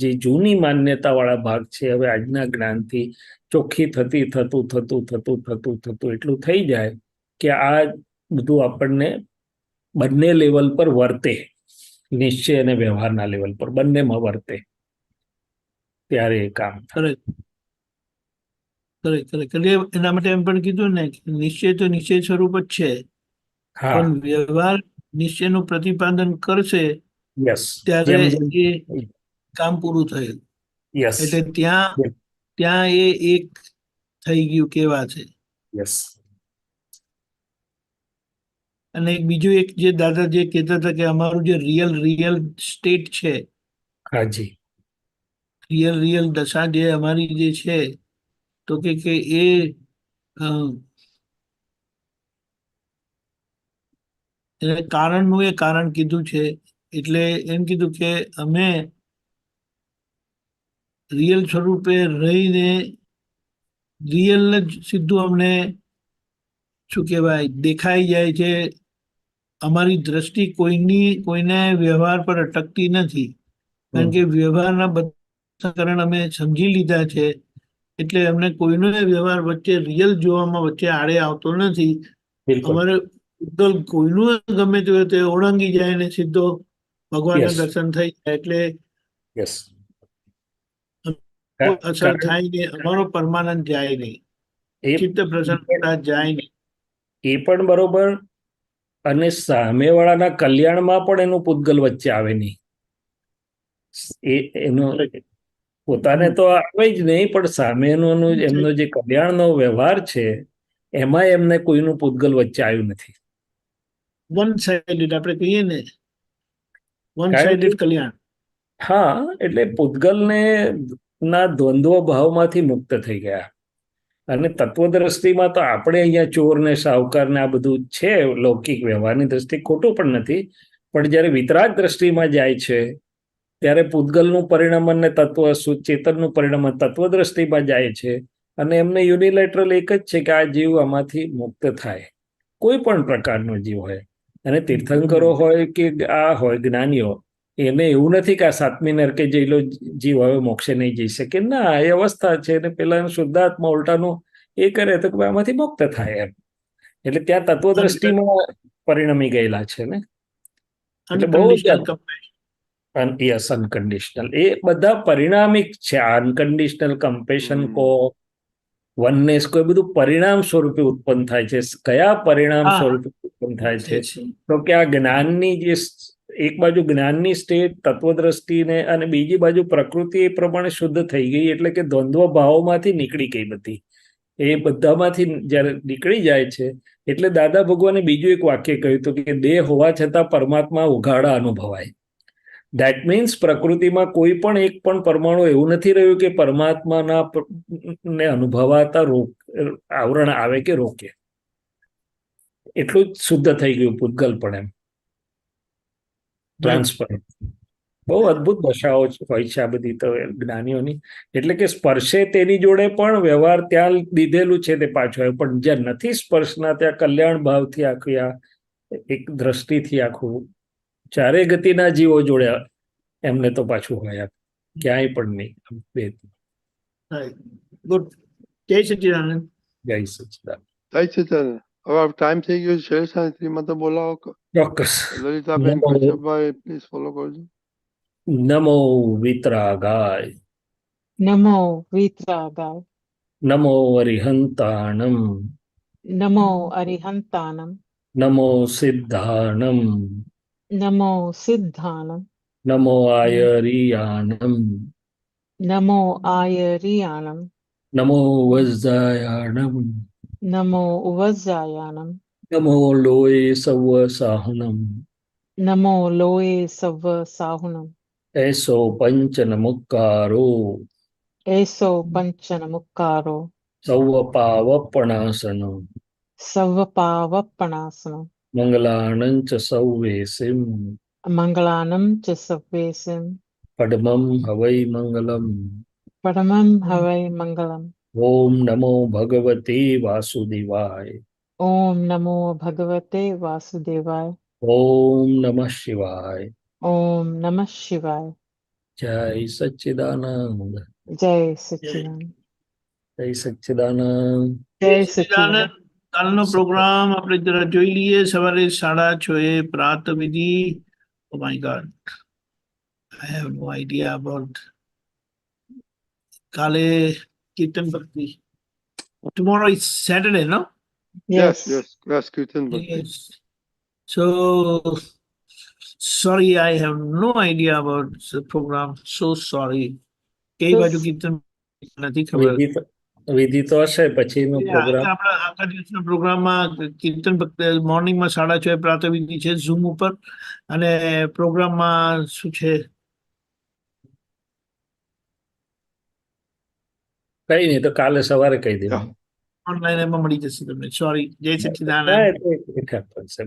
જે જૂની માન્યતા વાળા ભાગ છે, હવે આજના જ્ઞાનથી ચોખ્ખી થતું એટલું થઈ જાય કે આ બધું આપણને બંને લેવલ પર વર્તે, નિશ્ચય અને વ્યવહારના લેવલ પર બંનેમાં વર્તે, ત્યારે એ કામ થાય. એટલે એના માટે એમ પણ કીધું ને કે નિશ્ચય તો નિશ્ચય સ્વરૂપ જ છે, હા, પણ વ્યવહાર નિશ્ચયનું પ્રતિપાદન કરશે યસ, ત્યારે જેમ એ કામ પૂરું થયું. યસ, એટલે ત્યાં એ એક થઈ ગયું કેવા છે. યસ. અને બીજું એક જે દાદા જે કહેતા હતા કે અમારું જે રિયલ સ્ટેટ છે, હાજી, રિયલ દશા જે અમારી જે છે, તો કે એ એને કારણનું એ કારણ કીધું છે. એટલે એમ કીધું કે અમે રિયલ સ્વરૂપે રહીને રિયલ જ સીધું અમને શું કહેવાય દેખાઈ જાય છે. અમારી દ્રષ્ટિ કોઈને વ્યવહાર પર અટકતી નથી, કારણ કે વ્યવહારના બધા કારણ અમે સમજી લીધા છે. એટલે અમને કોઈનો વ્યવહાર વચ્ચે રિયલ જોવામાં વચ્ચે આડે આવતો નથી. બિલકુલ, અમારે કોઈનું ગમે તે હોય તે ઓળંગી જાય ને સીધો ભગવાનના યસ, દર્શન થઈ જાય. એટલે યસ. અસર થાય ને અમારો પરમાનંદ જાય નહીં, ચિત્ત પ્રસન્નતા જાય નહીં. એ પણ બરોબર, અને સામેવાળાના કલ્યાણમાં પણ એનું પૂતગલ વચ્ચે આવે નહીં. એનો પોતાને તો આવે જ નહીં, પણ સામેનો એમનો જે કલ્યાણનો વ્યવહાર છે એમાં એમને કોઈનું પૂતગલ વચ્ચે આવ્યું નથી. વન સાઇડેડ આપણે કહીએ ને, વન કારણ સાઇડેડ કે કલ્યાણ. હા, એટલે પૂતગલને ના દ્વંદ્વ ભાવમાંથી મુક્ત થઈ ગયા. અને તત્વદ્રષ્ટિમાં તો આપણે અહીંયા ચોર ને સાહુકાર ને આ બધું છે લૌકિક વ્યવહારની દ્રષ્ટિ, ખોટું પણ નથી, પણ જ્યારે વિતરાગ દ્રષ્ટિમાં જાય છે ત્યારે પૂતગલનું પરિણમન ને ચેતનનું પરિણમન તત્વદ્રષ્ટિમાં જાય છે, અને એમને યુનિલેટરલ એક જ છે કે આ જીવ આમાંથી મુક્ત થાય, કોઈ પણ પ્રકારનો જીવ હોય. અને તીર્થંકરો હોય કે આ હોય જ્ઞાનીઓ, એને એવું નથી કે આ સાતમી નરકે જયેલો જીવ હવે મોક્ષે નહીં જઈ શકે. ના, એ અવસ્થા છે, ને પેલા શુદ્ધાત્મા ઉલટાનું એ કરે તો આમાંથી મુક્ત થાય એમ. એટલે ત્યાં તત્વદ્રષ્ટિમાં પરિણમી ગયેલા છે ને. એટલે બહુ યસ, અનકન્ડિશનલ. એ બધા પરિણામિક છે. અનકન્ડિશનલ કમ્પેશન કો વનનેસ કોઈ બધું પરિણામ સ્વરૂપે ઉત્પન્ન થાય છે. કયા પરિણામ સ્વરૂપે ઉત્પન્ન થાય છે? તો કે આ જ્ઞાનની જે એક બાજુ જ્ઞાનની સ્ટેટ તત્વદ્રષ્ટિને, અને બીજી બાજુ પ્રકૃતિ એ પ્રમાણે શુદ્ધ થઈ ગઈ, એટલે કે દ્વંદ્વ ભાવોમાંથી નીકળી ગઈ બધી. એ બધામાંથી જ્યારે નીકળી જાય છે એટલે દાદા ભગવાને બીજું એક વાક્ય કહ્યું હતું કે દેહ હોવા છતાં પરમાત્મા ઉઘાડા અનુભવાય. દેટ મીન્સ પ્રકૃતિમાં કોઈ પણ એક પણ પરમાણુ એવું નથી રહ્યું કે પરમાત્માના ને અનુભવાતા આવરણ આવે કે રોકે. એટલું જ શુદ્ધ થઈ ગયું પૂતગલ પણ એમ, ટ્રાન્સપરન્ટ. બહુ અદભુત દશાઓ હોય છે આ બધી તો જ્ઞાનીઓની. એટલે કે સ્પર્શે તેની જોડે પણ વ્યવહાર ત્યાં દીધેલું છે તે પાછું આવ્યું, પણ જ્યાં નથી સ્પર્શના ત્યાં કલ્યાણ ભાવથી આખી આ એક દ્રષ્ટિથી આખું ચારે ગતિના જીવો જોડે એમને તો પાછું હોય, ક્યાંય પણ નહીં. ગુડ. જય સચિદાનંદ. જય સચિદાનંદ. જય સચિદાનંદ. હવે ટાઈમ થઈ ગયો છે. શેષાંતિમાં તો બોલાવો. ચોક્કસ. લલિતાબેન કશ્યપભાઈ પ્લીઝ ફોલો કરજો. નમો વિતરાગાય. નમો વિતરાગાય. નમો અરિહંતાણમ. નમો અરિહંતાણમ. નમો સિદ્ધાણમ. નમો સિદ્ધાણમ. નમો આયરિયાણમ. નમો આયરિયાણમ. નમો વજ્જાયાણમ. નમો વજ્જાયાણમ. નમો લોય સવ સાહુનમ. નમો લોય સવ સાહુનમ. એસો પંચન મુક્કારો. એસો પંચન મુક્કારો. સૌ પાવપણાસનો. સવ પાવપણાસનો. મંગલાનં ચ સૌવેસિમ. મંગલાનં ચ સવ્વેસિમ. પડમમ હવૈ મંગલમ. પરમં હવૈ મંગલમ. ઓમ નમો ભગવતે વાસુદેવાય. ઓમ નમો ભગવતે વાસુદેવાય. ઓમ નમઃ શિવાય. ઓમ નમઃ શિવાય. જય સચ્ચિદાનંદ. જય સચ્ચિદાનંદ. જય સચ્ચિદાનંદ. જય સચ્ચિદાનંદ. કાલનો પ્રોગ્રામ આપણે જરા જોઈ લઈએ. સવારે 6:30 પ્રાત વિધિ. Oh my god, I have no idea about કાલે કીર્તન ભક્તિ. Tomorrow is Saturday, no? Yes, yes, Kirtan Bhakti. Yes. So sorry, I have no idea about the program. So sorry. કઈ બાજુ કીર્તન નથી ખબર. વિધિ તો હશે પછીનો પ્રોગ્રામ. આપણા આખા દિવસના પ્રોગ્રામમાં કીર્તન ભક્તિ મોર્નિંગમાં 6:30 પ્રાતઃ વિધિ છે ઝૂમ ઉપર, અને પ્રોગ્રામમાં શું છે કઈ નહીં, તો કાલે સવારે કહી દેવું. ઓનલાઈન એમાં મળી જશે તમને. સોરી. જય સચ્ચિદાનંદ. હા, એ તો